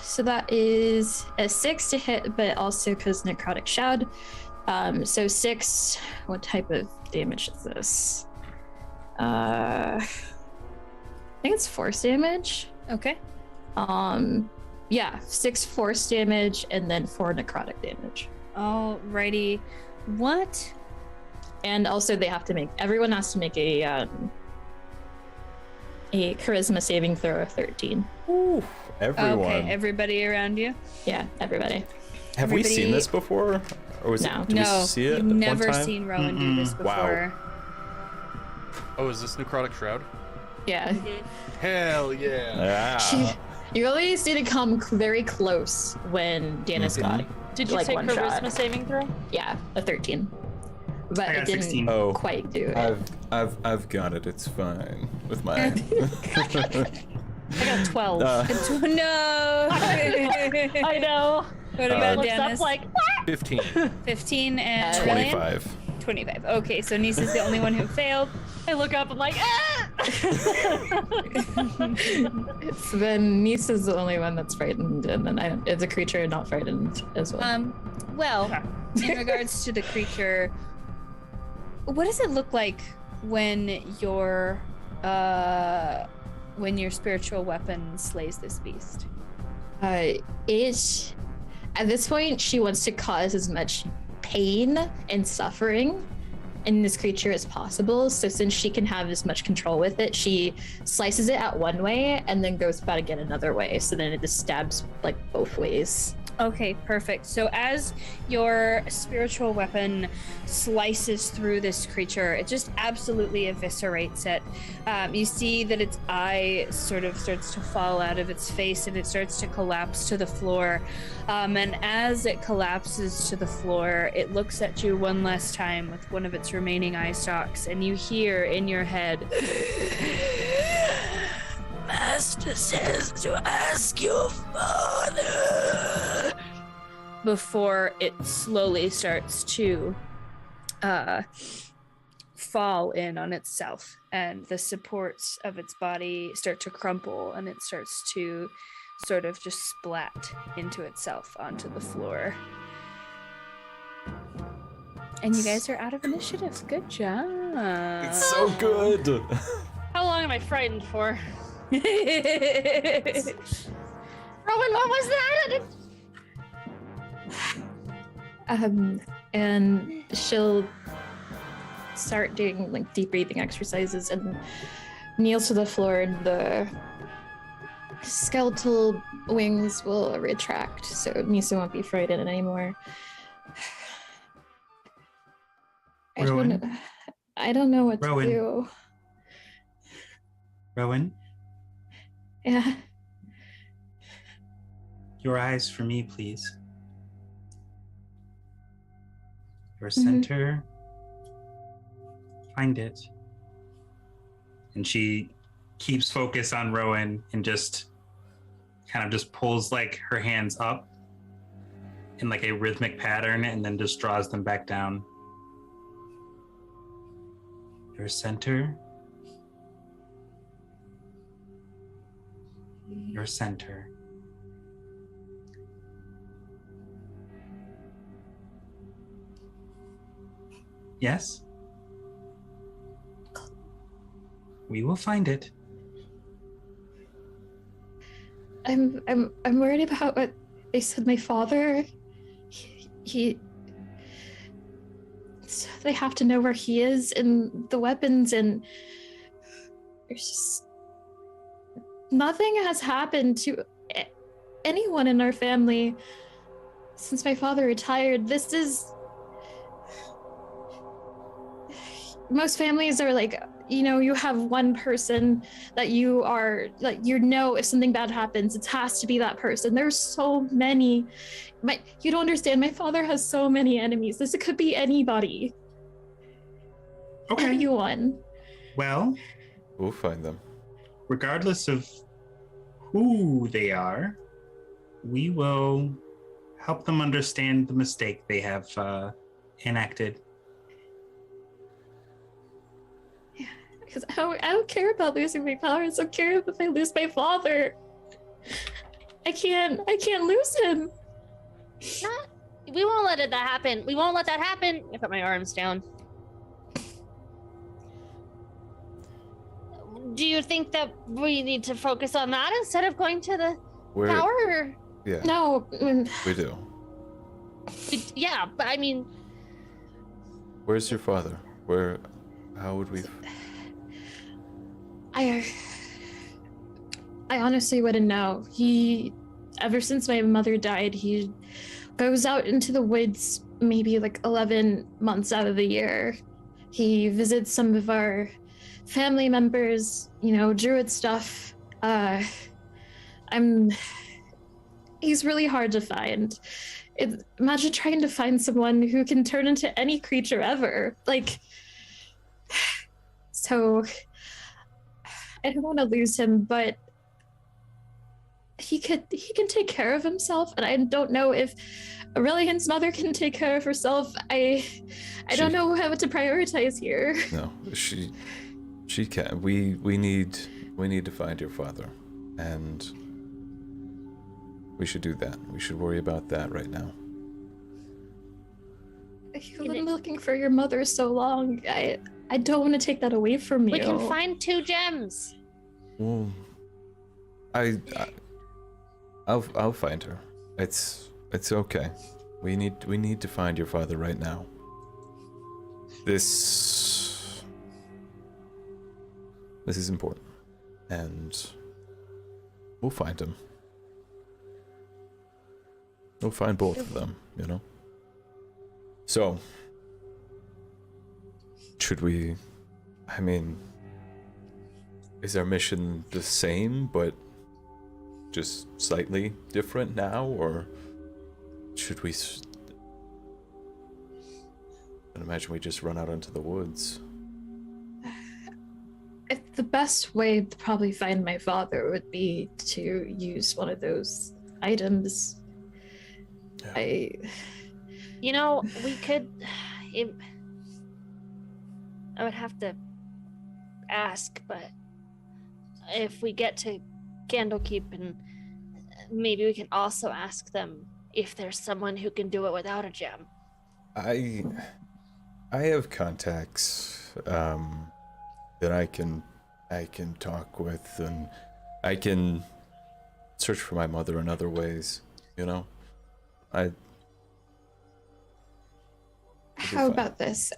So that is a 6 to hit, but also because necrotic shroud. So 6. What type of damage is this? I think it's force damage. Okay. Yeah, 6 force damage and then 4 necrotic damage. Alrighty. What? And also everyone has to make a charisma saving throw of 13. Ooh, everyone. Okay, everybody around you? Yeah, everybody. Have we seen this before? Or was No. it, did we see it you've one never time? seen Rowan do this before. Oh, is this necrotic shroud? Yeah. Hell yeah. Yeah. You really need to come very close when Danis got it. Did you like take one charisma shot. saving throw? Yeah, a 13. But I got it didn't 16. Oh. quite do it. I've got it. It's fine with my. I got 12. No. I know. What about Looks Danis? up like 15. 15 and Oreleon? 25. 25. Okay, so Nissa's the only one who failed. I look up. I'm like, ah! So then Nissa's the only one that's frightened, and then it's a creature not frightened as well. Well, in regards to the creature, what does it look like when your spiritual weapon slays this beast? At this point, she wants to cause as much pain and suffering in this creature as possible. So since she can have as much control with it, she slices it out one way and then goes about again another way. So then it just stabs like both ways. Okay, perfect. So as your spiritual weapon slices through this creature, it just absolutely eviscerates it. You see that its eye sort of starts to fall out of its face and it starts to collapse to the floor. And as it collapses to the floor, it looks at you one last time with one of its remaining eye stalks, and you hear in your head, "Master says to ask your father," before it slowly starts to fall in on itself, and the supports of its body start to crumple, and it starts to sort of just splat into itself onto the floor. And you guys are out of initiative. Good job. It's so good. How long am I frightened for? Rowan, what was that? And she'll start doing like deep breathing exercises and kneel to the floor, and the skeletal wings will retract, so Nissa won't be frightened anymore. I don't know what Rowan. to do. Rowan, Yeah. your eyes for me, please. Your center. Find it. And she keeps focus on Rowan and just kind of just pulls like her hands up in like a rhythmic pattern and then just draws them back down. Your center. Your center. Yes? We will find it. I'm worried about what they said my father. He they have to know where he is and the weapons, and there's just nothing has happened to anyone in our family since my father retired. This is, most families are like, you know, you have one person that you are, like, you know, if something bad happens, it has to be that person. There's so many. You don't understand. My father has so many enemies. This could be anybody. Okay. Anyone. Well, We'll find them. regardless of who they are, we will help them understand the mistake they have enacted. Because I don't care about losing my power. I don't care if I lose my father. I can't lose him. We won't let that happen. We won't let that happen. I put my arms down. Do you think that we need to focus on that instead of going to the tower? Yeah. No. We do. Yeah, but I mean... Where's your father? How would we... I honestly wouldn't know. Ever since my mother died, he goes out into the woods maybe like 11 months out of the year. He visits some of our family members, you know, druid stuff. He's really hard to find. Imagine trying to find someone who can turn into any creature ever. Like, so I don't want to lose him, but he can take care of himself, and I don't know if Oreleon's mother can take care of herself. I don't know how to prioritize here. No, she can. We need to find your father, and we should do that. We should worry about that right now. You've been looking for your mother so long. I don't want to take that away from you. We can find 2 gems. Well, I'll find her. It's okay. We need to find your father right now. This is important, and we'll find him. We'll find both of them, you know? So, should we... I mean, is our mission the same, but just slightly different now, or should we... I imagine we just run out into the woods. The best way to probably find my father would be to use one of those items. Yeah. You know, we could... I would have to ask, but if we get to Candlekeep, and maybe we can also ask them if there's someone who can do it without a gem. I have contacts that I can talk with, and I can search for my mother in other ways, you know? How about this?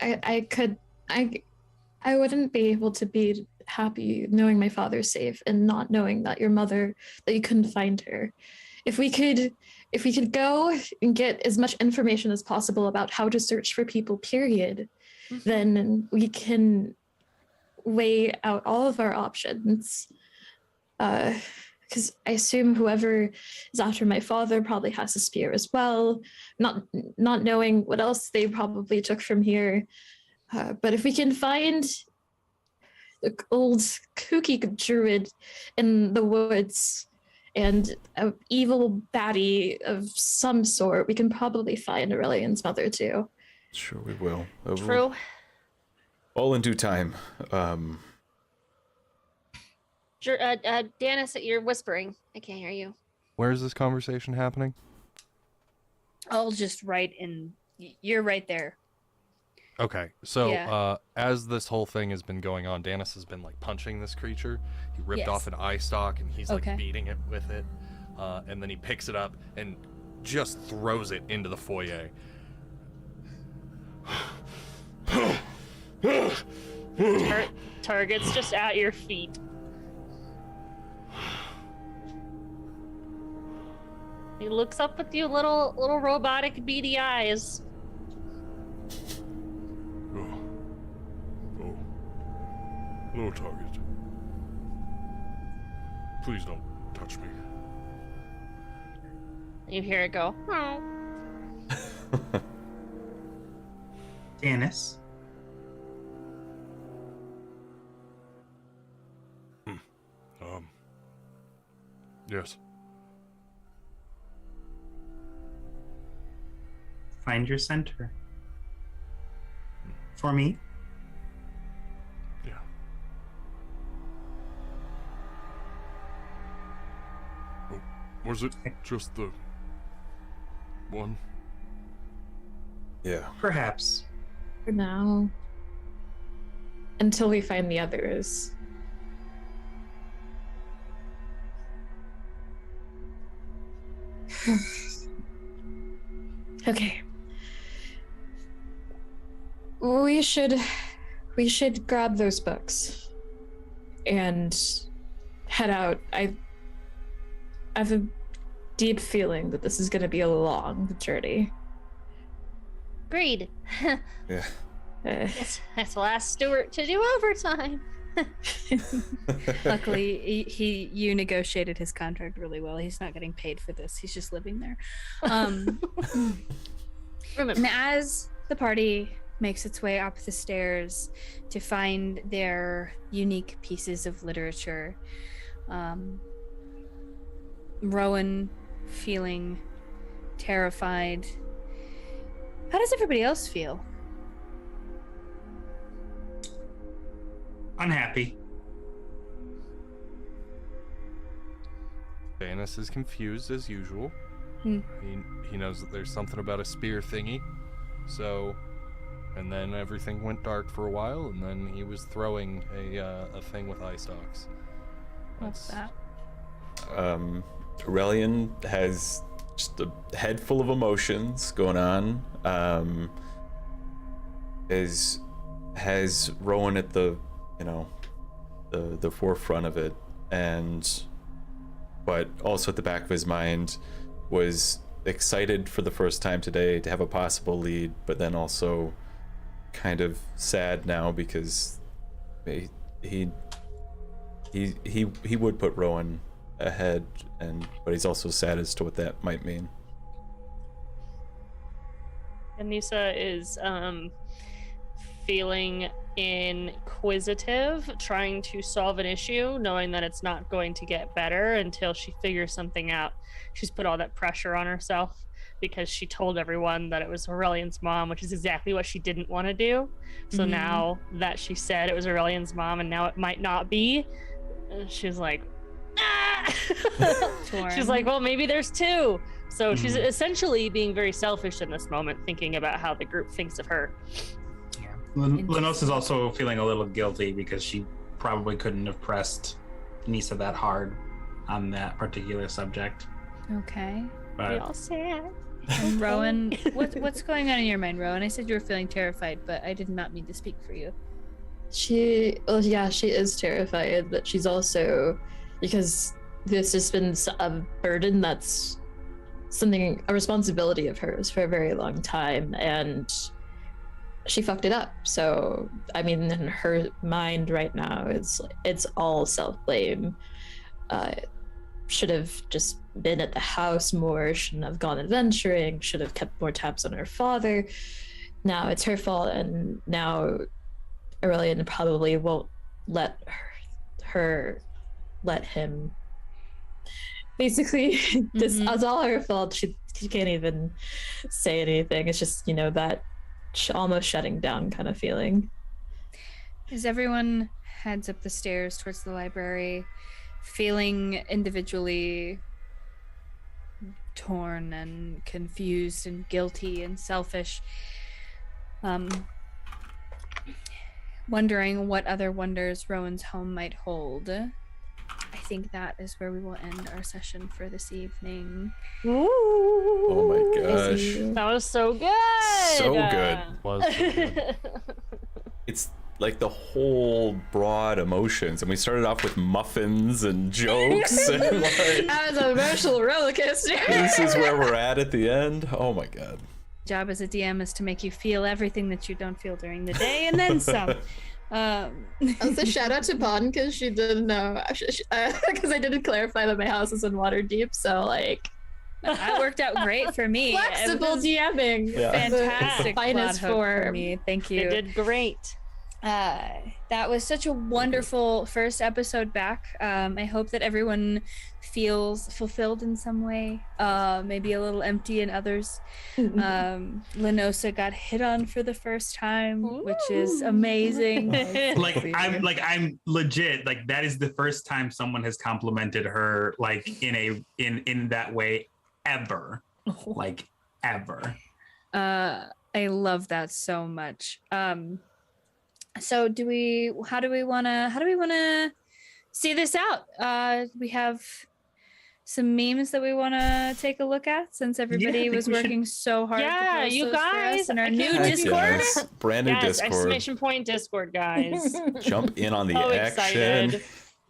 I wouldn't be able to be happy knowing my father's safe and not knowing that your mother, that you couldn't find her. If we could go and get as much information as possible about how to search for people, period, then we can weigh out all of our options. Because I assume whoever is after my father probably has a spear as well, not knowing what else they probably took from here. But if we can find the old kooky druid in the woods and an evil baddie of some sort, we can probably find Oreleon's mother too. Sure we will. True. All in due time. Danis, you're whispering. I can't hear you. Where is this conversation happening? I'll just write in. You're right there. Okay, so Yeah. As this whole thing has been going on, Danis has been like punching this creature. He ripped Yes. off an eye stalk and he's like Okay. beating it with it. And then he picks it up and just throws it into the foyer. Target's just at your feet. He looks up with you, little robotic beady eyes. Oh. Hello, Target. Please don't touch me. You hear it go. Oh. Danis. Yes. Find your center. For me? Yeah. Oh, was it just the one? Yeah. Perhaps. For now. Until we find the others. Okay. We should grab those books and head out. I have a deep feeling that this is going to be a long journey. Agreed. Yeah. That's the last steward to do overtime. Luckily, you negotiated his contract really well. He's not getting paid for this. He's just living there. And as the party makes its way up the stairs to find their unique pieces of literature, Rowan feeling terrified. How does everybody else feel? Unhappy. Danis is confused as usual. He knows that there's something about a spear thingy. So, and then everything went dark for a while, and then he was throwing a thing with eye stalks. What's that? Oreleon has just a head full of emotions going on. Has Rowan at the forefront of it, but also at the back of his mind was excited for the first time today to have a possible lead, but then also kind of sad now because he would put Rowan ahead, but he's also sad as to what that might mean. And Nissa is feeling inquisitive, trying to solve an issue, knowing that it's not going to get better until she figures something out. She's put all that pressure on herself because she told everyone that it was Oreleon's mom, which is exactly what she didn't want to do. So now that she said it was Oreleon's mom and now it might not be, she's like, ah! She's like, well, maybe there's two. So she's essentially being very selfish in this moment, thinking about how the group thinks of her. Linossa is also feeling a little guilty because she probably couldn't have pressed Nissa that hard on that particular subject. Okay. But We all sad. Rowan, what's going on in your mind, Rowan? I said you were feeling terrified, but I did not mean to speak for you. She is terrified, but she's also, because this has been a burden that's a responsibility of hers for a very long time, and she fucked it up. So, I mean, in her mind right now, it's all self-blame. Should have just been at the house more, shouldn't have gone adventuring, should have kept more tabs on her father. Now it's her fault, and now Oreleon probably won't let him. Basically, this is all her fault. She can't even say anything. It's just, that almost shutting down kind of feeling. As everyone heads up the stairs towards the library, feeling individually torn and confused and guilty and selfish, wondering what other wonders Rowan's home might hold, I think that is where we will end our session for this evening. Ooh. Oh my gosh. That was so good. So good. Was so good. it's like the whole broad emotions, and we started off with muffins and jokes and like, That was an emotional roller coaster. this is where we're at the end. Oh my god. Job as a DM is to make you feel everything that you don't feel during the day and then some. Also, shout out to Bon because she didn't know, because I didn't clarify that my house is in Waterdeep, so like That worked out great for me. flexible DMing. Yeah. Fantastic Finest plot hook for form. me. Thank You you. did great. That was such a wonderful first episode back. I hope that everyone feels fulfilled in some way, maybe a little empty in others. Linossa got hit on for the first time, which is amazing. I'm legit, like that is the first time someone has complimented her like in that way ever. Like ever. I love that so much. So how do we want to see this out? We have some memes that we want to take a look at since everybody was working so hard. Yeah, to post you those for us guys, in our I new can't wait to Discord. Yes, brand new Yes, Discord. exclamation point Discord, guys. Jump in on the So action. excited.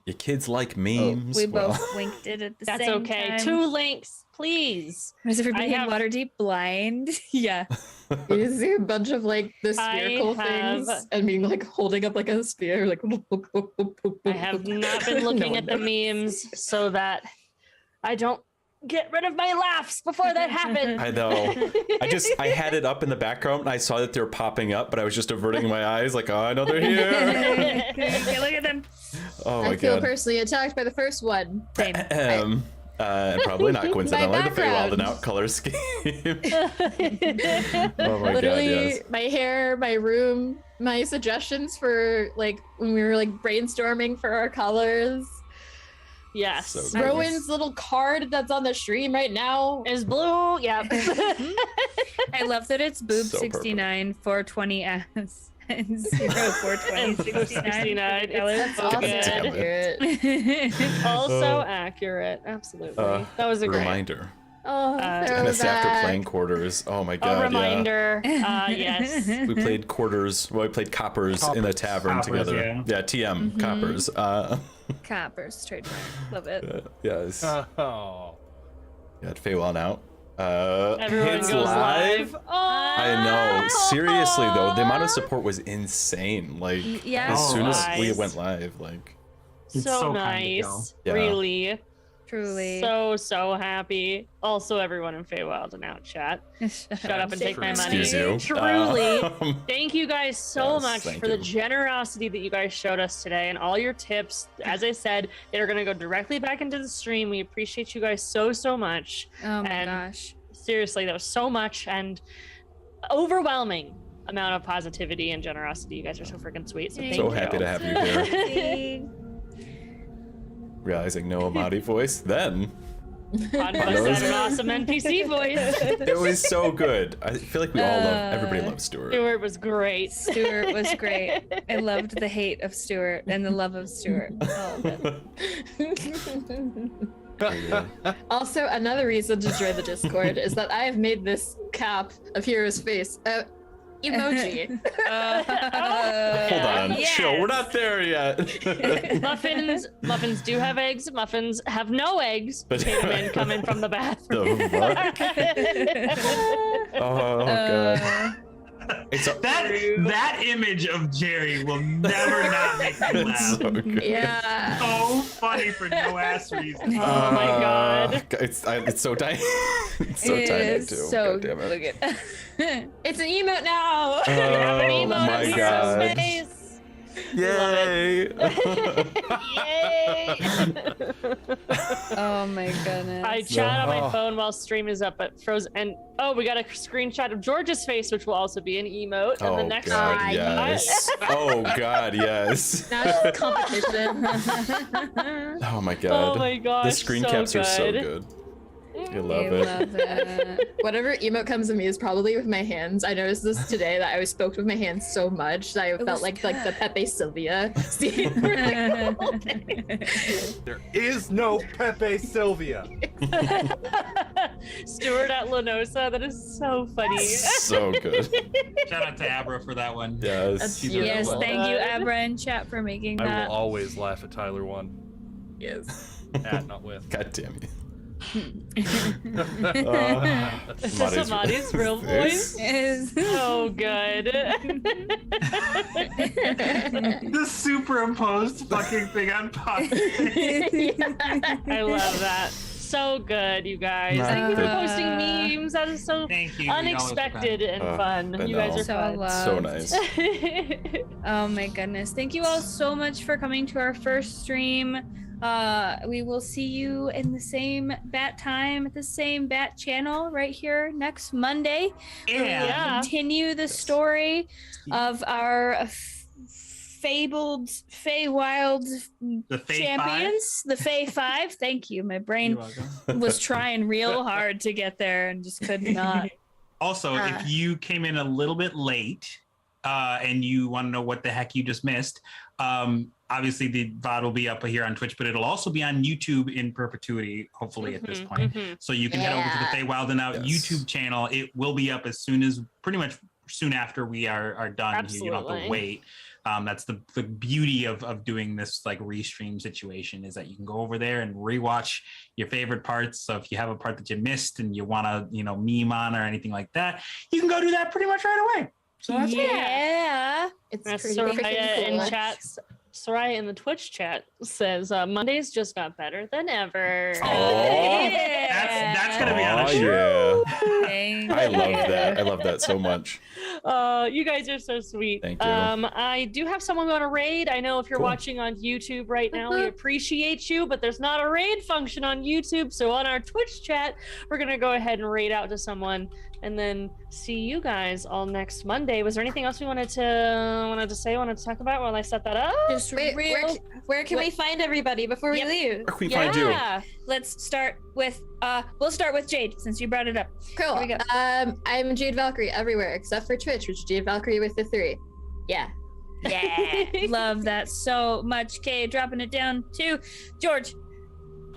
Your kids like memes. We well, both winked it at the That's same okay. time. 2 links, please. Was everybody I in have- Waterdeep blind? Yeah. You see a bunch of like the spherical things and being like holding up like a spear, like I have not been looking at the memes so that I don't get rid of my laughs before that happens. I know. I had it up in the background and I saw that they were popping up, but I was just averting my eyes like, oh, I know they're here. Okay, look at them. Oh my I feel god. personally attacked by the first one. Same. And probably not coincidentally, the Feywild background. and out color scheme. Oh my Literally, god, yes. my hair, my room, my suggestions for like when we were like brainstorming for our colors. Yes. So good. Rowan's little card that's on the stream right now. Is blue. Yep. I love that it's boob So perfect. 69 420 s and 0420 69. 69. That's So also good. accurate. Also accurate. Absolutely. That was a great reminder. Oh, And And it's after throwback. playing quarters. Oh my god, a reminder. Yes. yeah. We played quarters. Well, we played coppers in the tavern Coppers, together. yeah. TM coppers. Coppers trademark. Love it. Yes. Oh. Yeah, Feywild out. Everyone hits goes live. Oh, I know. Seriously though, the amount of support was insane. Like Yeah. as soon as we Nice. went live, like It's so so kind to nice. go. Yeah. Really. Truly. So happy. Also, everyone in Feywild and out chat. Shut up and take my money. excuse you. Truly. Thank you guys so Yes, much thank for the you. generosity that you guys showed us today and all your tips. As I said, they're going to go directly back into the stream. We appreciate you guys so much. Oh my And gosh. seriously, that was so much and overwhelming amount of positivity and generosity. You guys are so freaking sweet. So thank so you. happy to have you here. Realizing no Amadi voice, then Podfest had an awesome NPC voice. it was so good. I feel like we all love. Everybody loves Stuart. Stuart was great. Stuart was great. I loved the hate of Stuart and the love of Stuart. All of it. Also, another reason to join the Discord is that I have made this cap of Hero's face emoji. Hold on, yes. chill. We're not there yet. Muffins do have eggs. Muffins have no eggs. Potato Man coming from the bathroom. The fuck? Oh god. It's a, That image of Jerry will never not make me it's laugh. so good. Yeah. So funny for no ass reason. Oh my god. It's so tiny. It's so It tiny is too. so God damn it. look at It's an emote now. Oh my Emotes. god. Space. Yay. Yay. oh my goodness. I chat on my Oh. phone while stream is up, but froze. And oh, we got a screenshot of George's face, which will also be an emote. And Oh the next god, one. yes. Oh god, yes. Now it's competition. Oh my god. Oh my gosh. The screen so caps are so good. good. You love it. Love it. Whatever emote comes to me is probably with my hands. I noticed this today that I was spoke with my hands so much that I felt like the Pepe Sylvia scene. There is no Pepe Sylvia. Stuart at Linossa. That is so funny. So good. Shout out to Abra for that one. Yes. That's Yes, beautiful. thank you, Abra and chat for making I that. will always laugh at Tyler 1. Yes. At, not with. God damn you. Is this Amadi's real voice? Is So good. The superimposed fucking thing on podcast. I love that. So good, you guys. Nah, Thank you for good. posting memes. That is so Thank you. unexpected and fun. I You guys know. are so fun. loved. So nice. Oh my goodness. Thank you all so much for coming to our first stream. We will see you in the same bat time at the same bat channel right here next Monday. Yeah. Continue the story of our fabled Feywild The Fey champions, the Fey 5. Thank you. My You're brain welcome. was trying real hard to get there and just could not. Also, if you came in a little bit late and you want to know what the heck you just missed, obviously the VOD will be up here on Twitch, but it'll also be on YouTube in perpetuity, hopefully at this point. So you can head over to the Feywild and Out YouTube channel. It will be up as soon as, pretty much soon after we are done. Absolutely. You don't have to wait. That's the beauty of doing this like restream situation, is that you can go over there and rewatch your favorite parts. So if you have a part that you missed and you want to, meme on or anything like that, you can go do that pretty much right away. So that's Yeah. It's That's pretty Soraya freaking in cool. chats. Soraya in the Twitch chat says Mondays just got better than ever. That's gonna be on a Oh, show. yeah. I love that. I love that so much. You guys are so sweet. Thank you. I do have someone on a raid. I know if you're Cool. watching on YouTube right now, we appreciate you, but there's not a raid function on YouTube. So on our Twitch chat, we're gonna go ahead and raid out to someone, and then see you guys all next Monday. Was there anything else we wanted to talk about while I set that up? Just Wait, where can we find everybody before we leave? Where can we find you? Let's start with we'll start with Jade since you brought it up. Cool. Here we go. I'm Jade Valkyrie everywhere except for Twitch, which is Jade Valkyrie with the 3. Yeah. Yeah. Love that so much. Kay, dropping it down to George.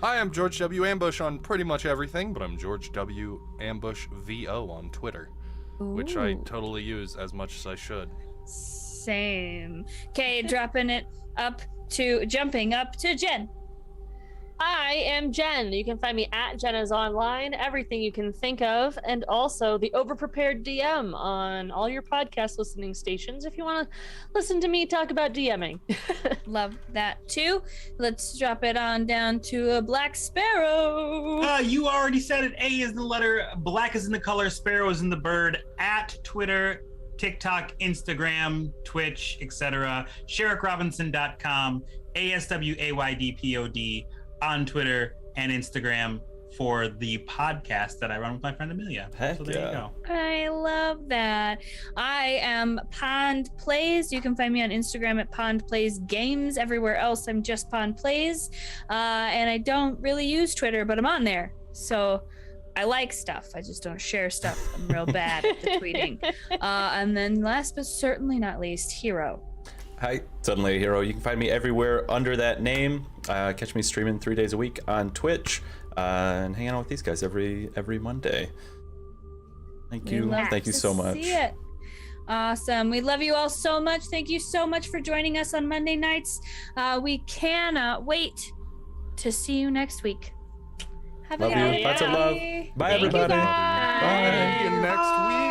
Hi, I'm George W. Ambush on pretty much everything, but I'm George W. Ambush VO on Twitter, which I totally use as much as I should. Same. Kay, jumping up to Jen. I am Jen. You can find me at Jenna's Online, everything you can think of, and also the Overprepared DM on all your podcast listening stations if you want to listen to me talk about DMing. Love that too. Let's drop it on down to a Black Sparrow. You already said it. A is the letter, black is in the color, sparrow is in the bird. At Twitter, TikTok, Instagram, Twitch, etc. SherrickRobinson.com, ASWAYDPOD on Twitter and Instagram for the podcast that I run with my friend Amelia. Heck so there yeah. you go. I love that. I am Pond Plays. You can find me on Instagram at Pond Plays Games. Everywhere else, I'm just Pond Plays. And I don't really use Twitter, but I'm on there. So I like stuff. I just don't share stuff. I'm real bad at the tweeting. And then last but certainly not least, Hero. Hi, Suddenly a Hero. You can find me everywhere under that name. Catch me streaming 3 days a week on Twitch, and hanging out with these guys every Monday. Thank you. Thank you so much. See it. Awesome. We love you all so much. Thank you so much for joining us on Monday nights. We cannot wait to see you next week. Have a Love good you. night. Lots of love. Bye, Thank you, everybody. guys. Bye. See you next week.